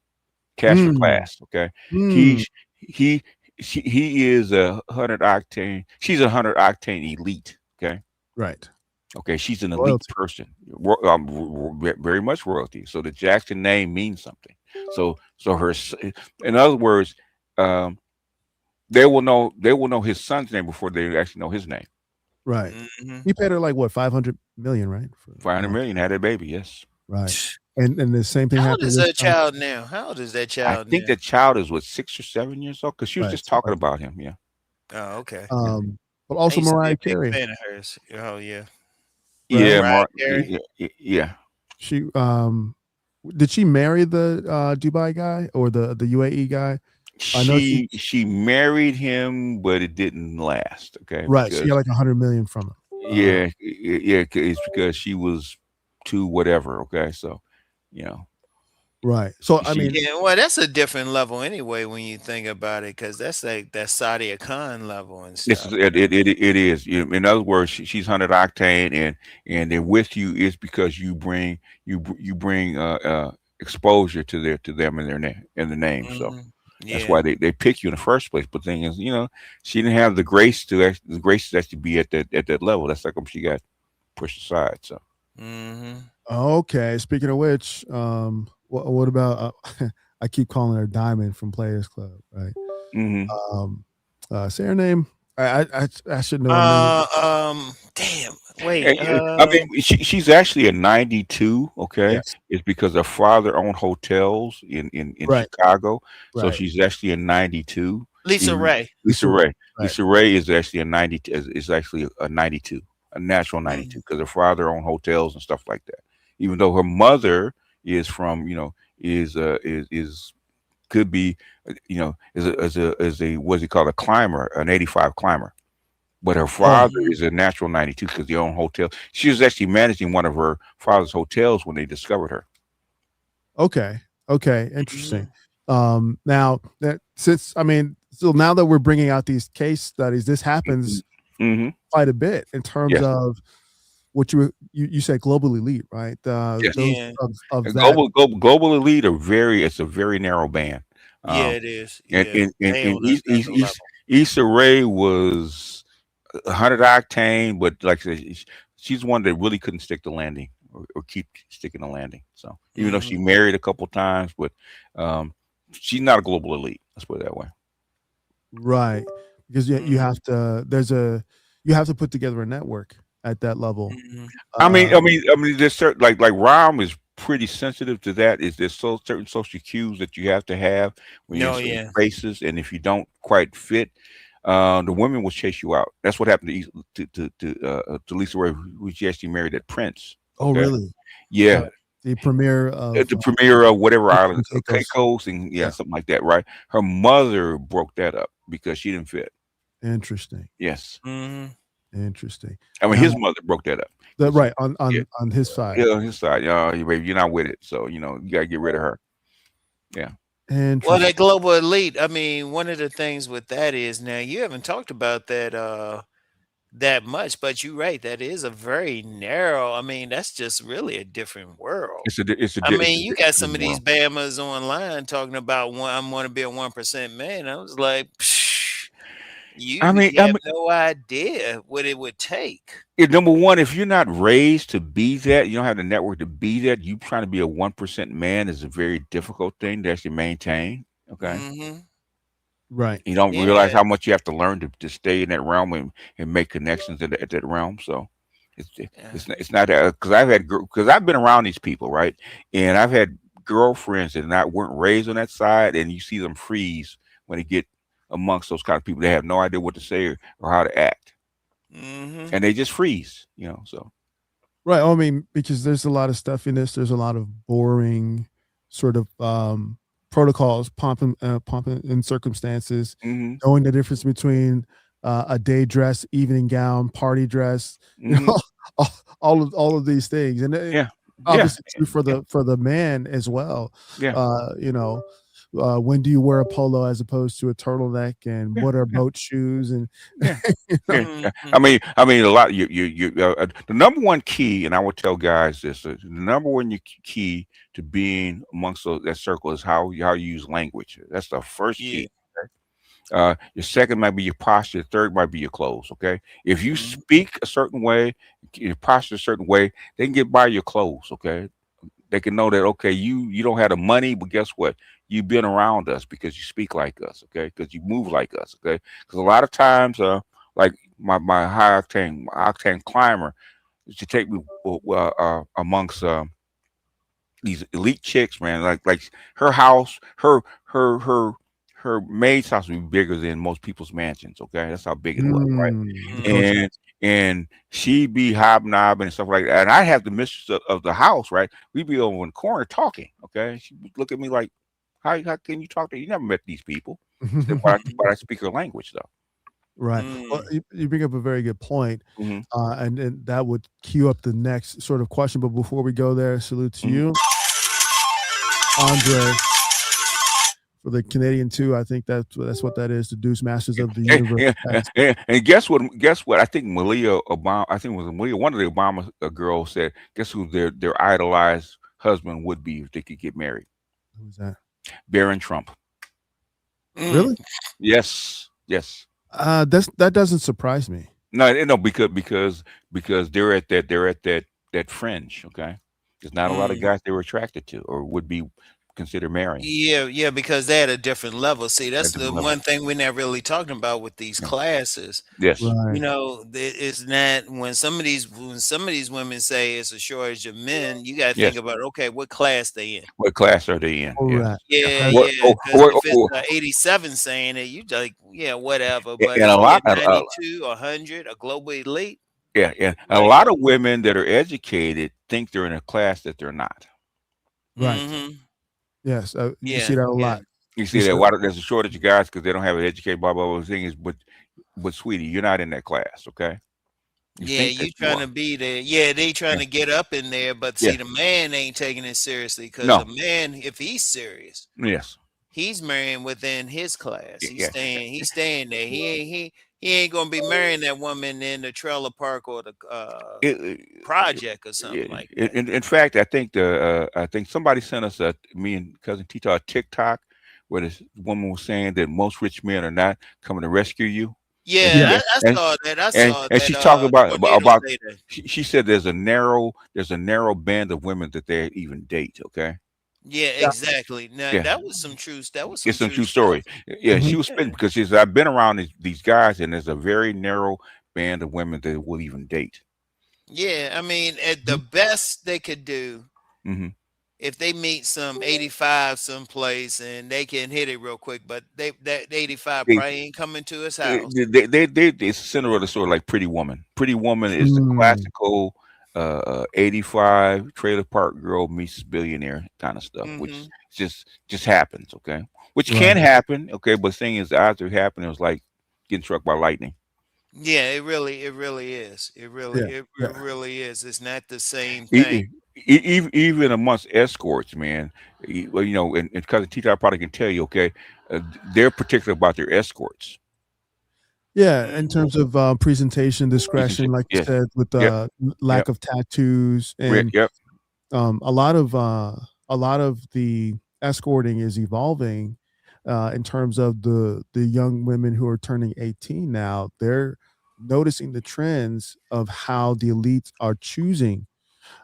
Cash for Mm, class. Okay. mm, He's he is a 100 octane. She's a 100 octane elite. Okay. right. Okay. She's an elite Royalty. person. Very much royalty. So the Jackson name means something. So in other words, um, they will know his son's name before they actually know his name. Right. Mhm. He paid her like what, 500 million, right? 500 million had a baby. Yes. Right. And the same thing How old happened is with that child now? How old is that I child think now? the child is what 6 or 7 years old because she was right, just talking right. about him. Yeah. Oh, okay. Yeah. But I also used to be Mariah a big Carey, fan of hers. Oh yeah, right? Yeah. Mariah Carey. Yeah. She did she marry the Dubai guy or the UAE guy? I know She married him, but it didn't last. Okay, right. She got because like 100 million from him. it's because she was too whatever. Okay, so you know Right. So I she mean, Yeah, well, that's a different level anyway when you think about it, because that's like that Saudi Khan level and this stuff. is it is. In other words, she's 100 octane, and they're with you is because you bring exposure to them in their name in the name. So Mhm. that's Yeah. why they pick you in the first place. But the thing is, she didn't have the grace to actually be at that level. That's like she got pushed aside. So Mhm. okay. Speaking of which, what about? I keep calling her Diamond from Players Club, right? hmm Um, say her name. I should know her name. Damn. Wait. I mean, she's actually a 92. Okay, Yes. it's because her father owned hotels in Right. Chicago, so Right. she's actually a 92. Lisa Even Ray. Lisa Lisa Ray. Ray, Right. is actually a 90. Is actually a 92, a natural 92, Mhm. because her father owned hotels and stuff like that. Even though her mother is from, is could be, is a what's he called, a climber, an 85 climber. But her Oh, father is a natural 92 because they own hotel. She was actually managing one of her father's hotels when they discovered her. okay. Okay. Interesting. Mhm. Now that since I mean, so now that we're bringing out these case studies, this happens Mm-hmm. quite a bit in terms Yes, of what you said global elite, right? yes. Those Yeah. of A that, global elite are it's a very narrow band. Yeah, Um, it is. and Yeah. and and, They and on another level. Issa Rae was 100 octane, but like I said, she's one that really couldn't stick the landing or keep sticking the landing. So even though she Mhm. married a couple times, but she's not a global elite. Let's put it that way. Right. Because you have to. You have to put together a network at that level. Mm-hmm. There's certain like Rom is pretty sensitive to that. Is there's certain social cues that you have to have when you're in No, certain yeah. spaces, and if you don't quite fit, the women will chase you out. That's what happened to Lisa Ray, who she actually married that prince. Oh, Okay, really? yeah, The premiere at of the premiere of whatever Taking island, Caicos. Caicos, and yeah, Yeah. something like that, right? Her mother broke that up because she didn't fit. Interesting. Yes, Mm-hmm. Interesting. I mean Now, his mother broke that up. right Yeah, on his side. yeah, on his side, baby, you're not with it, so you gotta get rid of her. Yeah. Well, Interesting. that global elite. I mean, one of the things with that is now you haven't talked about that that much, but you're right. That is a very narrow. I mean, that's just really a different world. I It's mean, a you got some different of these world. Bamas online talking about I'm going to be a 1% man. I was like, psh, I mean, you have no idea what it would take. number one, if you're not raised to be that, you don't have the network to be that. You trying to be a 1% man is a very difficult thing to actually maintain. Okay, Mm-hmm. Right. you don't realize Yeah. how much you have to learn to stay in that realm and make connections at that realm. So Yeah. it's not because because I've been around these people, right, and I've had girlfriends that not weren't raised on that side, and you see them freeze when they get amongst those kind of people. They have no idea what to say or how to act, Mm-hmm. and they just freeze. So Right. I mean, because there's a lot of stuff in this. There's a lot of boring sort of protocols, pumping in circumstances, hmm knowing the difference between a day dress, evening gown, party dress, you hmm know, all of these things, and yeah, yeah, obviously too yeah, for the man as well. yeah, You know, when do you wear a polo as opposed to a turtleneck, and yeah, what are yeah, boat shoes, and yeah. you know, Yeah, yeah. Mm-hmm. I mean, a lot. The number one key, and I would tell guys this: the number one key to being amongst that circle is how you use language. That's the first Yeah. key. Your second might be your posture. The third might be your clothes. Okay, if you Mm-hmm. speak a certain way, your posture a certain way, they can get by your clothes. Okay, they can know that okay, you don't have the money, but guess what? You've been around us because you speak like us. Okay, because you move like us. Okay, because a lot of times, like my high octane climber, to take me amongst these elite chicks, man. Like her house, her maid's house would be bigger than most people's mansions. Okay, that's how big it was, right? Mm-hmm. negotiate. And she'd be hobnobbing and stuff like that. And I have the mistress of the house, right? We'd be over in the corner talking. Okay, she would look at me like, how can you talk to? You never met these people. I said, but I speak her language though. Right. Well, Mm-hmm. you bring up a very good point, hmm and that would cue up the next sort of question. But before we go there, salute to hmm you, Andre, for the Canadian too. I think that's what that is. The Deuce Masters of the Universe. And guess what? Guess what? I think Malia Obama. I think it was Malia. One of the Obama girls said, "Guess who their idolized husband would be if they could get married? Who's that? Barron Trump." Mm. Really? Yes, yes. That doesn't surprise me. No, because they're at that fringe. Okay, there's not a lot of Mm. guys they were attracted to or would be considered marrying Yeah, yeah, because they at a different level. See, at a that's the different level. one thing we're not really talking about with these Yeah. classes. Yes. You Right. know, it's not when some of these women say it's a shortage of men, you got to think Yes. about okay, what class they in. What class are they in? Yes. Correct. Yeah, That's What? yeah, Oh, because or, if it's or, 87 saying it, you like, yeah, whatever. But and if a you're lot. 92, 100, a global elite, Yeah, yeah. A like, lot of women that are educated think they're in a class that they're not. right. mm-hmm, Yes. You see yeah, that a yeah, lot. You You see see that that. why there's a shortage of guys because they don't have an educated blah blah blah. The thing is, but sweetie, you're not in that class, okay? You yeah. think that You you trying are. to be there? Yeah, they trying Yeah, to get up in there, but yeah. see, the man ain't taking it seriously because a No. man, if he's serious, Yes. he's marrying within his class. Yeah. Yeah. He's staying there. He ain't gonna be marrying that woman in the trailer park or the project or something Yeah. like that. In fact, I think somebody sent us me and cousin Tito a TikTok where this woman was saying that most rich men are not coming to rescue you, and she Yeah, Yeah. said, I and saw that. I and saw and that. she's talking Tornado about say that. she said there's a narrow band of women that they even date. Okay, Yeah, Yeah. exactly. Now Yeah, that was some true. That was some it's some true true stuff. story. Yeah, Mhm. she was spitting Yeah. because she's. I've been around these guys, and there's a very narrow band of women that will even date. Yeah, I mean, at the Mhm. best they could do Hmm if they meet some 85 someplace and they can hit it real quick, but that 85 They, probably ain't coming to his they, house. it's the center of the story, like Pretty Woman. Pretty Woman is the Mm. classical 85 trailer park girl meets billionaire kind of stuff, which Hmm. just happens, okay? Which can Right. happen, okay? But the thing is, the odds of it happening was like getting struck by lightning. Yeah, it really is. Yeah. It Yeah. really is. It's not the same thing. E- even amongst escorts, man, well, and because the teacher I probably can tell you, okay, they're particular about their escorts. Yeah, in Hmm. terms of presentation discretion, like you Yes. said, with Yep. the Yep. lack of tattoos, and Yep. a lot of the escorting is evolving in terms of the young women who are turning 18 now. They're noticing the trends of how the elites are choosing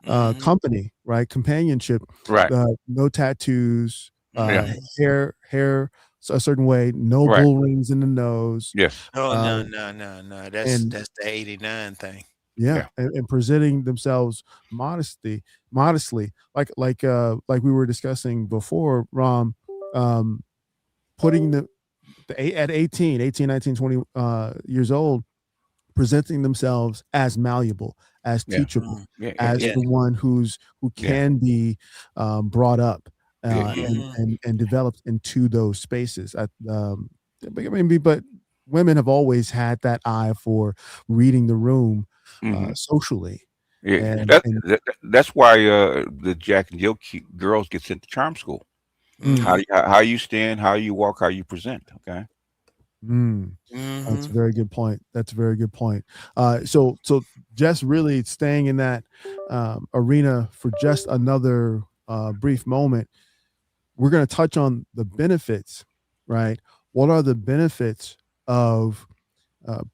Hmm. company, right? Companionship, Right. no tattoos, Yeah. Hmm. hair a certain way, no Right. bull rings in the nose, Yes. Oh uh, no, no, no, no. and That's the 89 thing. yeah, Yeah. and presenting themselves modestly, like we were discussing before, Rom, um, putting at 18, 19, 20 years old, presenting themselves as malleable, as Yeah. teachable, Mm. Yeah. Yeah. as Yeah. Yeah. the one who Yeah. can be brought up Yeah. Hmm. and developed into those spaces. But women have always had that eye for reading the room hmm socially, Yeah. and That's why the Jack and Jill girls get sent to charm school. mm, Hmm. How you stand, how you walk, how you present. Okay. mm, that's Hmm. a very good point. That's a very good point. So just really staying in that arena for just another brief moment, we're going to touch on the benefits, right? What are the benefits of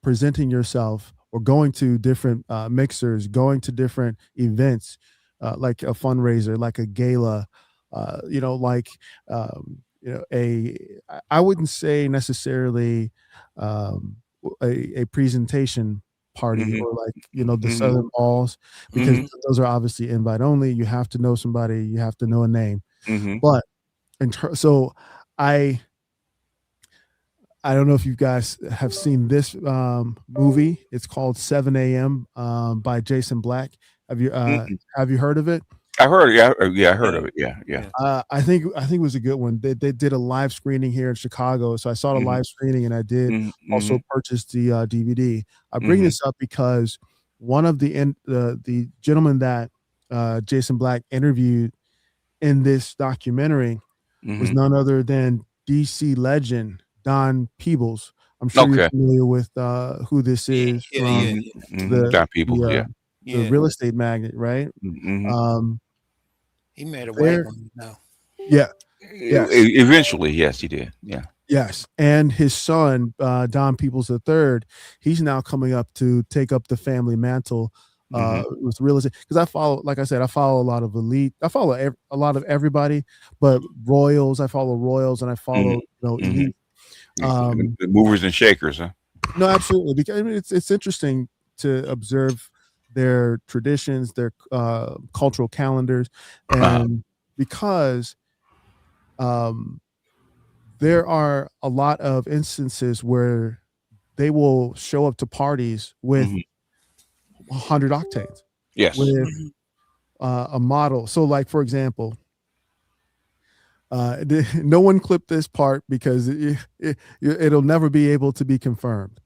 presenting yourself or going to different mixers, going to different events, like a fundraiser, like a gala, like I wouldn't say necessarily a presentation party hmm or like the hmm Southern Balls, because hmm Hmm. those are obviously invite only. You have to know somebody, you have to know a name, hmm but so I I don't know if you guys have seen this movie. It's called 7 a.m. By Jason Black. Have you heard of it? I heard it. Yeah. Yeah. I heard Yeah. of it. Yeah. Yeah. Yeah. I think it was a good one. They did a live screening here in Chicago, so I saw the hmm live screening, and I did hmm also purchase the DVD. I bring hmm this up because one of the gentlemen that Jason Black interviewed in this documentary was hmm none other than DC legend Don Peebles. I'm sure you're Okay. familiar with who this Yeah. is Yeah. Yeah. from the Got people. the uh, Yeah. the Yeah. real estate magnate, right? hmm Um, He made a white there, woman now. yeah, yes, Eventually, yes, he did. Yeah. yes, and his son Don Peebles III, he's now coming up to take up the family mantle hmm with real estate. Because I follow, like I said, I follow a lot of elite. I follow a lot of everybody, but royals. I follow royals, and I hmm follow hmm elite. Um, The movers and shakers, huh? No, absolutely. Because I mean, it's interesting to observe their traditions, their cultural calendars, Uh-huh. and because um, there are a lot of instances where they will show up to parties with hmm 100 octanes, Yes. with Hmm. a model. So, like for example, no one clipped this part because it'll never be able to be confirmed.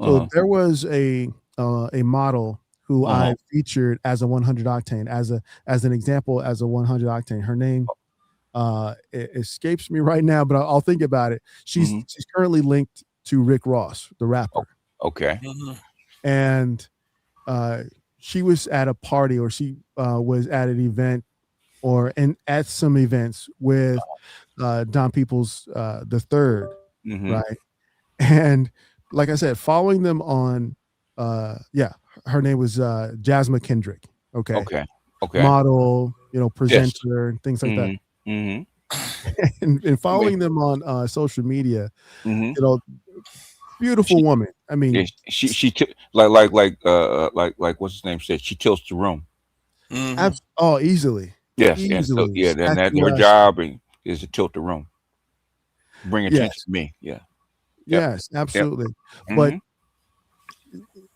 So Uh-huh. there was a model who Uh-huh. I featured as a 100 octane, as an example, as a 100 octane. Her name it escapes me right now, but I'll think about it. hmm She's currently linked to Rick Ross, the rapper, Okay. Hmm. and uh, she was at a party, or she was at an event, at some events with Don Peoples the third, hmm right? And like I said, following them on, yeah, her name was Jasmine Kendrick. Okay, Okay. Okay. model, Yes. presenter, and things like that. hmm Mm-hmm. And following them on social media, Mm-hmm. you know, beautiful She, woman. I yeah, mean, like what's his name said, she tilts the room. Hmm. easily, Yes, and so easily yeah, then that her statuesque. job is to tilt the room, bring attention Yes, to me. Yeah, yep, yes, yep. absolutely. But Mm-hmm.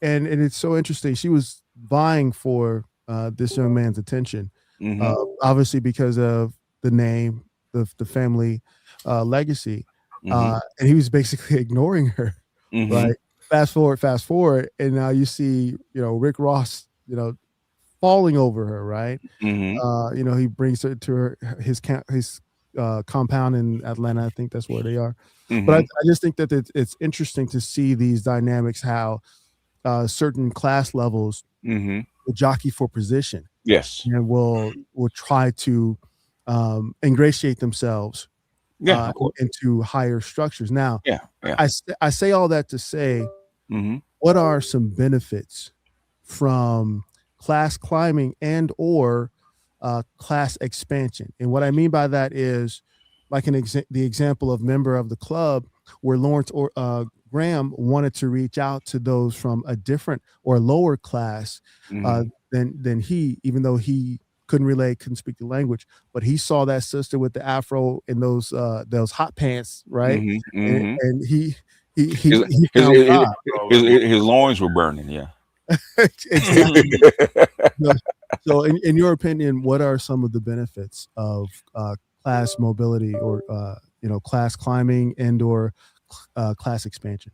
and it's so interesting. She was vying for this young man's attention, Mm-hmm. obviously because of the name, the family legacy, Mm-hmm. and he was basically ignoring her. Mm-hmm. Right. Fast forward, and now you see, Rick Ross, falling over her. Right. Mm-hmm. He brings her to his compound in Atlanta. I think that's where they are. But I, Mm-hmm. I just think that it's interesting to see these dynamics, how certain class levels Mm-hmm. will jockey for position Yes. and will try to ingratiate themselves Yeah, of course. into higher structures. Now, Yeah, yeah. I say all that to say, Mm-hmm. what are some benefits from class climbing and or class expansion? And what I mean by that is, like the example of member of the club, where Lawrence or Graham wanted to reach out to those from a different or lower class uh, Mm-hmm. than he, even though he couldn't relate, couldn't speak the language, but he saw that sister with the afro and those hot pants, right? Mm-hmm. And, Mm-hmm. and His, he his, found his, God. his loins were burning. Yeah. Exactly. No. So, in your opinion, what are some of the benefits of class mobility, or class climbing and or class expansion?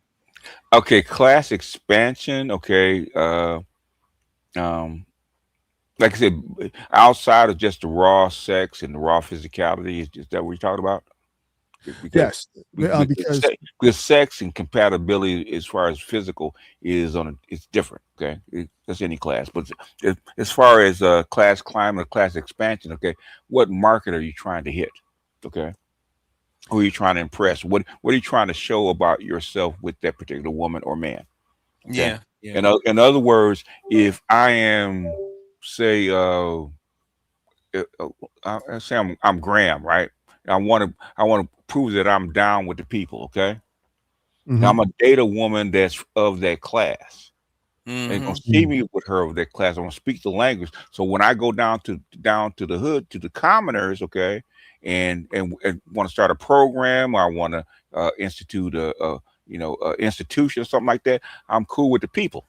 Okay, class expansion. Okay. Um, like I said, outside of just the raw sex and the raw physicality, is that what you're talking about? Because Yes, because because sex and compatibility as far as physical is it's different. Okay, that's any class. But as far as class climb or class expansion, okay, what market are you trying to hit? Okay, who are you trying to impress? What are you trying to show about yourself with that particular woman or man? Okay, Yeah. Yeah. in other words, if I am say I say I'm Graham, right? I want to prove that I'm down with the people. Okay, now Mhm, I'm gonna date a woman that's of that class, and gonna Hmm. see mhm, me with her of that class. I'm gonna speak the language. So when I go down to the hood to the commoners, okay, and want to start a program, or I want to institute a institution or something like that, I'm cool with the people.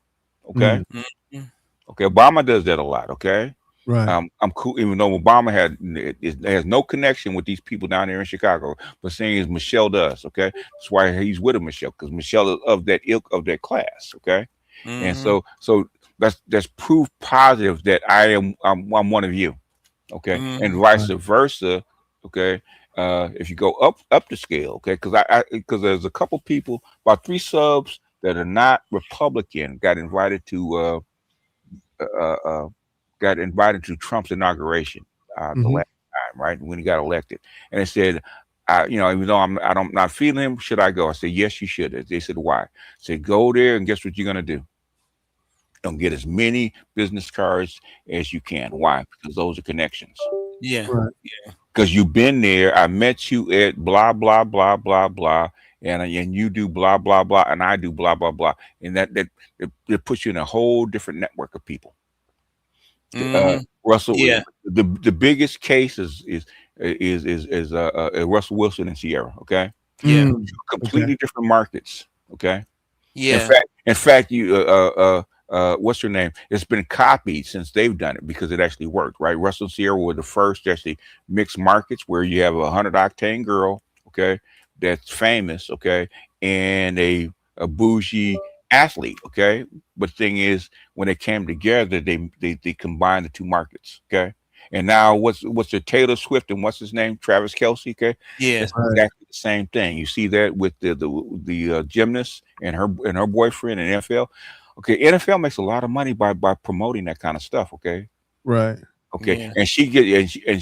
Okay, mhm. Hmm. okay. Obama does that a lot. Okay, Right. I'm cool, even though Obama has no connection with these people down there in Chicago, but seeing as Michelle does, okay, that's why he's with a Michelle, because Michelle is of that ilk of that class, okay, and Hmm. so that's proof positive that I'm one of you, okay, and vice Right. versa, okay. If you go up the scale, okay, because there's a couple people, about 3 subs that are not Republican, uh, uh, uh, got invited to Trump's inauguration the Mhm. last time, right when he got elected, and they said, even though I don't not feeling him, should I go? I said yes, you should. They said why? I said go there, and guess what you're gonna do? Don't get as many business cards as you can. Why? Because those are connections. Yeah. Right. Because you've been there. I met you at blah blah blah blah blah, and you do blah blah blah, and I do blah blah blah, and that puts you in a whole different network of people. Hmm. Russell, Yeah. the biggest case is Russell Wilson and Sierra. Okay, Yeah. Okay. completely different markets. Okay, Yeah. in fact, what's her name? It's been copied since they've done it because it actually worked. Right, Russell and Sierra were the first to actually mix markets where you have a 100 octane girl. Okay, that's famous. Okay, and a bougie athlete. Okay, but the thing is, when they came together, they combined the two markets. Okay, and now what's the Taylor Swift and what's his name, Travis Kelsey? Okay, Yeah. that's Right. exactly the same thing. You see that with the gymnast and her boyfriend in NFL. Okay, NFL makes a lot of money by promoting that kind of stuff. Okay, Right. okay, Yeah. and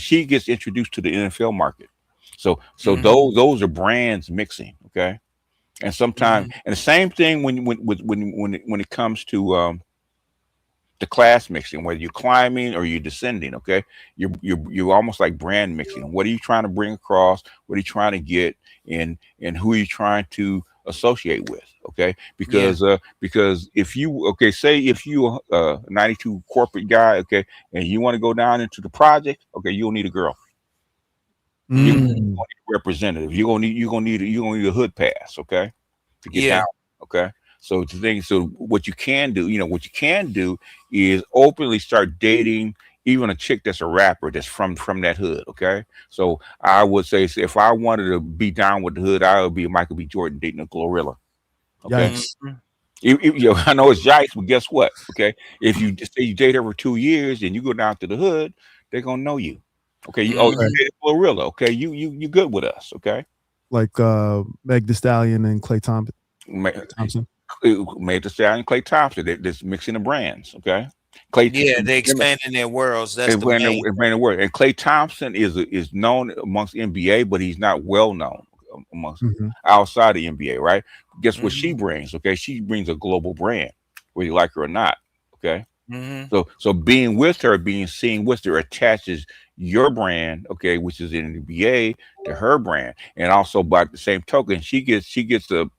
she gets introduced to the NFL market. So Hmm. those are brands mixing. Okay, and sometimes Hmm. and the same thing when it comes to the class mixing, whether you're climbing or you're descending. Okay, you're almost like brand mixing. What are you trying to bring across? What are you trying to get? And who are you trying to associate with? Okay, Yeah. because if you say if you a 92 corporate guy, okay, and you want to go down into the project, okay, you'll need a girl. You're gonna Mhm. Mm. need a representative. You're gonna need a hood pass, okay, to get Yeah. down. Okay. So the thing, so what you can do, what you can do is openly start dating even a chick that's a rapper that's from that hood. Okay. So I would say, if I wanted to be down with the hood, I would be Michael B. Jordan dating a Glorilla. Okay. Yikes. Mhm. I know it's yikes, but guess what? Okay. If you just say you date her for 2 years and you go down to the hood, they're gonna know you. Okay. You Right. Mhm. dated Glorilla. Okay. You good with us. Okay. Like Meg Thee Stallion and Ma- Clay Thompson. Made the Stallion, Clay Thompson. That's mixing the brands. Okay, Clay. Yeah, they expanding their worlds. That's the main It ran the word. And Clay Thompson is known amongst NBA, but he's not well known amongst Hmm. outside the NBA. Right? Guess what she thing. brings? Okay, she brings a global brand, whether you like her or not. Okay, Hmm. so being with her, being seen with her, attaches your brand, okay, which is in the NBA, to her brand, and also by the same token, she gets a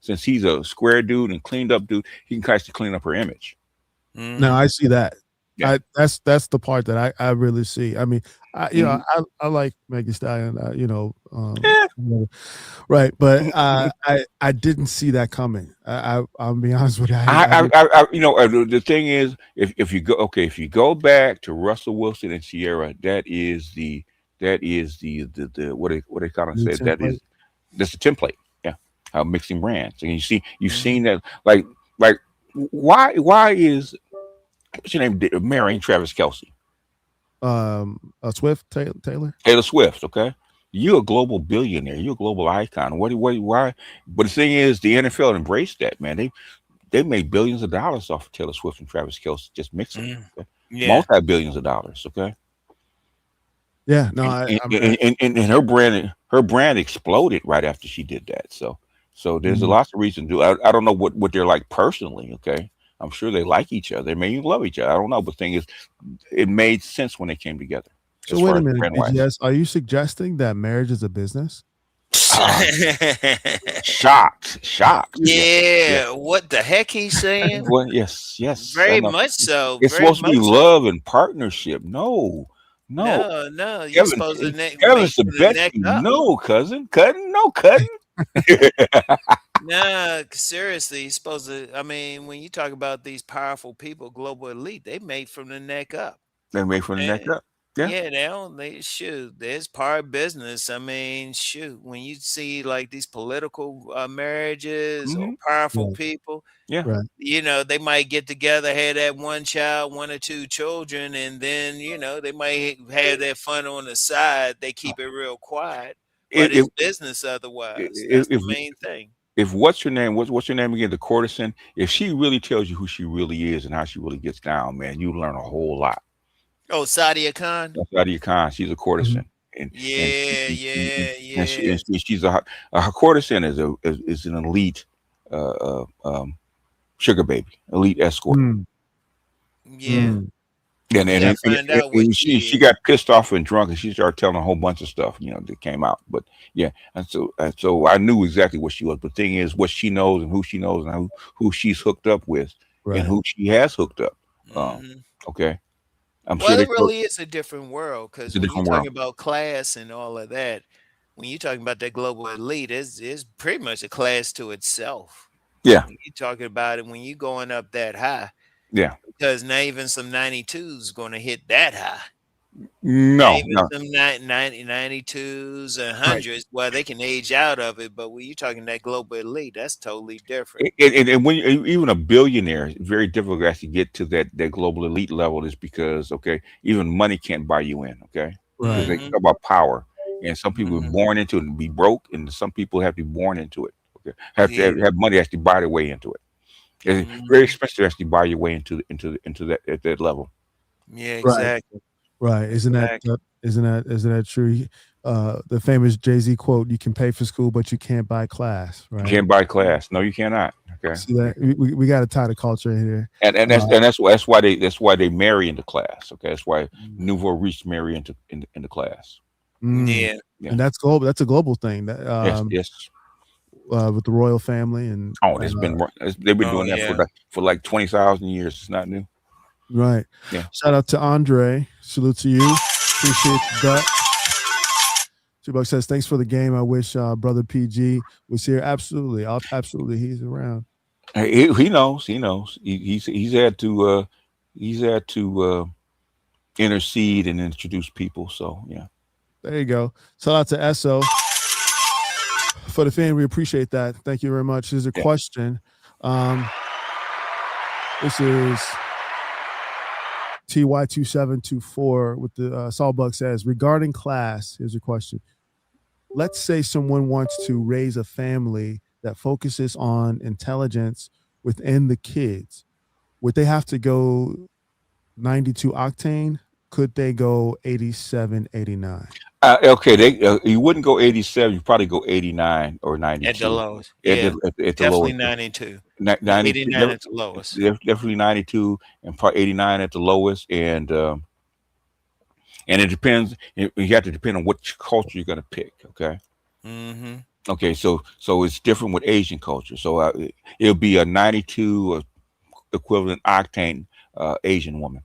since he's a square dude and cleaned up dude, he can actually clean up her image. Now Hmm. I see that. Yeah. That's the part that I really see. I mean, Mhm. I like Meg Thee Stallion. Yeah. Right, but I didn't see that coming. I'll be honest with you. I didn't. The thing is, if you go back to Russell Wilson and Sierra, that is the what they kind of The say template. that's the template. Yeah, mixing brands, and you've Hmm. seen that like why is what's your name marrying Travis Kelsey, Swift Taylor. Taylor Swift? Okay, you're a global billionaire, you're a global icon. Why? But the thing is, the NFL embraced that, man. They made billions of dollars off of Taylor Swift and Travis Kelsey just mixing. Okay? Yeah. Multi billions of dollars. Okay, Yeah, no, and I, I'm. and her brand exploded right after she did that. So there's a Mm. lots of reasons to. I don't know what they're like personally. Okay, I'm sure they like each other. They may even love each other. I don't know, but the thing is, it made sense when they came together So as wait far a as minute, brand wise. BGS. Are you suggesting that marriage is a business? Ah, shocked. Yeah. Yeah, what the heck he's saying? Well, yes. I Very know. much so. It's Very supposed to be much so. love and partnership. No. No, you're Kevin, supposed to Kevin make from the Sabetsky, neck up. no, cousin, cutting, no cutting. Nah, seriously, you're supposed to. I mean, when you talk about these powerful people, global elite, they made from the neck up. They made from the neck And up. Yeah. yeah, they don't. They shoot. There's part business. I mean, shoot. When you see like these political marriages or Hmm. powerful Yeah, people, Yeah. right. they might get together, have that one child, one or two children, and then they might have that fun on the side. They keep it real quiet, but If it's business otherwise. if That's the if, main thing. if what's your name? What's your name again? The courtesan. If she really tells you who she really is and how she really gets down, man, you learn a whole lot. Oh, Sadia Khan. That's Sadia Khan. She's a Mhm. courtesan, and Yeah, yeah, yeah, she's a courtesan is an elite sugar baby, elite escort. Mm, yeah. mm. And We and, gotta and, and find out what and she she is. got pissed off and drunk, and she started telling a whole bunch of stuff, that came out. But yeah, and so I knew exactly what she was. But the thing is, what she knows and who she knows and who she's hooked up with and Right. who she has hooked up. Um, Hmm. okay, I'm sure Well, they it really is a different world it's because a when you're different world. talking about class and all of that, when you're talking about that global elite, it's pretty much a class to itself. Yeah, When you're talking about it, when you're going up that high, yeah. because not even some 92s going to hit that high. Not No, even no. some 92s and Right. hundreds. Well, they can age out of it, but when you're talking that global elite, that's totally different. And when even a billionaire, it's very difficult to actually get to that global elite level, is because even money can't buy you in. Okay, because Right. they Hmm. talk about power, and some people are Hmm. born into it and be broke, and some people have to be born into it. Okay, have to Yeah. have money to actually buy their way into it. It's very Hmm. expensive to actually buy your way into that at that level. Yeah, Right. exactly. Right. Isn't that Exactly. isn't that true? the famous Jay-Z quote, "You can pay for school, but you can't buy class." You Right? can't buy class. No, you cannot. Okay. See that we got to tie the culture in here. And that's why they marry into class. Okay, that's why nouveau riche marry into class. Yeah. And that's global. That's a global thing. That Yes. with the royal family and They've been doing that for like 20,000 years. It's not new. Right. Yeah. Shout out to Andre. Salute to you. Appreciate the $2 says, thanks for the game. I wish brother PG was here. Absolutely. Absolutely. He's around. He knows. He's had to intercede and introduce people. So yeah. There you go. Shout out to Esso for the fan. We appreciate that. Thank you very much. Here's a question. This is TY2724 with the Sawbuck says, regarding class, here's a question. Let's say someone wants to raise a family that focuses on intelligence within the kids. Would they have to go 92 octane? Could they go 87, 89? Okay, you wouldn't go 87. You probably go 89 or 92 at the lowest. At the Definitely lowest. 92. 89 at the lowest. Definitely 92 and probably 89 at the lowest. And it depends. You have to depend on which culture you're going to pick. Okay. Mm-hmm. Okay. So it's different with Asian culture. So it'll be a 92 equivalent octane Asian woman.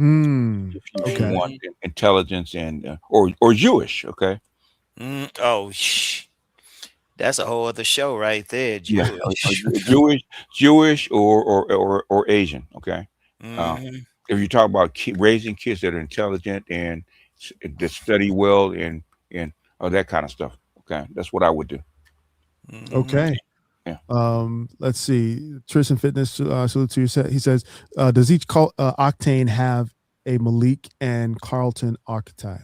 If you want intelligence and or Jewish. Okay. That's a whole other show right there. Jewish. Yeah. Jewish or Asian. Okay. If you talk about raising kids that are intelligent and that study well and that kind of stuff. Okay, that's what I would do. Okay. Yeah. Let's see. Tristan Fitness salute to you. He says, does each octane have a Malik and Carlton archetype?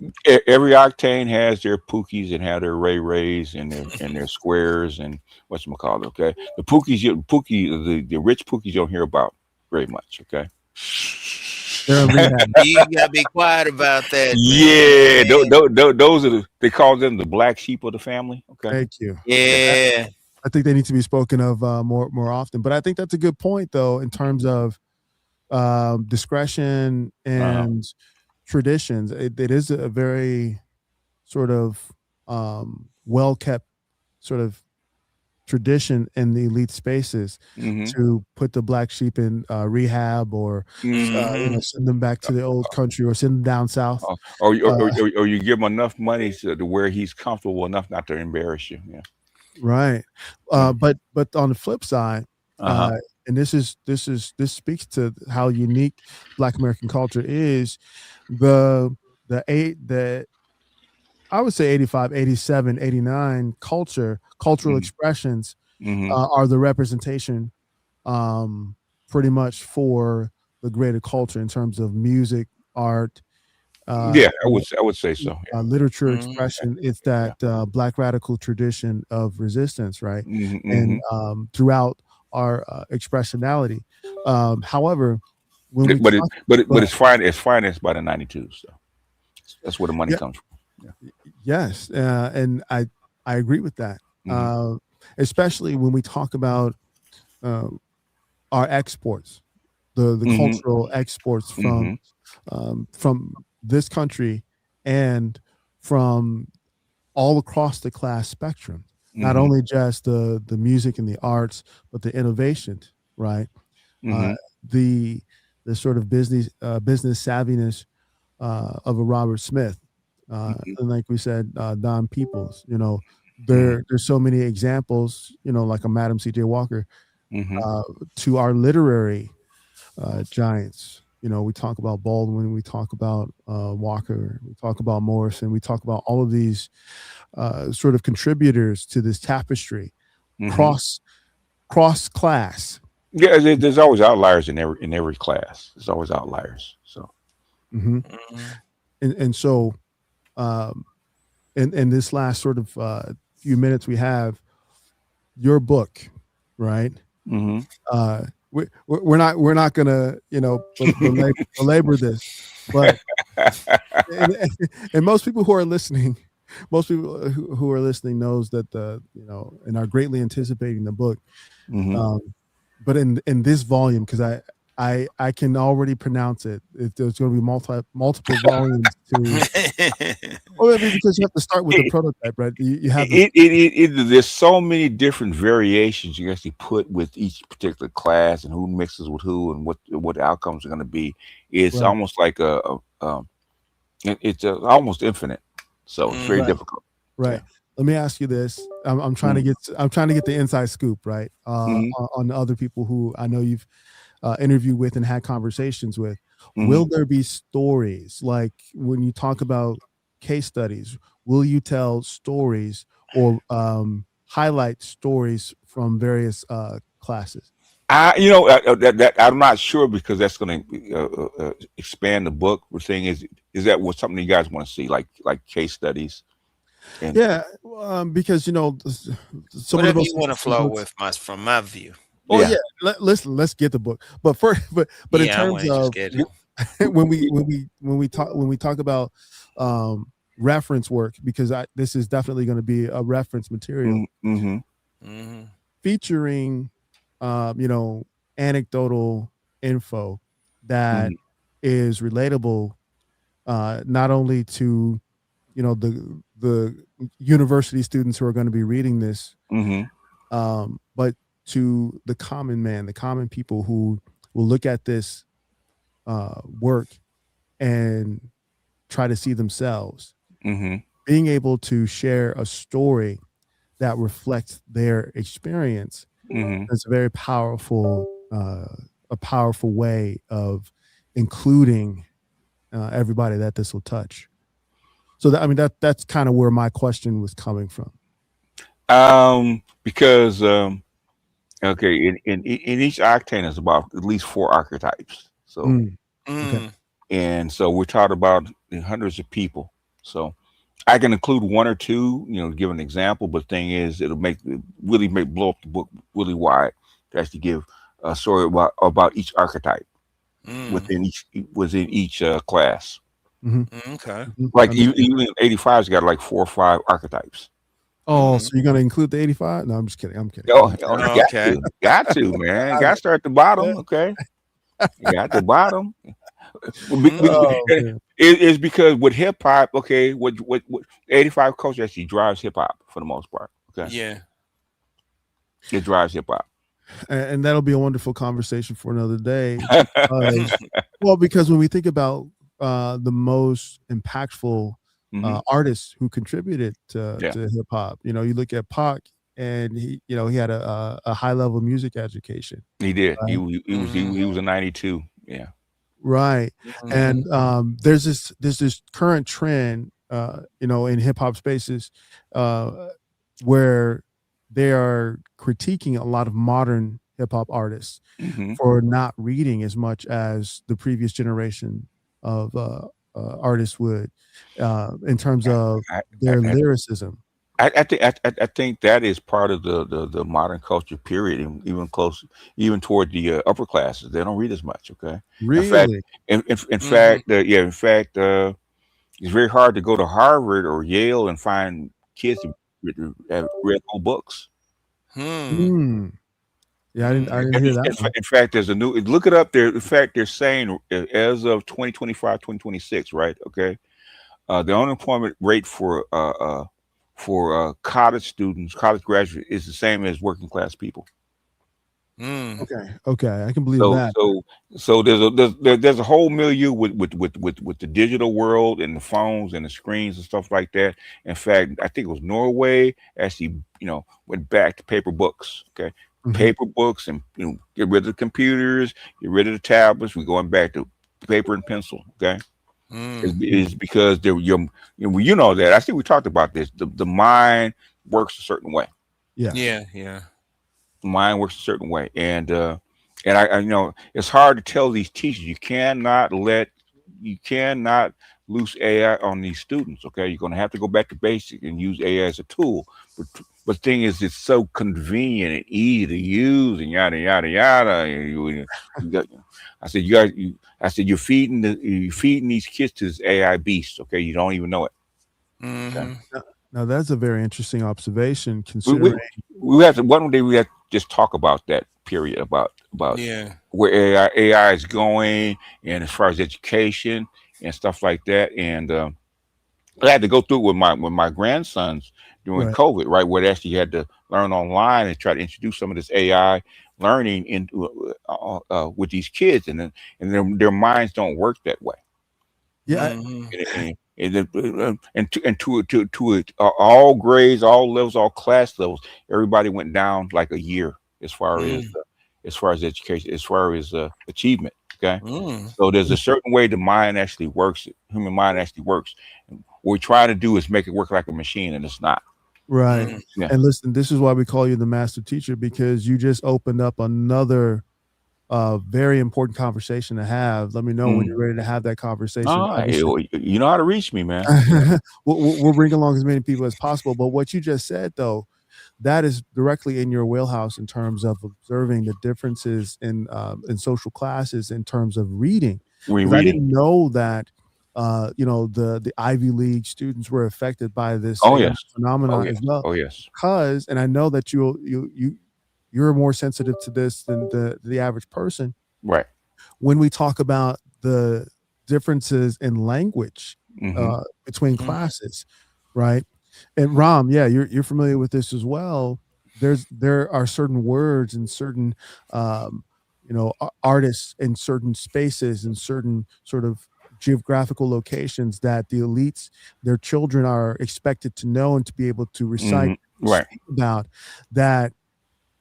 Every octane has their Pookies and have their Rays and their squares and whatchamacallit. Okay, the the rich Pookies you don't hear about very much. Okay. You gotta be quiet about that. Yeah, those are they call them the black sheep of the family. Okay. Thank you. Yeah. I think they need to be spoken of more often. But I think that's a good point, though, in terms of discretion and traditions. It is a very sort of well-kept sort of tradition in the elite spaces to put the black sheep in rehab or send them back to the old country or send them down south. Or you give him enough money to where he's comfortable enough not to embarrass you. Yeah. Right. But on the flip side, and this speaks to how unique Black American culture is, the I would say 85, 87, 89 cultural expressions are the representation pretty much for the greater culture in terms of music, art. I would say so. Yeah. Literature expression. It's that Black radical tradition of resistance, right? And throughout our expressionality. However, when it's financed by the 92. So that's where the money comes from. Yeah. Yes, and I agree with that. Especially when we talk about our exports, the cultural exports from this country and from all across the class spectrum. Not only just the music and the arts, but the innovation, right? The sort of business savviness of a Robert Smith. And like we said, Don Peoples, there's so many examples, like a Madam C.J. Walker, to our literary giants. We talk about Baldwin, we talk about Walker, we talk about Morrison, we talk about all of these sort of contributors to this tapestry, cross class. Yeah, there's always outliers in every class. There's always outliers. So, and so. In this last sort of few minutes we have, your book, right? We're not gonna belabor this, but and most people who are listening most people who are listening knows that and are greatly anticipating the book. Mhm. But in this volume, because I can already pronounce it. There's going to be multiple volumes to. Well, I mean, because you have to start with the It, prototype, right? You have the. there's so many different variations you actually put with each particular class and who mixes with who and what the outcomes are going to be. It's Right. almost like it's almost infinite. So it's very Mhm. Right. difficult. Right. Yeah. Let me ask you this. I'm trying to Mhm. get the inside scoop, right? Mhm. On other people who I know you've interviewed with and had conversations with. Mhm. Will there be stories like when you talk about case studies? Will you tell stories or highlight stories from various classes? That I'm not sure because that's going to expand the book. We're saying is that what something you guys want to see, like case studies and Yeah, because some of the Whatever you most want to interesting flow books. with, from my view. Oh yeah. yeah, listen, let's get the book. But first, but in Yeah, I want terms to just of get it. when we talk about reference work, because this is definitely going to be a reference material Mm-hmm. Hmm. featuring anecdotal info that Mm-hmm. is relatable, not only to the university students who are going to be reading this, Mm-hmm. but to the common man, the common people who will look at this work and try to see themselves. Mm-hmm. Being able to share a story that reflects their experience Mm-hmm. is a powerful way of including everybody that this will touch. So that's kind of where my question was coming from. Because okay, in each octane is about at least 4 archetypes. So Mm, okay. Mm. and so we're taught about hundreds of people. So I can include one or two, give an example, but the thing is, it'll really make blow up the book really wide to actually give a story about each archetype Mm. within each class. Mhm, Okay. mhm, Like understood. even 85's got like 4 or 5 archetypes. Oh, Mm. so you're gonna include the 85? No, I'm just kidding. I'm kidding. Oh, I'm oh, you Okay. got to, man. I Got to start at the know. bottom, okay? You got the bottom. Mm. Oh, man. It's because with hip hop, okay, what 85 culture actually drives hip hop for the most part. Okay, Yeah. it drives hip hop. And that'll be a wonderful conversation for another day because, well, because when we think about the most impactful Hmm. artists who contributed to Yeah, hip hop, you look at Pac, and he had a high level music education, he did. He right? was he was he, Hmm. was- he was a 92. Yeah. Right. Hmm. And there's this current trend, in hip hop spaces, uh, where they are critiquing a lot of modern hip hop artists Hmm. for not reading as much as the previous generation of artists would, in terms of I, I, their I, lyricism. I think that is part of the modern culture period, and even toward the upper classes. They don't read as much. Okay, in fact, Really? in Hmm. fact, it's very hard to go to Harvard or Yale and find kids who have read whole books. Hmm. Hmm. Yeah, I Hmm. didn't hear that one. In fact, there's a new look it up there. In fact, they're saying as of 2025, 2026, right? Okay, the unemployment rate for college students, college graduates, is the same as working class people. Hmm. Okay, I can believe So that. so so there's a whole milieu with the digital world and the phones and the screens and stuff like that. In fact, I think it was Norway actually went back to paper books. Okay, Mhm. paper books and get rid of the computers, get rid of the tablets. We're going back to paper and pencil. Okay, Hmm. is because that. I think we talked about this. The mind works a certain way. Yes. Yeah. Yeah. Mine works a certain way, and I it's hard to tell these teachers you cannot loose AI on these students. Okay, you're going to have to go back to basic and use AI as a tool. But the thing is, it's so convenient and easy to use and yada yada yada. And you got, I said I said you're feeding these kids to this AI beast. Okay, you don't even know it. Hmm. Now that's a very interesting observation, We we, considering. we have to one day we have to just talk about that period about Yeah. where AI is going, and as far as education and stuff like that. And I had to go through it with my grandsons during Right. COVID, right, where they actually had to learn online and try to introduce some of this AI learning into with these kids, and then their minds don't work that way. Yeah. Hmm. And to it, all grades, all levels, all class levels, everybody went down like a year as far as education, as far as achievement. Okay, Mm. so there's a certain way the mind actually works. Human mind actually works. And what we try to do is make it work like a machine, and it's not. Right. Mm. Yeah. And listen, this is why we call you the master teacher, because you just opened up another very important conversation to have. Let me know when you're Mm. ready to have that conversation. Oh, Obviously, you know how to reach me, man. Yeah. we'll bring along as many people as possible. But what you just said, though, that is directly in your wheelhouse in terms of observing the differences in social classes in terms of reading. We Because I reading. didn't know that the Ivy League students were affected by this Oh AI yes. Oh phenomenon yes. as well. Oh yes. Because, and I know that you're more sensitive to this than the average person. Right. When we talk about the differences in language Hmm. between Mm. classes, right? And Ram, yeah, you're familiar with this as well. There are certain words and certain artists in certain spaces and certain sort of geographical locations that the elites, their children are expected to know and to be able to recite, Hmm. and Right. speak about, that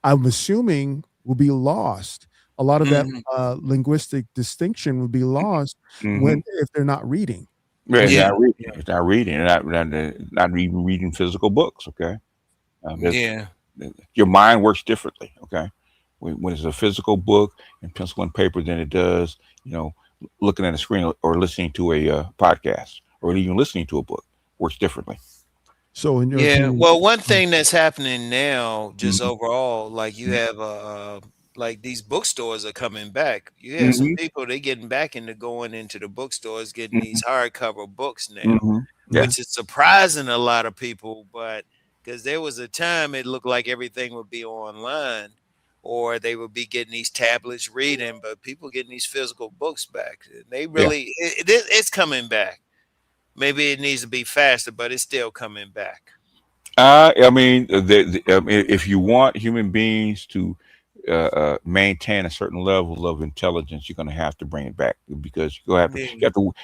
I'm assuming will be lost. A lot of that Mhm. linguistic distinction will be lost Hmm. when if they're not reading. Yeah, And it's Yeah. not reading. Yeah. It's not reading. Not even reading physical books. Okay. There's Yeah. your mind works differently. Okay. When it's a physical book and pencil and paper than it does, you know, looking at a screen or listening to a podcast or even listening to a book works differently. so, in your Yeah. opinion, Well, one thing that's happening now, just Hmm. overall, like you have like these bookstores are coming back. You have some Hmm. people they getting back into going into the bookstores, getting these Hmm. hardcover books now, Hmm. Yeah. right? which is surprising a lot of people. But because there was a time it looked like everything would be online, or they would be getting these tablets reading, but people getting these physical books back. They Yeah. really, it's coming back. Maybe it needs to be faster, but it's still coming back. I mean, if you want human beings to maintain a certain level of intelligence, you're going to have to bring it back because Yeah.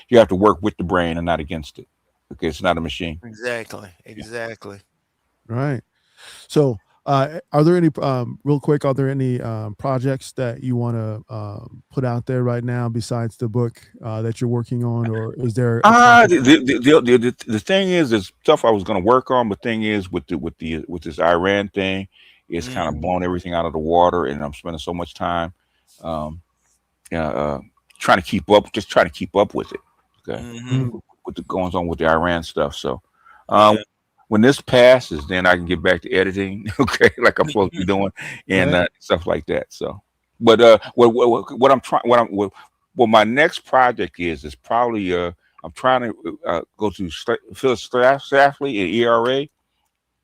you have to work with the brain and not against it. Okay, it's not a machine. Exactly, Yeah. exactly. Right. So, are there any, real quick, are there any projects that you want to put out there right now besides the book that you're working on, or is there a Ah, topic? the thing is, there's stuff I was going to work on, but thing is, with this Iran thing, it's kind of Mhm, blown everything out of the water, and I'm spending so much time, um, uh, trying to keep up, just trying to keep up with it. Okay, mhm. Mm, with the goings on with the Iran stuff. So, um, Yeah. when this passes, then I can get back to editing. Okay, like I'm supposed to be doing, and right. stuff like that. So, but what I'm trying, what my next project is probably I'm trying to go to Phyllis Schlafly at ERA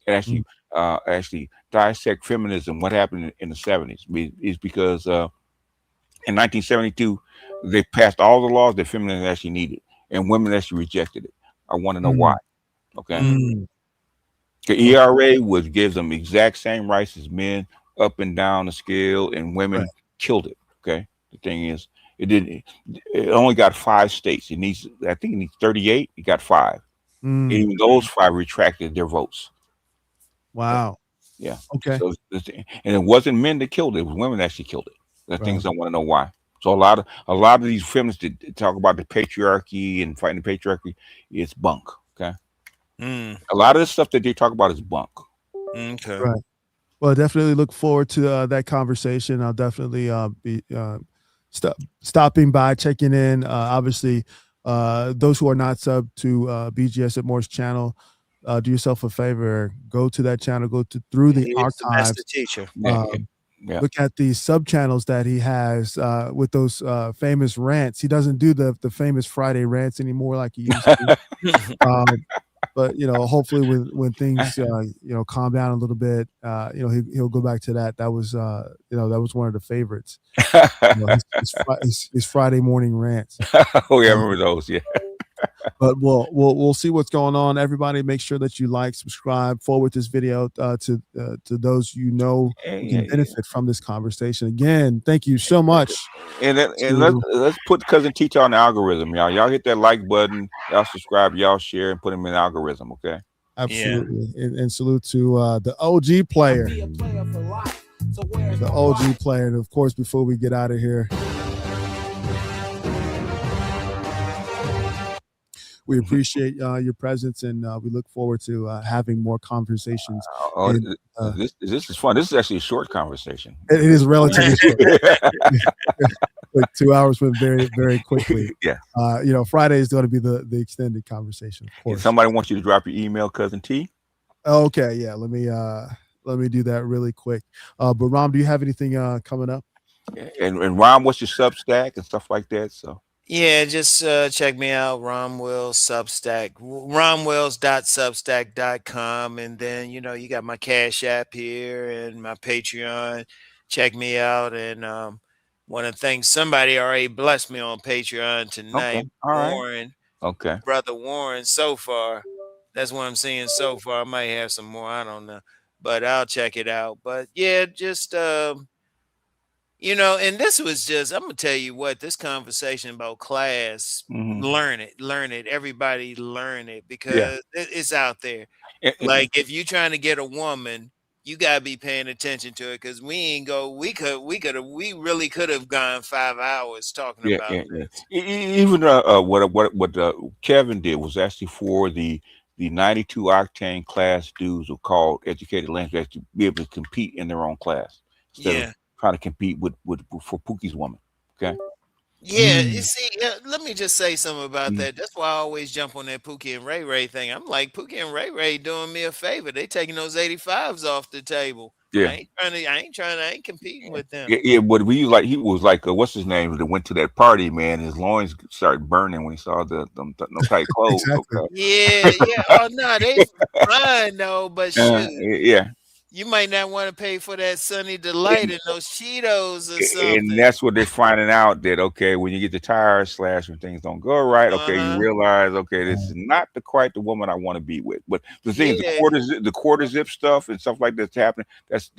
and Mm, actually dissect feminism. What happened in the '70s is because in 1972 they passed all the laws that feminism actually needed, and women actually rejected it. I want to know why. mm, Okay, Mhm. mm. the Okay. ERA was gives them exact same rights as men up and down the scale, and Right. women killed it. Okay, the thing is, it didn't. It only got 5 states. It needs, I think, it needs 38. It got 5. Mm, Even those 5 retracted their votes. Okay, wow. yeah. Okay. So, and it wasn't men that killed it; it was women that actually killed it. The Right. things I want to know why. So a lot of these feminists that talk about the patriarchy and fighting the patriarchy, it's bunk. Okay, Mm. a lot of the stuff that they talk about is bunk. Okay. Right. Well, I definitely look forward to that conversation. I'll definitely be stopping by, checking in. Obviously, those who are not sub to BGS at Moore's channel, do yourself a favor, go to that channel, go to through Yeah, the he is the master archives, teacher. Yeah, yeah, um, yeah. look at the sub channels that he has with those famous rants. He doesn't do the famous Friday rants anymore like he used to. Um, but hopefully when things calm down a little bit, he'll go back to that. That was that was one of the favorites. His Friday morning rants. Oh yeah, I remember those. Yeah. But we'll see what's going on. Everybody, make sure that you like, subscribe, forward this video to those who can benefit from this conversation. Again, thank you so much. And let's put Cousin Teacher on the algorithm, y'all. Y'all hit that like button, y'all subscribe, y'all share, and put him in the algorithm, okay? Absolutely. And salute to the OG player. The OG player. And of course, before we get out of here, we appreciate your presence, and we look forward to having more conversations. This is fun. This is actually a short conversation. It is relatively short. Like 2 hours went very, very quickly. Yeah. Friday is going to be the extended conversation, of course. If somebody wants you to drop your email, Cousin T. Okay, yeah. Let me do that really quick. But Ram, do you have anything coming up? And Ram, what's your Substack and stuff like that? So. Yeah, just check me out, Ron Wells Substack, ronwells.substack.com. And then, you got my Cash App here and my Patreon. Check me out. And want to thank somebody already blessed me on Patreon tonight. Okay. All right. Warren. Okay. Brother Warren, so far. That's what I'm seeing so far. I might have some more. I don't know. But I'll check it out. But yeah, just and this was just, I'm gonna tell you what, this conversation about class, learn it, everybody learn it, because it's out there. Like if you're trying to get a woman, you gotta be paying attention to it, because we really could have gone 5 hours talking about this. Even what Kevin did was actually for the 92 octane class dudes who called educated language to be able to compete in their own class instead of trying to compete for Pookie's woman. Okay. Yeah, you see, let me just say something about that. That's why I always jump on that Pookie and Ray Ray thing. I'm like, Pookie and Ray Ray doing me a favor. They taking those 85s off the table. Yeah. I ain't competing with them. Yeah, but he was like, what's his name that went to that party, man? His loins started burning when he saw them no tight clothes. Exactly. Okay. Yeah. Oh no, they fine though, but shoot. Yeah. You might not want to pay for that Sunny Delight and those Cheetos or something. And that's what they're finding out, that okay, when you get the tires slashed, when things don't go right, okay, you realize, okay, this is not quite the woman I want to be with. But the thing, the quarter zip stuff and stuff like that's happening, that's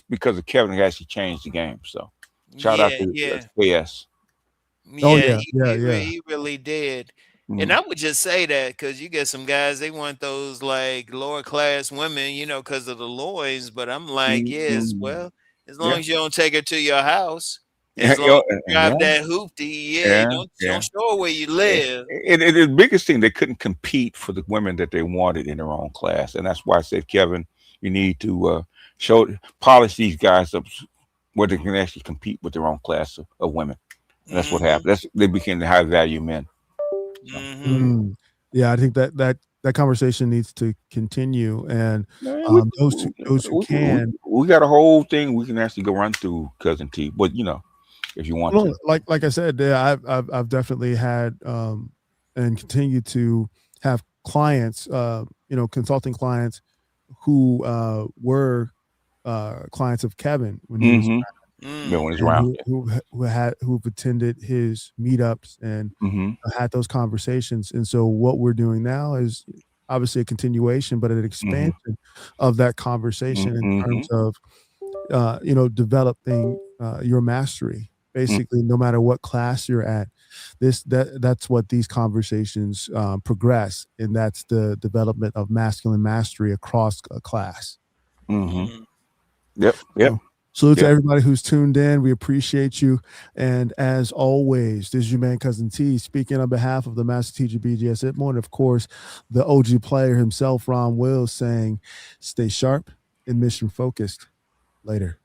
because of Kevin who actually changed the game. So shout out to PS. He really did. And I would just say that because you get some guys, they want those like lower class women, because of the loins. But I'm like, well, as long as you don't take her to your house, as long as you drive that hoopty, don't show her where you live. And the biggest thing, they couldn't compete for the women that they wanted in their own class. And that's why I said, Kevin, you need to polish these guys up where they can actually compete with their own class of women. And that's what happened. They became the high value men. Yeah, I think that conversation needs to continue, and those who can. We got a whole thing we can actually go run through, Cousin T. But if you want to, like I said, I've definitely had and continue to have clients, consulting clients who were clients of Kevin when he was. When he's around, who've attended his meetups and had those conversations. And so what we're doing now is obviously a continuation, but an expansion of that conversation in terms of developing your mastery. Basically, no matter what class you're at, that's what these conversations progress, and that's the development of masculine mastery across a class. Yep. Salute to everybody who's tuned in. We appreciate you. And as always, this is your man, Cousin T, speaking on behalf of the Master Teacher BGS IBMOR, and of course, the OG player himself, Ron Wells, saying, stay sharp and mission focused. Later.